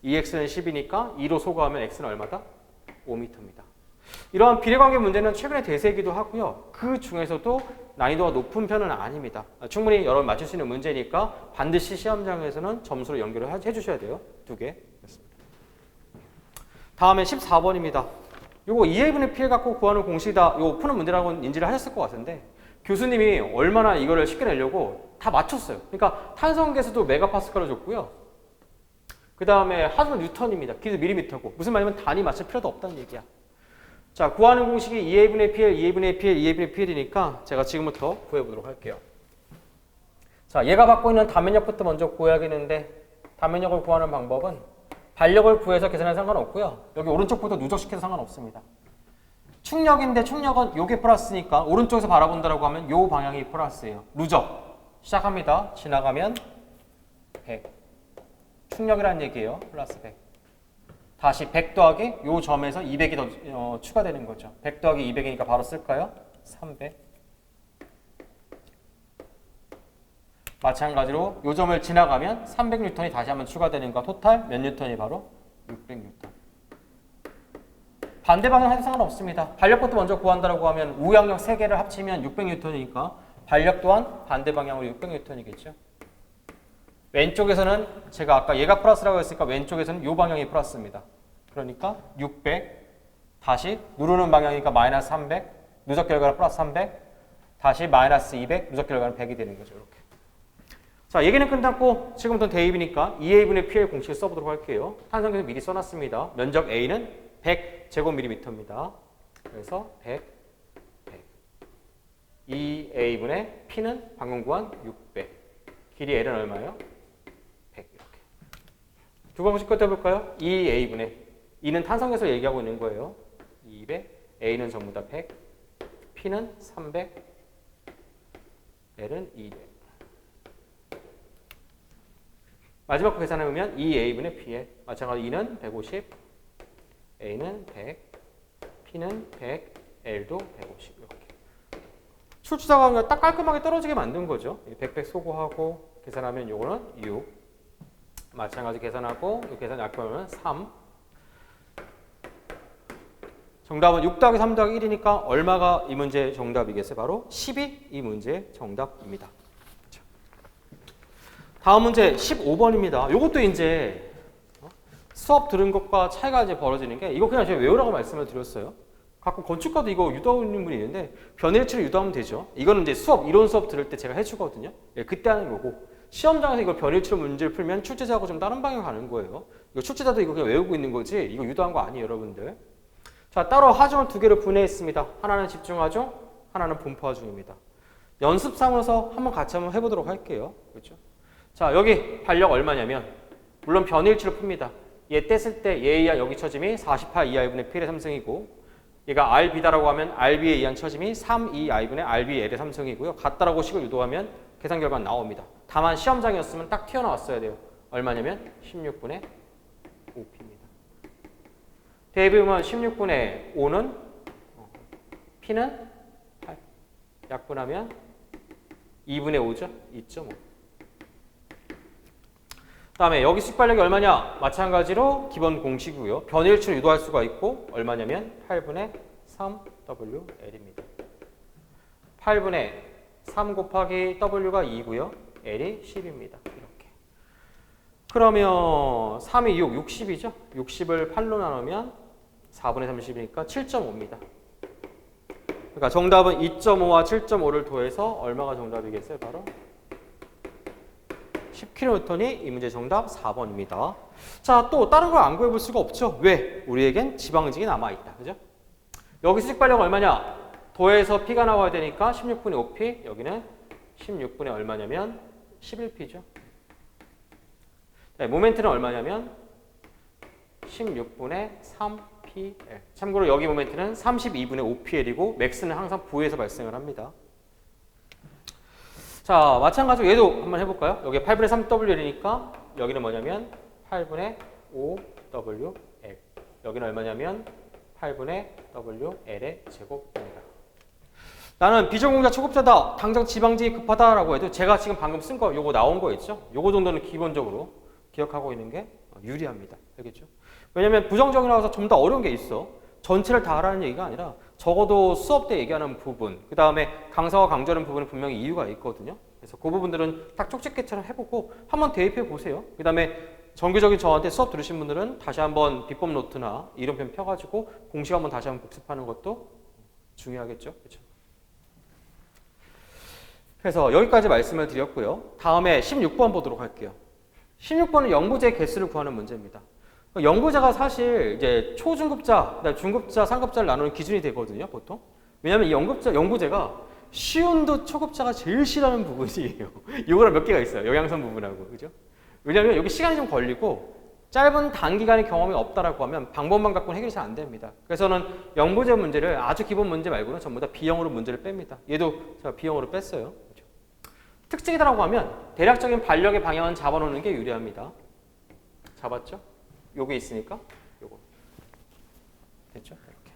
S1: 2x는 10이니까 2로 소거하면 x는 얼마다? 5m입니다. 이러한 비례관계 문제는 최근에 대세이기도 하고요. 그 중에서도 난이도가 높은 편은 아닙니다. 충분히 여러분 맞출 수 있는 문제니까 반드시 시험장에서는 점수로 연결을 해주셔야 돼요. 2개. 다음에 14번입니다. 요거 2a분의 p를 갖고 구하는 공식이다. 요거 푸는 문제라고 인지를 하셨을 것 같은데 교수님이 얼마나 이거를 쉽게 내려고 다 맞췄어요. 그러니까 탄성계수도 메가파스칼을 줬고요. 그 다음에 하드는 뉴턴입니다. 기도 밀리미터고. 무슨 말이냐면 단위 맞출 필요도 없다는 얘기야. 자, 구하는 공식이 2a분의 pl, 2a분의 pl, 2a분의 pl이니까 제가 지금부터 구해보도록 할게요. 자, 얘가 받고 있는 단면역부터 먼저 구해야겠는데 단면역을 구하는 방법은 반력을 구해서 계산하는 상관없고요. 여기 오른쪽부터 누적시켜서 상관없습니다. 축력인데 축력은 요게 플러스니까 오른쪽에서 바라본다라고 하면 요 방향이 플러스예요. 누적. 시작합니다. 지나가면 100. 축력이라는 얘기예요. 플러스 100. 다시 100 더하기 요 점에서 200이 더 추가되는 거죠. 100 더하기 200이니까 바로 쓸까요? 300. 마찬가지로 요 점을 지나가면 300N이 다시 한번 추가되는 거 토탈 몇 뉴턴이 바로 600N. 반대 방향 해도 상관없습니다. 반력부터 먼저 구한다고 하면 우양력 3개를 합치면 600N이니까 반력 또한 반대 방향으로 600N이겠죠. 왼쪽에서는 제가 아까 얘가 플러스라고 했으니까 왼쪽에서는 이 방향이 플러스입니다. 그러니까 600 다시 누르는 방향이니까 마이너스 300 누적 결과는 플러스 300 다시 마이너스 200 누적 결과는 100이 되는 거죠. 이렇게. 자, 얘기는 끝났고 지금부터는 대입이니까 2a분의 pl 공식을 써보도록 할게요. 탄성계수 미리 써놨습니다. 면적 a는 100제곱밀리미터입니다. 그래서 100, 100. 2a분의 p는 방금 구한 600. 길이 l은 얼마예요? 100 이렇게. 두 번씩 끝해볼까요? 2a분의 2는 탄성계수 얘기하고 있는 거예요. 200, a는 전부 다 100, p는 300, l은 200. 마지막 거 계산해보면 2a분의 p에 마찬가지로 2는 150, a는 100, p는 100, l도 150 이렇게. 출처자가 딱 깔끔하게 떨어지게 만든 거죠. 100, 소거하고 계산하면 요거는 6. 마찬가지 계산하고 이 계산 약분하면 3. 정답은 6 더하기 3 더하기 1이니까 얼마가 이 문제의 정답이겠어요? 바로 10이 이 문제의 정답입니다. 다음 문제 15번입니다. 이것도 이제 수업 들은 것과 차이가 이제 벌어지는 게 이거 그냥 제가 외우라고 말씀을 드렸어요. 가끔 건축가도 이거 유도하는 분이 있는데 변일치를 유도하면 되죠. 이거는 이제 수업 이론 수업 들을 때 제가 해주거든요. 예, 그때 하는 거고 시험장에서 이걸 변일치로 문제를 풀면 출제자하고 좀 다른 방향 가는 거예요. 이거 출제자도 이거 그냥 외우고 있는 거지 이거 유도한 거 아니에요, 여러분들. 자, 따로 하중을 두 개로 분해했습니다. 하나는 집중하중, 하나는 분포하중입니다. 연습 삼아서 한번 같이 한번 해보도록 할게요. 그렇죠? 자, 여기 반력 얼마냐면 물론 변일치로 풉니다. 얘 뗐을 때 얘에 의한 여기 처짐이 48 2i분의 P의 3승이고 얘가 RB다라고 하면 RB에 의한 처짐이 3 2i분의 RBL의 3승이고요. 같다라고 식을 유도하면 계산 결과는 나옵니다. 다만 시험장이었으면 딱 튀어나왔어야 돼요. 얼마냐면 16분의 5P입니다. 대입해보면 16분의 5는 P는 8. 약분하면 2분의 5죠? 2.5. 그 다음에 여기 식발력이 얼마냐? 마찬가지로 기본 공식이고요. 변일치로 유도할 수가 있고 얼마냐면 8분의 3WL입니다. 8분의 3 곱하기 W가 2고요. L이 10입니다. 이렇게. 그러면 3이 6, 60이죠? 60을 8로 나누면 4분의 30이니까 7.5입니다. 그러니까 정답은 2.5와 7.5를 더해서 얼마가 정답이겠어요? 바로 10kN이 이 문제 정답 4번입니다. 자, 또 다른 걸 안 구해볼 수가 없죠. 왜? 우리에겐 지방직이 남아있다. 그죠? 여기 수직발력 얼마냐? 더해서 P가 나와야 되니까 16분의 5P, 여기는 16분의 얼마냐면 11P죠. 네, 모멘트는 얼마냐면 16분의 3PL. 참고로 여기 모멘트는 32분의 5PL이고 맥스는 항상 부에서 발생을 합니다. 자, 마찬가지로 얘도 한번 해볼까요? 여기 8분의 3WL이니까 여기는 뭐냐면 8분의 5WL. 여기는 얼마냐면 8분의 WL의 제곱입니다. 나는 비전공자 초급자다. 당장 지방직이 급하다라고 해도 제가 지금 방금 쓴 거 요거 나온 거 있죠? 요거 정도는 기본적으로 기억하고 있는 게 유리합니다. 알겠죠? 왜냐면 부정적이라고 해서 좀 더 어려운 게 있어. 전체를 다 하라는 얘기가 아니라 적어도 수업 때 얘기하는 부분, 그 다음에 강사와 강조하는 부분은 분명히 이유가 있거든요. 그래서 그 부분들은 딱 쪽집게처럼 해보고 한번 대입해 보세요. 그 다음에 정규적인 저한테 수업 들으신 분들은 다시 한번 비법 노트나 이름표 펴가지고 공식 한번 다시 한번 복습하는 것도 중요하겠죠. 그렇죠? 그래서 여기까지 말씀을 드렸고요. 다음에 16번 보도록 할게요. 16번은 영구제의 개수를 구하는 문제입니다. 영구제가 사실 이제 초중급자, 중급자, 상급자를 나누는 기준이 되거든요, 보통. 왜냐하면 이 영구제가 쉬운도 초급자가 제일 싫어하는 부분이에요. 이거랑 몇 개가 있어요, 영양선 부분하고, 그죠? 왜냐하면 여기 시간이 좀 걸리고 짧은 단기간의 경험이 없다라고 하면 방법만 갖고는 해결이 잘 안 됩니다. 그래서는 영구제 문제를 아주 기본 문제 말고는 전부 다 B형으로 문제를 뺍니다. 얘도 제가 B형으로 뺐어요. 그죠? 특징이라고 하면 대략적인 반력의 방향은 잡아놓는 게 유리합니다. 잡았죠? 요게 있으니까 요거 됐죠? 이렇게.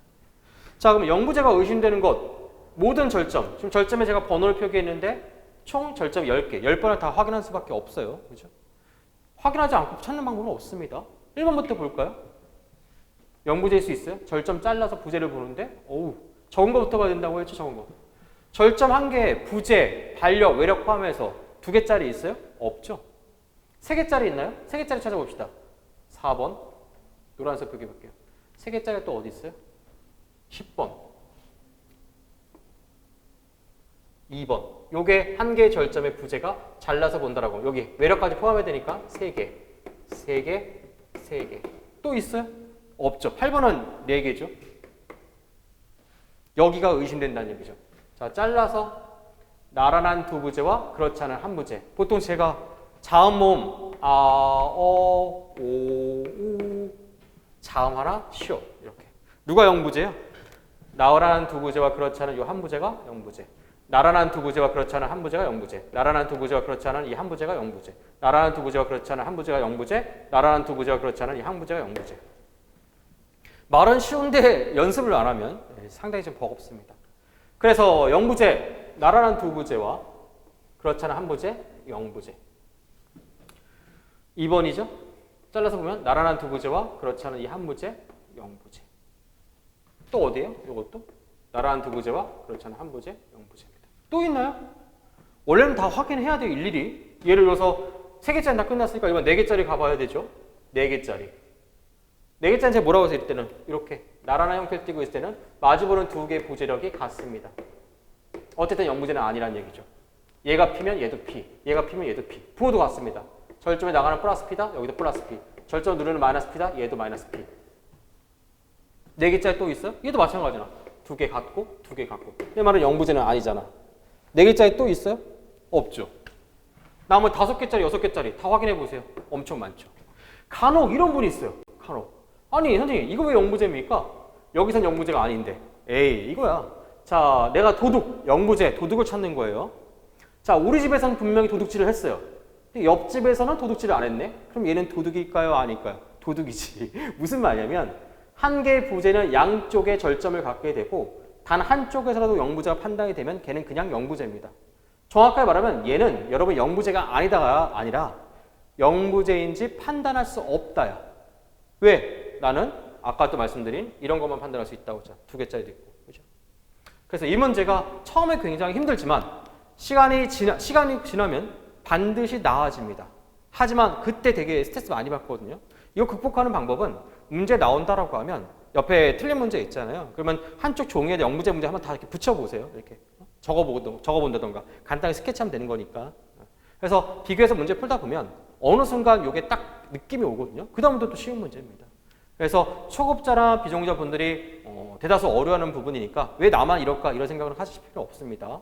S1: 자, 그럼 영구제가 의심되는 것 모든 절점, 지금 절점에 제가 번호를 표기했는데 총 절점 10개, 10번을 다 확인할 수밖에 없어요. 그죠? 확인하지 않고 찾는 방법은 없습니다. 1번부터 볼까요? 영구제일 수 있어요? 절점 잘라서 부제를 보는데 어우, 적은 거부터 봐야 된다고 했죠? 적은 거. 절점 1개, 부제, 반력, 외력 포함해서 2개짜리 있어요? 없죠? 3개짜리 있나요? 3개짜리 찾아봅시다. 4번, 노란색 표기 볼게요. 3개짜리 또 어디 있어요? 10번, 2번. 요게 1개의 절점의 부제가 잘라서 본다라고. 여기 외력까지 포함해야 되니까 3개, 3개, 3개. 또 있어요? 없죠. 8번은 4개죠. 여기가 의심된다는 얘기죠. 자, 잘라서 나란한 두 부제와 그렇지 않은 한 부제. 보통 제가 자음 모음 오 자음 하나 쉬어 이렇게. 누가 영부제요? 나란한 두 부제와 그렇지 않은 이 한 부제가 영부제. 나란한 두 부제와 그렇지 않은 한 부제가 영부제. 나란한 두 부제와 그렇지 않은 이 한 부제가 영부제. 나란한 두 부제와 그렇지 않은 한 부제가 영부제. 나란한 두 부제와 그렇지 않은 이 한 부제가 영부제. 말은 쉬운데 연습을 안 하면 상당히 좀 버겁습니다. 그래서 영부제, 나란한 두 부제와 그렇지 않은 한 부제, 영부제. 2번이죠. 잘라서 보면 나란한 두 부제와 그렇지 않은 이 한 부제, 영부제. 또 어디예요? 이것도 나란한 두 부제와 그렇지 않은 한 부제, 영부제입니다. 또 있나요? 원래는 다 확인해야 돼요, 일일이. 예를 들어서 3개짜리 다 끝났으니까 이번 4개짜리 가봐야 되죠. 4개짜리. 4개짜리 제가 뭐라고 해서 이럴 때는 이렇게 나란한 형태를 띄고 있을 때는 마주보는 두 개의 부제력이 같습니다. 어쨌든 영부제는 아니란 얘기죠. 얘가 P면 얘도 P, 얘가 P면 얘도 P. 부호도 같습니다. 절점에 나가는 플러스 P다, 여기도 플러스 P. 절점 누르는 마이너스 P다, 얘도 마이너스 P. 네 개짜리 또 있어요? 얘도 마찬가지잖아. 두 개 같고 두 개 같고. 이 말은 영부제는 아니잖아. 네 개짜리 또 있어요? 없죠. 나머지 5개짜리, 6개짜리 다 확인해 보세요. 엄청 많죠. 간혹 이런 분이 있어요. 간혹. 아니 선생님 이거 왜 영부제입니까? 여기선 영부제가 아닌데. 에이 이거야. 자 내가 도둑, 영부제, 도둑을 찾는 거예요. 자 우리 집에서는 분명히 도둑질을 했어요. 근데 옆집에서는 도둑질을 안 했네? 그럼 얘는 도둑일까요? 아닐까요? 도둑이지. 무슨 말이냐면 한 개의 부제는 양쪽의 절점을 갖게 되고 단 한쪽에서라도 영부제가 판단이 되면 걔는 그냥 영부제입니다. 정확하게 말하면 얘는 여러분 영부제가 아니다가 아니라 영부제인지 판단할 수 없다야. 왜? 나는 아까 또 말씀드린 이런 것만 판단할 수 있다고 했잖아. 2개짜리도 있고. 그죠? 그래서 이 문제가 처음에 굉장히 힘들지만 시간이 지나면 반드시 나아집니다. 하지만 그때 되게 스트레스 많이 받거든요. 이거 극복하는 방법은 문제 나온다라고 하면 옆에 틀린 문제 있잖아요. 그러면 한쪽 종이에 영부제 문제 한번 다 이렇게 붙여보세요. 이렇게 적어본다던가 간단히 스케치하면 되는 거니까. 그래서 비교해서 문제 풀다 보면 어느 순간 이게 딱 느낌이 오거든요. 그 다음부터 또 쉬운 문제입니다. 그래서 초급자나 비전공자 분들이 대다수 어려워하는 부분이니까 왜 나만 이럴까 이런 생각을 하실 필요 없습니다.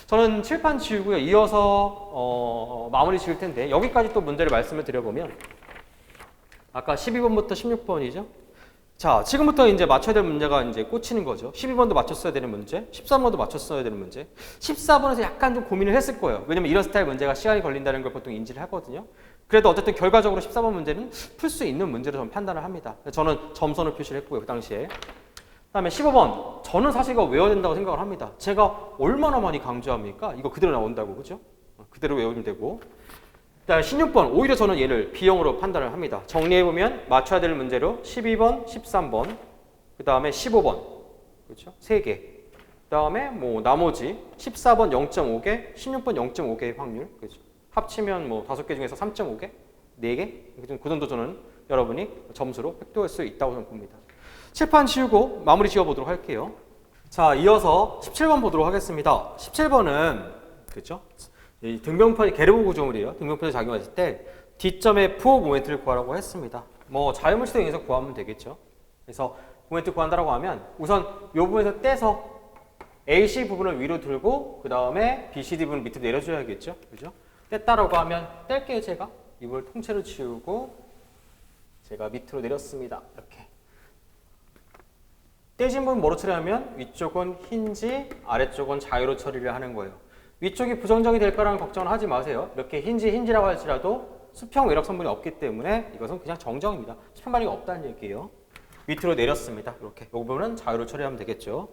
S1: 저는 칠판 지우고요. 이어서 마무리 지을 텐데 여기까지 또 문제를 말씀을 드려보면 아까 12번부터 16번이죠. 자, 지금부터 이제 맞춰야 될 문제가 이제 꽂히는 거죠. 12번도 맞췄어야 되는 문제, 13번도 맞췄어야 되는 문제. 14번에서 약간 좀 고민을 했을 거예요. 왜냐면 이런 스타일 문제가 시간이 걸린다는 걸 보통 인지를 하거든요. 그래도 어쨌든 결과적으로 14번 문제는 풀 수 있는 문제로 저는 판단을 합니다. 저는 점선을 표시를 했고요. 그 당시에. 그다음에 15번. 저는 사실 이거 외워야 된다고 생각을 합니다. 제가 얼마나 많이 강조합니까? 이거 그대로 나온다고, 그죠? 그대로 외우면 되고. 그다음에 16번. 오히려 저는 얘를 B형으로 판단을 합니다. 정리해보면 맞춰야 될 문제로 12번, 13번, 그 다음에 15번. 그렇죠? 3개. 그 다음에 뭐 나머지 14번 0.5개, 16번 0.5개의 확률. 그렇죠? 합치면 뭐 5개 중에서 3.5개? 4개? 그 정도 저는 여러분이 점수로 획득할 수 있다고 저는 봅니다. 칠판 지우고 마무리 지어보도록 할게요. 자, 이어서 17번 보도록 하겠습니다. 17번은 그렇죠? 이 등병편이 게르보 구조물이에요. 등병편이 작용했을 때 D점의 F 모멘트를 구하라고 했습니다. 뭐 자유물질에 의해서 구하면 되겠죠. 그래서 모멘트 구한다라고 하면 우선 이 부분에서 떼서 AC 부분을 위로 들고 그 다음에 BCD 부분을 밑으로 내려줘야겠죠. 그죠? 뗐다라고 하면 뗄게요. 제가 이걸 통째로 치우고 제가 밑으로 내렸습니다. 이렇게. 떼진 부분 뭐로 처리하면 위쪽은 힌지, 아래쪽은 자유로 처리를 하는 거예요. 위쪽이 부정적이 될 거라는 걱정은 하지 마세요. 이렇게 힌지라고 할지라도 수평 외곽 성분이 없기 때문에 이것은 그냥 정정입니다. 수평 반응이 없다는 얘기예요. 밑으로 내렸습니다. 이렇게. 이 부분은 자유로 처리하면 되겠죠.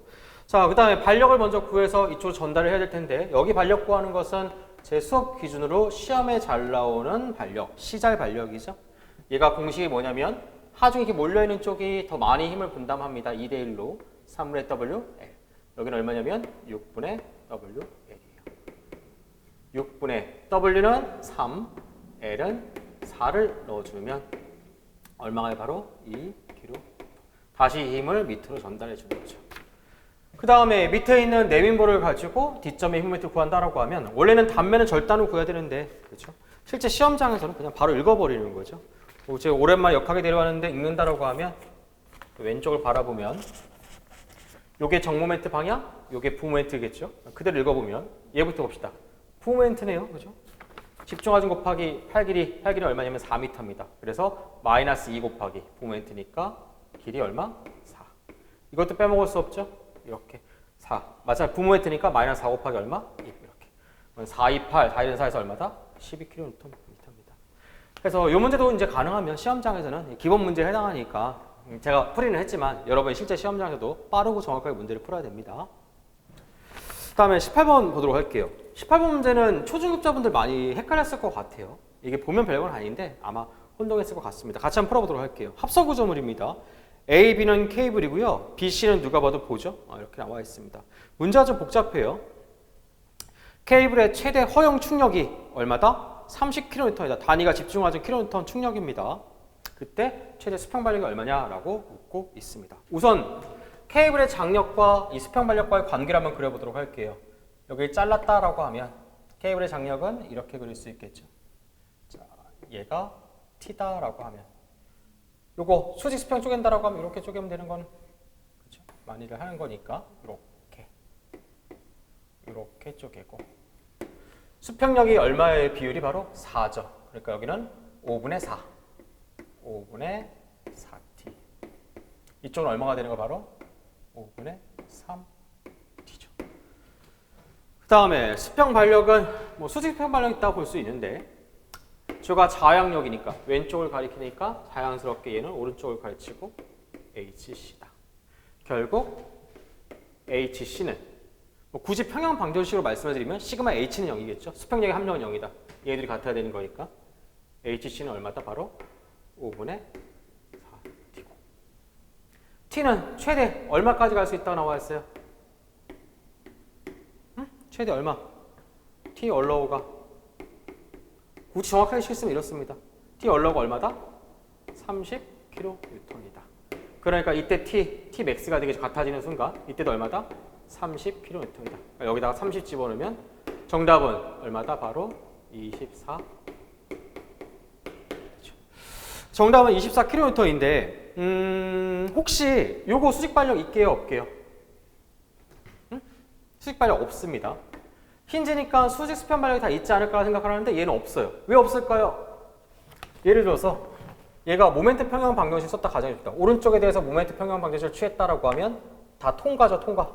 S1: 자, 그 다음에 반력을 먼저 구해서 이쪽으로 전달을 해야 될 텐데 여기 반력 구하는 것은 제 수업 기준으로 시험에 잘 나오는 반력, 시잘 반력이죠. 얘가 공식이 뭐냐면 하중이 이렇게 몰려있는 쪽이 더 많이 힘을 분담합니다. 2대1로 3분의 WL. 여기는 얼마냐면 6분의 WL이에요. 6분의 W는 3, L은 4를 넣어주면 얼마가 바로 2kg. 다시 힘을 밑으로 전달해 주는 거죠. 그 다음에 밑에 있는 내민볼을 가지고 D점의 힘모멘트를 구한다라고 하면 원래는 단면은 절단으로 구해야 되는데 그렇죠? 실제 시험장에서는 그냥 바로 읽어버리는 거죠. 제가 오랜만에 역학에 내려왔는데 읽는다라고 하면 왼쪽을 바라보면 요게 정모멘트 방향, 요게 부모멘트겠죠. 그대로 읽어보면 얘부터 봅시다. 부모멘트네요. 그죠? 집중하중 곱하기 팔 길이 얼마냐면 4m입니다. 그래서 마이너스 2 곱하기 부모멘트니까 길이 얼마? 4. 이것도 빼먹을 수 없죠? 이렇게 4. 마찬가지 부모멘트니까 마이너스 4 곱하기 얼마? 2. 이렇게. 4, 2, 8, 4, 1, 4에서 얼마다? 12kgm입니다. 그래서 이 문제도 이제 가능하면 시험장에서는 기본 문제에 해당하니까 제가 풀이는 했지만 여러분이 실제 시험장에서도 빠르고 정확하게 문제를 풀어야 됩니다. 그 다음에 18번 보도록 할게요. 18번 문제는 초중급자분들 많이 헷갈렸을 것 같아요. 이게 보면 별건 아닌데 아마 혼동했을 것 같습니다. 같이 한번 풀어보도록 할게요. 합성구조물입니다. A, B는 케이블이고요. B, C는 누가 봐도 보죠? 이렇게 나와 있습니다. 문제가 좀 복잡해요. 케이블의 최대 허용 충력이 얼마다? 30kN이다. 단위가 집중하는 킬로뉴턴 충력입니다. 그때 최대 수평 반력이 얼마냐라고 묻고 있습니다. 우선 케이블의 장력과 이 수평 반력과의 관계를 한번 그려보도록 할게요. 여기를 잘랐다라고 하면 케이블의 장력은 이렇게 그릴 수 있겠죠. 자, 얘가 T다라고 하면 요거 수직 수평 쪼갠다라고 하면 이렇게 쪼개면 되는 건 많이를 하는 거니까 이렇게 쪼개고 수평력이 얼마의 비율이 바로 4죠. 그러니까 여기는 5분의 4 5분의 4t 이쪽은 얼마가 되는 거 바로 5분의 3t죠. 그 다음에 수평 반력은 뭐 수직 수평 반력 있다고 볼 수 있는데 주가 자양력이니까 왼쪽을 가리키니까 자연스럽게 얘는 오른쪽을 가르치고 HC다. 결국 HC는 뭐 굳이 평형 방정식으로 말씀을 드리면 시그마 H는 0이겠죠. 수평력의 함량은 0이다. 얘들이 같아야 되는 거니까 HC는 얼마다? 바로 5분의 4T고 T는 최대 얼마까지 갈 수 있다고 나와 있어요? 응? 최대 얼마? T 얼러우가 굳이 정확하게 실으면 이렇습니다. T 얼러우가 얼마다? 30kN이다. 그러니까 이때 T max가 되게 같아지는 순간 이때도 얼마다? 30kN이다. 그러니까 여기다가 30 집어넣으면 정답은 얼마다? 바로 24. 정답은 24kN인데 혹시 요거 수직 반력 있게요? 없게요? 응? 수직 반력 없습니다. 힌지니까 수직 수평 반력이 다 있지 않을까 생각하는데 얘는 없어요. 왜 없을까요? 예를 들어서 얘가 모멘트 평형 방정식 썼다 가정해줍니다. 오른쪽에 대해서 모멘트 평형 방정식을 취했다라고 하면 다 통과죠, 통과.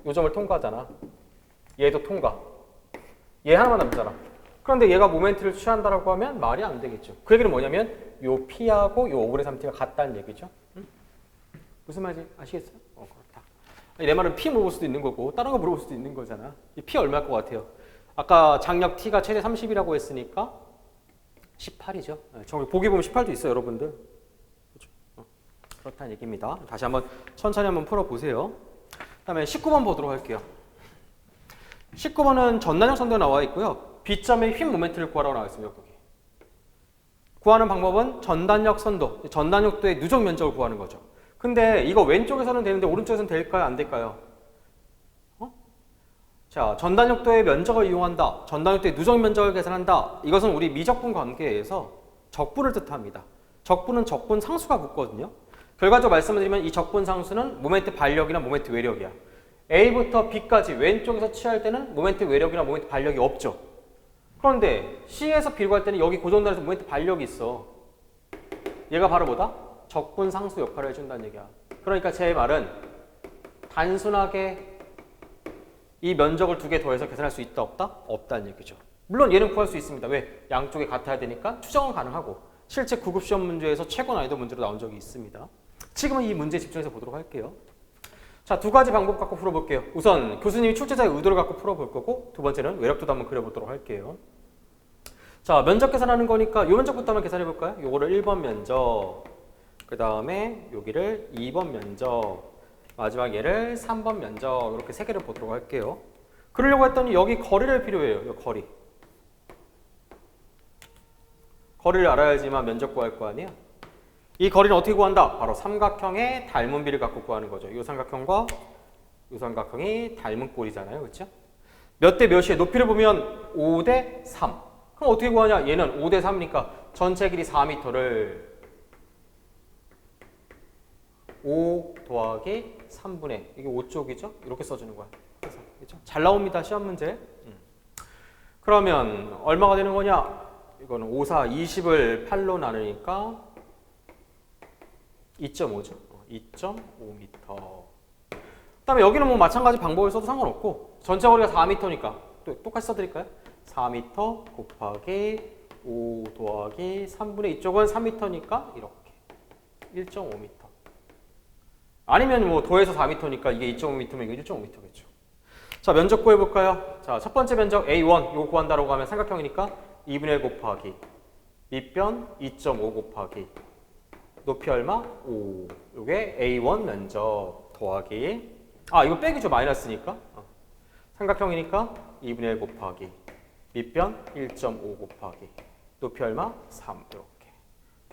S1: 요 점을 통과하잖아. 얘도 통과. 얘 하나만 남잖아. 그런데 얘가 모멘트를 취한다라고 하면 말이 안 되겠죠. 그 얘기는 뭐냐면 요 P하고 요 5분의 3T가 같다는 얘기죠. 응? 무슨 말인지 아시겠어요? 그렇다. 내 말은 P 물어볼 수도 있는 거고 다른 거 물어볼 수도 있는 거잖아. 이 P 얼마일 것 같아요? 아까 장력 T가 최대 30이라고 했으니까 18이죠. 저기 보기 보면 18도 있어요, 여러분들. 그렇죠? 그렇다는 얘기입니다. 다시 한번 천천히 한번 풀어보세요. 그다음에 19번 보도록 할게요. 19번은 전단력 선도가 나와 있고요. B점의 휜 모멘트를 구하라고 나와 있습니다. 여기. 구하는 방법은 전단력 선도, 전단력도의 누적 면적을 구하는 거죠. 근데 이거 왼쪽에서는 되는데 오른쪽에서는 될까요? 안 될까요? 자, 전단력도의 면적을 이용한다. 전단력도의 누적 면적을 계산한다. 이것은 우리 미적분 관계에서 적분을 뜻합니다. 적분은 적분 상수가 붙거든요. 결과적으로 말씀을 드리면 이 적분 상수는 모멘트 발력이나 모멘트 외력이야. A부터 B까지 왼쪽에서 취할 때는 모멘트 외력이나 모멘트 발력이 없죠. 그런데 C에서 B로 갈 때는 여기 고정단에서 모멘트 발력이 있어. 얘가 바로 뭐다? 적분 상수 역할을 해준다는 얘기야. 그러니까 제 말은 단순하게 이 면적을 두 개 더해서 계산할 수 있다 없다? 없다는 얘기죠. 물론 얘는 구할 수 있습니다. 왜? 양쪽이 같아야 되니까 추정은 가능하고 실제 9급 시험 문제에서 최고 난이도 문제로 나온 적이 있습니다. 지금은 이 문제에 집중해서 보도록 할게요. 자, 두 가지 방법 갖고 풀어볼게요. 우선 교수님이 출제자의 의도를 갖고 풀어볼 거고 두 번째는 외력도도 한번 그려보도록 할게요. 자, 면적 계산하는 거니까 이 면적부터 한번 계산해 볼까요? 요거를 1번 면적, 그 다음에 여기를 2번 면적, 마지막 얘를 3번 면적 이렇게 세 개를 보도록 할게요. 그러려고 했더니 여기 거리를 필요해요. 요 거리. 거리를 알아야지만 면적 구할 거 아니에요. 이 거리는 어떻게 구한다? 바로 삼각형의 닮은 비를 갖고 구하는 거죠. 이 삼각형과 이 삼각형이 닮은 꼴이잖아요. 그렇죠? 몇 대 몇이에요? 높이를 보면 5대 3. 그럼 어떻게 구하냐? 얘는 5대 3이니까 전체 길이 4m를 5 더하기 3분의 이게 5쪽이죠? 이렇게 써주는 거야. 그래서 그렇죠? 잘 나옵니다. 시험 문제. 그러면 얼마가 되는 거냐? 이거는 5, 4, 20을 8로 나누니까 2.5죠. 2.5m. 그 다음에 여기는 뭐 마찬가지 방법을 써도 상관없고 전체 거리가 4m니까 또 똑같이 써드릴까요? 4m 곱하기 5 더하기 3분의 이쪽은 3m니까 이렇게 1.5m. 아니면 뭐 더해서 4m니까 이게 2.5m면 이거 1.5m겠죠. 자, 면적 구해볼까요? 자, 첫 번째 면적 A1 이거 구한다라고 하면 삼각형이니까 2분의 1 곱하기 밑변 2.5 곱하기 높이 얼마? 5. 요게 A1 면적 더하기 이거 빼기죠. 마이너스니까. 삼각형이니까 2분의 1 곱하기 밑변 1.5 곱하기 높이 얼마? 3. 이렇게.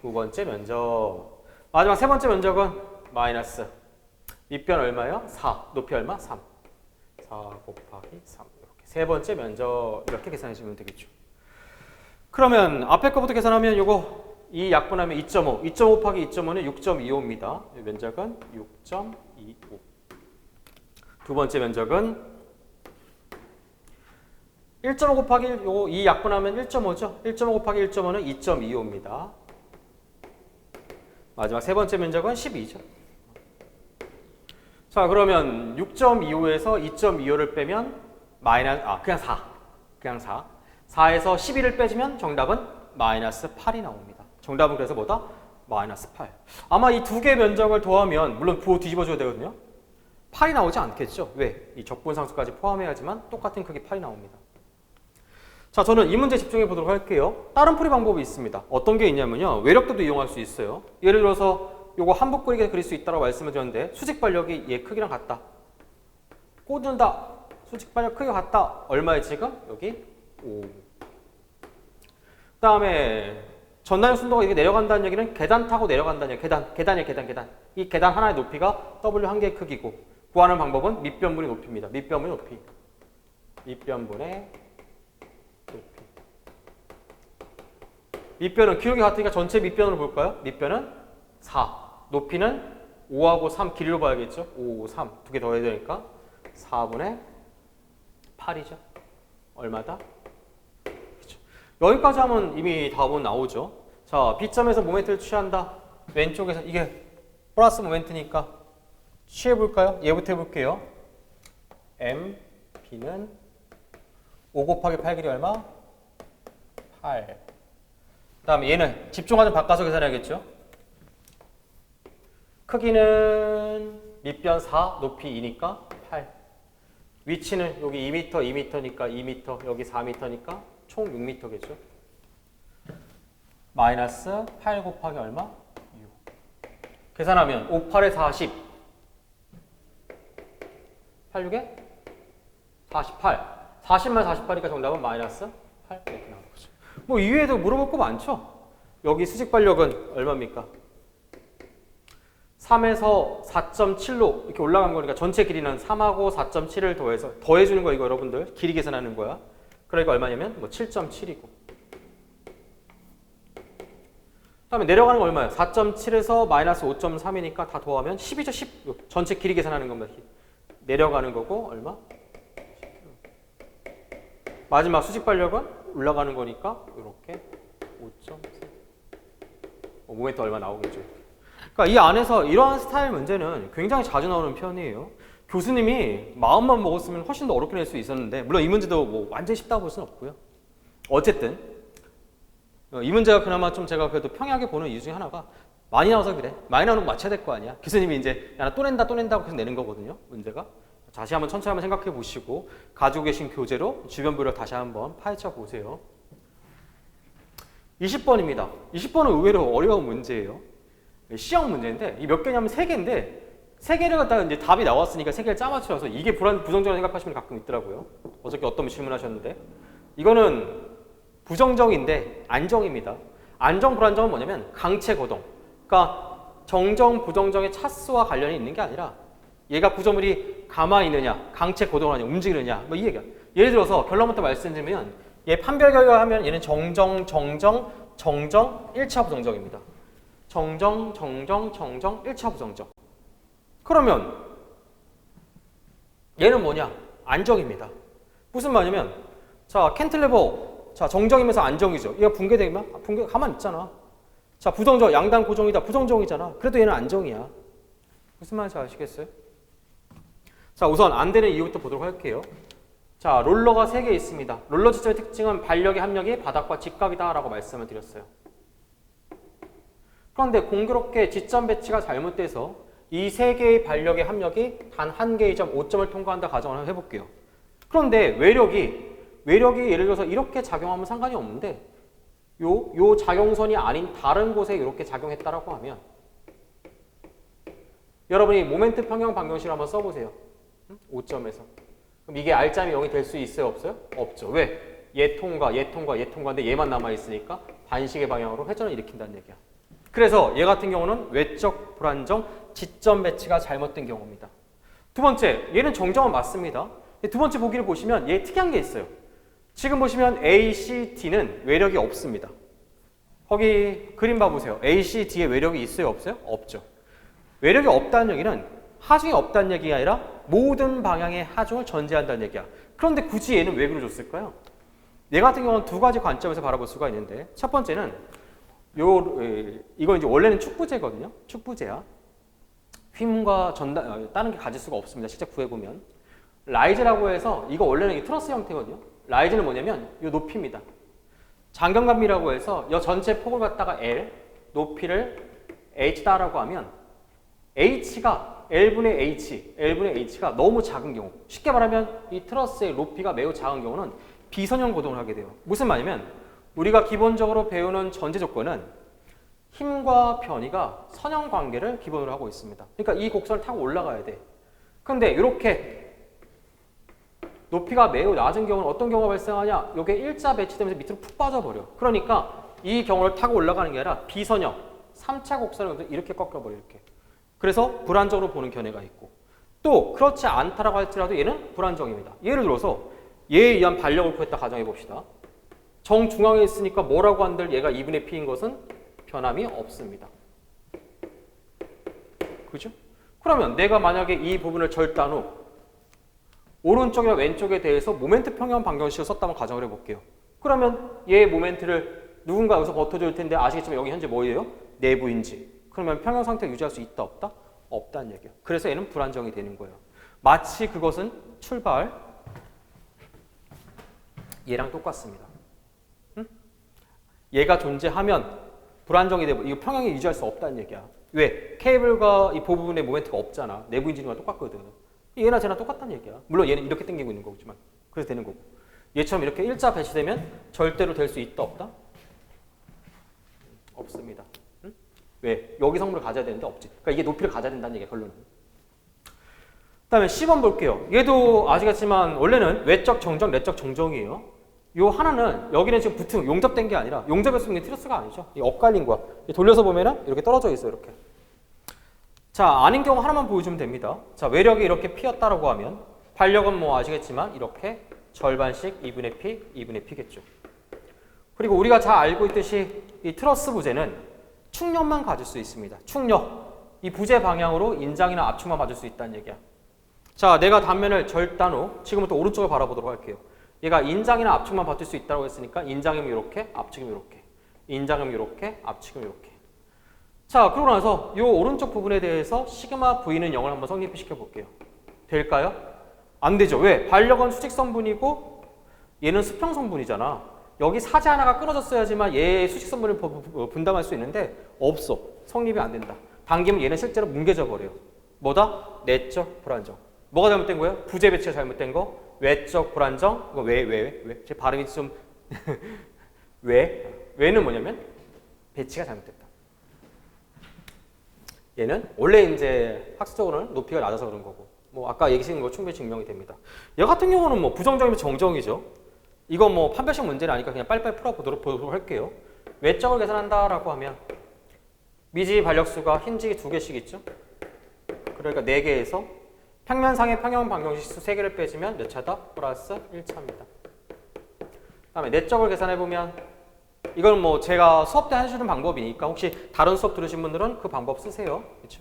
S1: 두 번째 면적. 마지막 세 번째 면적은 마이너스 밑변 얼마예요? 4. 높이 얼마? 3. 4 곱하기 3. 이렇게. 세 번째 면적 이렇게 계산해 주면 되겠죠. 그러면 앞에 거부터 계산하면 요거 이 약분하면 2.5. 2.5 곱하기 2.5는 6.25입니다. 면적은 6.25. 두 번째 면적은 1.5 곱하기 1, 요거 2 약분하면 1.5죠. 1.5 곱하기 1.5는 2.25입니다. 마지막 세 번째 면적은 12죠. 자, 그러면 6.25에서 2.25를 빼면 그냥 4. 그냥 4. 4에서 12를 빼주면 정답은 마이너스 8이 나옵니다. 정답은 그래서 뭐다? 마이너스 8. 아마 이 두 개 면적을 더하면 물론 부호 뒤집어줘야 되거든요. 8이 나오지 않겠죠. 왜? 이 적분상수까지 포함해야지만 똑같은 크기 8이 나옵니다. 자, 저는 이 문제 집중해 보도록 할게요. 다른 풀이 방법이 있습니다. 어떤 게 있냐면요. 외력도도 이용할 수 있어요. 예를 들어서 요거 한복 그리게 그릴 수 있다고 말씀을 드렸는데 수직 반력이 얘 크기랑 같다. 꽂는다. 수직 반력 크기가 같다. 얼마에 지금? 여기 5. 그다음에 전나영 순도가 이게 내려간다는 얘기는 계단 타고 내려간다는 얘기. 계단. 이 계단 하나의 높이가 W 한 개의 크기고 구하는 방법은 밑변분의 높이입니다. 밑변분의 높이. 밑변분의 높이. 밑변은 기울기 같으니까 전체 밑변으로 볼까요? 밑변은 4. 높이는 5하고 3 길이로 봐야겠죠? 5, 3. 두 개 더해야 되니까 4분의 8이죠. 얼마다? 그렇죠. 여기까지 하면 이미 답은 나오죠. 자, B점에서 모멘트를 취한다. 왼쪽에서 이게 플러스 모멘트니까 취해볼까요? 얘부터 해볼게요. M, B는 5 곱하기 8 길이 얼마? 8. 그 다음에 얘는 집중하면 바꿔서 계산해야겠죠? 크기는 밑변 4, 높이 2니까 8. 위치는 여기 2m, 2m니까 2m, 여기 4m니까 총 6m겠죠? 마이너스 8 곱하기 얼마? 6. 계산하면 5, 8에 40. 8, 6에 48. 40만 48이니까 정답은 마이너스 8 이렇게 나온 거죠. 뭐 이외에도 물어볼 거 많죠? 여기 수직 반력은 얼마입니까? 3에서 4.7로 이렇게 올라간 거니까 전체 길이는 3하고 4.7을 더해주는 거 이거 여러분들 길이 계산하는 거야. 그러니까 얼마냐면 뭐 7.7이고. 그다음에 내려가는 거 얼마예요? 4.7에서 마이너스 5.3이니까 다 더하면 10이죠. 10. 전체 길이 계산하는 겁니다. 내려가는 거고 얼마? 마지막 수직 반력은 올라가는 거니까 이렇게 5.3. 모멘트 얼마 나오겠죠. 그러니까 이 안에서 이러한 스타일 문제는 굉장히 자주 나오는 편이에요. 교수님이 마음만 먹었으면 훨씬 더 어렵게 낼 수 있었는데 물론 이 문제도 뭐 완전히 쉽다고 볼 수는 없고요. 어쨌든 이 문제가 그나마 좀 제가 그래도 평이하게 보는 이유 중에 하나가 많이 나와서 그래. 많이 나오는 거 맞춰야 될 거 아니야. 교수님이 이제 야, 나 또 낸다고 계속 내는 거거든요. 문제가. 다시 한번 천천히 한번 생각해 보시고 가지고 계신 교재로 주변부를 다시 한번 파헤쳐 보세요. 20번입니다. 20번은 의외로 어려운 문제예요. 시험 문제인데 이 몇 개냐면 3개인데 3개를 갖다가 이제 답이 나왔으니까 3개를 짜맞춰서 이게 부정적으로 생각하시는 분 가끔 있더라고요. 어저께 어떤 분 질문하셨는데 이거는 부정적인데 안정입니다. 안정 불안정은 뭐냐면 강체 거동. 그러니까 정정 부정정의 차수와 관련이 있는 게 아니라 얘가 구조물이 가만히 있느냐, 강체 고동을 하냐, 움직이느냐, 뭐 이 얘기야. 예를 들어서 결론부터 말씀드리면 얘 판별 결과하면 얘는 정정, 1차 부정정입니다. 정정, 1차 부정정. 그러면 얘는 뭐냐? 안정입니다. 무슨 말이냐면 자, 캔틀레버 자, 정정이면서 안정이죠. 얘가 붕괴되면 붕괴 가만히 있잖아. 자, 부정정, 양단 고정이다. 부정정이잖아. 그래도 얘는 안정이야. 무슨 말인지 아시겠어요? 자, 우선 안 되는 이유부터 보도록 할게요. 자, 롤러가 3개 있습니다. 롤러 지점의 특징은 반력의 합력이 바닥과 직각이다라고 말씀을 드렸어요. 그런데 공교롭게 지점 배치가 잘못돼서 이 3개의 반력의 합력이 단 한 개의 점 5점을 통과한다 가정을 해볼게요. 그런데 외력이 예를 들어서 이렇게 작용하면 상관이 없는데 요 작용선이 아닌 다른 곳에 이렇게 작용했다라고 하면 여러분이 모멘트 평형 방정식을 한번 써보세요. 5점에서. 그럼 이게 R점이 0이 될 수 있어요? 없어요? 없죠. 왜? 얘 통과인데 얘만 남아있으니까 반식의 방향으로 회전을 일으킨다는 얘기야. 그래서 얘 같은 경우는 외적 불안정, 지점 배치가 잘못된 경우입니다. 두 번째, 얘는 정정은 맞습니다. 두 번째 보기를 보시면 얘 특이한 게 있어요. 지금 보시면 A, C, D는 외력이 없습니다. 거기 그림 봐보세요. A, C, D에 외력이 있어요? 없어요? 없죠. 외력이 없다는 얘기는 하중이 없다는 얘기가 아니라 모든 방향의 하중을 전제한다는 얘기야. 그런데 굳이 얘는 왜 그려줬을까요? 얘 같은 경우는 두 가지 관점에서 바라볼 수가 있는데 첫 번째는 이거 이제 원래는 축부제거든요. 축부제야. 휘문과 다른 게 가질 수가 없습니다. 실제 구해보면. 라이즈라고 해서 이거 원래는 이 트러스 형태거든요. 라이즈는 뭐냐면 이 높이입니다. 장경감이라고 해서 이 전체 폭을 갖다가 L, 높이를 H다라고 하면 H가 L분의 H가 너무 작은 경우, 쉽게 말하면 이 트러스의 높이가 매우 작은 경우는 비선형 고동을 하게 돼요. 무슨 말이냐면 우리가 기본적으로 배우는 전제 조건은 힘과 변이가 선형 관계를 기본으로 하고 있습니다. 그러니까 이 곡선을 타고 올라가야 돼. 그런데 이렇게 높이가 매우 낮은 경우는 어떤 경우가 발생하냐? 이게 일자 배치되면서 밑으로 푹 빠져버려. 그러니까 이 경우를 타고 올라가는 게 아니라 비선형, 3차 곡선을 이렇게 꺾여버려. 이렇게. 그래서 불안정으로 보는 견해가 있고 또 그렇지 않다라고 할지라도 얘는 불안정입니다. 예를 들어서 얘에 의한 반력을 구했다 가정해 봅시다. 정중앙에 있으니까 뭐라고 한들 얘가 2분의 P인 것은 변함이 없습니다. 그죠? 그러면 내가 만약에 이 부분을 절단 후 오른쪽이나 왼쪽에 대해서 모멘트 평형 방정식을 썼다고 가정을 해볼게요. 그러면 얘의 모멘트를 누군가 여기서 버텨줄 텐데 아시겠지만 여기 현재 뭐예요? 내부인지. 그러면 평형 상태를 유지할 수 있다 없다? 없다는 얘기예요. 그래서 얘는 불안정이 되는 거예요. 마치 그것은 출발 얘랑 똑같습니다. 응? 얘가 존재하면 불안정이 되고 이거 평형이 유지할 수 없다는 얘기야. 왜? 케이블과 이 부분의 모멘트가 없잖아. 내부 인지가 똑같거든. 얘나 쟤나 똑같다는 얘기야. 물론 얘는 이렇게 당기고 있는 거지만 그래서 되는 거고. 얘처럼 이렇게 일자 배치되면 절대로 될 수 있다 없다? 없습니다. 응? 왜? 여기 성분을 가져야 되는데 없지. 그러니까 이게 높이를 가져야 된다는 얘기야, 결론은. 그 다음에 10번 볼게요. 얘도 아시겠지만 원래는 외적 정정, 내적 정정이에요. 요 하나는 여기는 지금 붙은 용접된 게 아니라 용접했으면 이게 트러스가 아니죠. 이 엇갈린 거야. 돌려서 보면은 이렇게 떨어져 있어요. 이렇게. 자, 아닌 경우 하나만 보여주면 됩니다. 자, 외력이 이렇게 P였다라고 하면 반력은 뭐 아시겠지만 이렇게 절반씩 2분의 P, 2분의 P겠죠. 그리고 우리가 잘 알고 있듯이 이 트러스 부재는 축력만 가질 수 있습니다. 축력. 이 부재 방향으로 인장이나 압축만 받을 수 있다는 얘기야. 자, 내가 단면을 절단 후 지금부터 오른쪽을 바라보도록 할게요. 얘가 인장이나 압축만 받을 수 있다고 했으니까 인장이면 이렇게, 압축이면 이렇게. 인장이면 이렇게, 압축이면 이렇게. 자, 그러고 나서 이 오른쪽 부분에 대해서 시그마 V는 0을 한번 성립시켜 볼게요. 될까요? 안 되죠. 왜? 반력은 수직선분이고 얘는 수평선분이잖아. 여기 사지 하나가 끊어졌어야지만 얘의 수직선분을 분담할 수 있는데 없어. 성립이 안 된다. 당기면 얘는 실제로 뭉개져 버려요. 뭐다? 내적 불안정. 뭐가 잘못된 거예요? 부재 배치가 잘못된 거. 외적 불안정. 이거 왜? 제 발음이 좀 왜는 뭐냐면 배치가 잘못됐다. 얘는 원래 이제 학습적으로는 높이가 낮아서 그런 거고, 뭐 아까 얘기하신 거 충분히 증명이 됩니다. 얘 같은 경우는 뭐 부정적이면 정정이죠. 이거 뭐 판별식 문제는 아니까 그냥 빨리빨리 풀어보도록 할게요. 외적을 계산한다라고 하면 미지 반력수가 힌지 2개씩 있죠. 그러니까 4개에서 평면상의 평형 방정식수 3개를 빼주면 몇 차다? 플러스 1차입니다. 그 다음에 내적을 계산해보면 이건 뭐 제가 수업 때 해주는 방법이니까 혹시 다른 수업 들으신 분들은 그 방법 쓰세요. 그렇죠?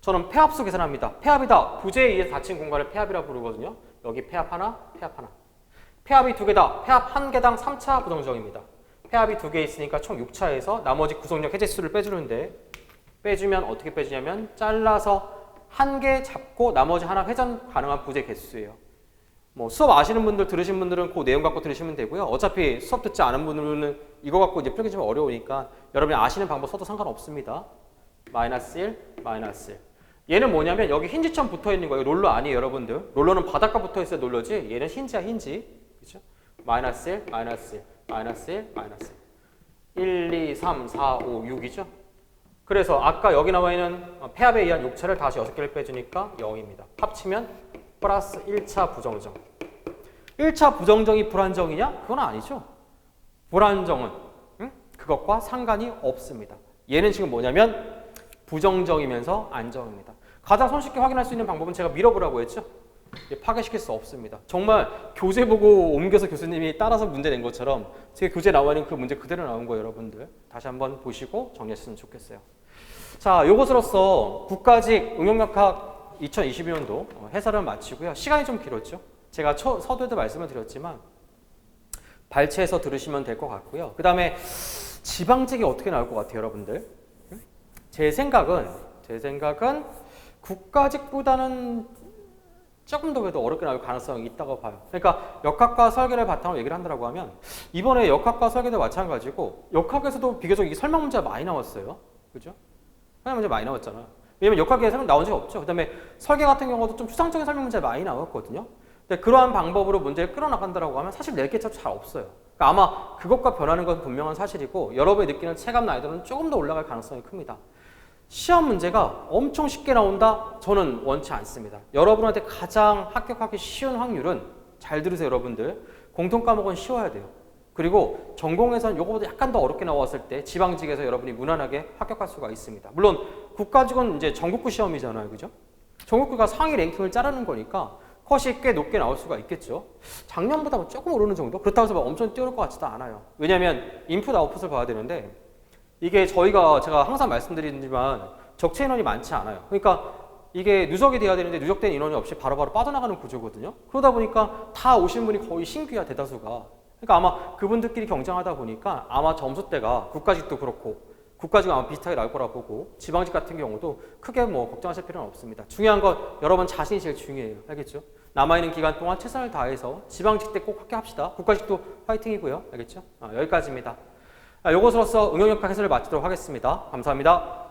S1: 저는 폐합수 계산합니다. 폐합이다. 부재에 의해 닫힌 공간을 폐합이라고 부르거든요. 여기 폐합 하나, 폐합 하나. 폐합이 2개다. 폐합 1개당 3차 부정적입니다. 폐합이 2개 있으니까 총 6차에서 나머지 구성력 해제수를 빼주는데 빼주면 어떻게 빼주냐면 잘라서 1개 잡고 나머지 하나 회전 가능한 부재 개수예요. 뭐 수업 아시는 분들 들으신 분들은 그 내용 갖고 들으시면 되고요. 어차피 수업 듣지 않은 분들은 이거 갖고 이제 풀기 좀 어려우니까 여러분이 아시는 방법 써도 상관없습니다. 마이너스 1, 마이너스 1. 얘는 뭐냐면 여기 힌지처럼 붙어 있는 거예요. 롤러 아니에요, 여러분들. 롤러는 바닥과 붙어 있어야 롤러지. 얘는 힌지야, 힌지. 그렇죠? 마이너스 1, 마이너스 1, 마이너스 1, 마이너스 1. 1, 2, 3, 4, 5, 6이죠. 그래서 아까 여기 나와 있는 폐합에 의한 6차를 다시 6개를 빼주니까 0입니다. 합치면 플러스 1차 부정정. 1차 부정정이 불안정이냐? 그건 아니죠. 불안정은 그것과 상관이 없습니다. 얘는 지금 뭐냐면 부정정이면서 안정입니다. 가장 손쉽게 확인할 수 있는 방법은 제가 밀어보라고 했죠. 파괴시킬 수 없습니다. 정말 교재 보고 옮겨서 교수님이 따라서 문제 낸 것처럼 제 교재에 나와 있는 그 문제 그대로 나온 거예요, 여러분들. 다시 한번 보시고 정리했으면 좋겠어요. 자, 요것으로써 국가직 응용역학 2022년도 해설을 마치고요. 시간이 좀 길었죠. 제가 서두에도 말씀을 드렸지만 발췌해서 들으시면 될 것 같고요. 그 다음에 지방직이 어떻게 나올 것 같아요, 여러분들? 제 생각은 국가직보다는 조금 더 그래도 어렵게 나올 가능성이 있다고 봐요. 그러니까 역학과 설계를 바탕으로 얘기를 한다고 하면 이번에 역학과 설계도 마찬가지고 역학에서도 비교적 이 설명 문제가 많이 나왔어요. 그죠? 설명 문제 많이 나왔잖아요. 왜냐면 역학에 설명 나온 적이 없죠. 그 다음에 설계 같은 경우도 좀 추상적인 설명 문제가 많이 나왔거든요. 근데 그러한 방법으로 문제를 끌어나간다고 하면 사실 낼 게 잘 없어요. 그러니까 아마 그것과 변하는 것은 분명한 사실이고 여러분이 느끼는 체감 난이도는 조금 더 올라갈 가능성이 큽니다. 시험 문제가 엄청 쉽게 나온다? 저는 원치 않습니다. 여러분한테 가장 합격하기 쉬운 확률은 잘 들으세요, 여러분들. 공통 과목은 쉬워야 돼요. 그리고 전공에서는 이거보다 약간 더 어렵게 나왔을 때 지방직에서 여러분이 무난하게 합격할 수가 있습니다. 물론 국가직은 이제 전국구 시험이잖아요, 그죠? 전국구가 상위 랭킹을 자르는 거니까 컷이 꽤 높게 나올 수가 있겠죠. 작년보다 조금 오르는 정도? 그렇다고 해서 엄청 뛰어올 것 같지도 않아요. 왜냐하면 인풋 아웃풋을 봐야 되는데 이게 제가 항상 말씀드리지만 적체 인원이 많지 않아요. 그러니까 이게 누적이 돼야 되는데 누적된 인원이 없이 바로바로 빠져나가는 구조거든요. 그러다 보니까 다 오신 분이 거의 신규야, 대다수가. 그러니까 아마 그분들끼리 경쟁하다 보니까 아마 점수대가 국가직도 그렇고 국가직은 아마 비슷하게 나올 거라 보고 지방직 같은 경우도 크게 뭐 걱정하실 필요는 없습니다. 중요한 건 여러분 자신이 제일 중요해요. 알겠죠? 남아있는 기간 동안 최선을 다해서 지방직 때 꼭 합격합시다. 국가직도 화이팅이고요. 알겠죠? 여기까지입니다. 이것으로써 응용역학 해설을 마치도록 하겠습니다. 감사합니다.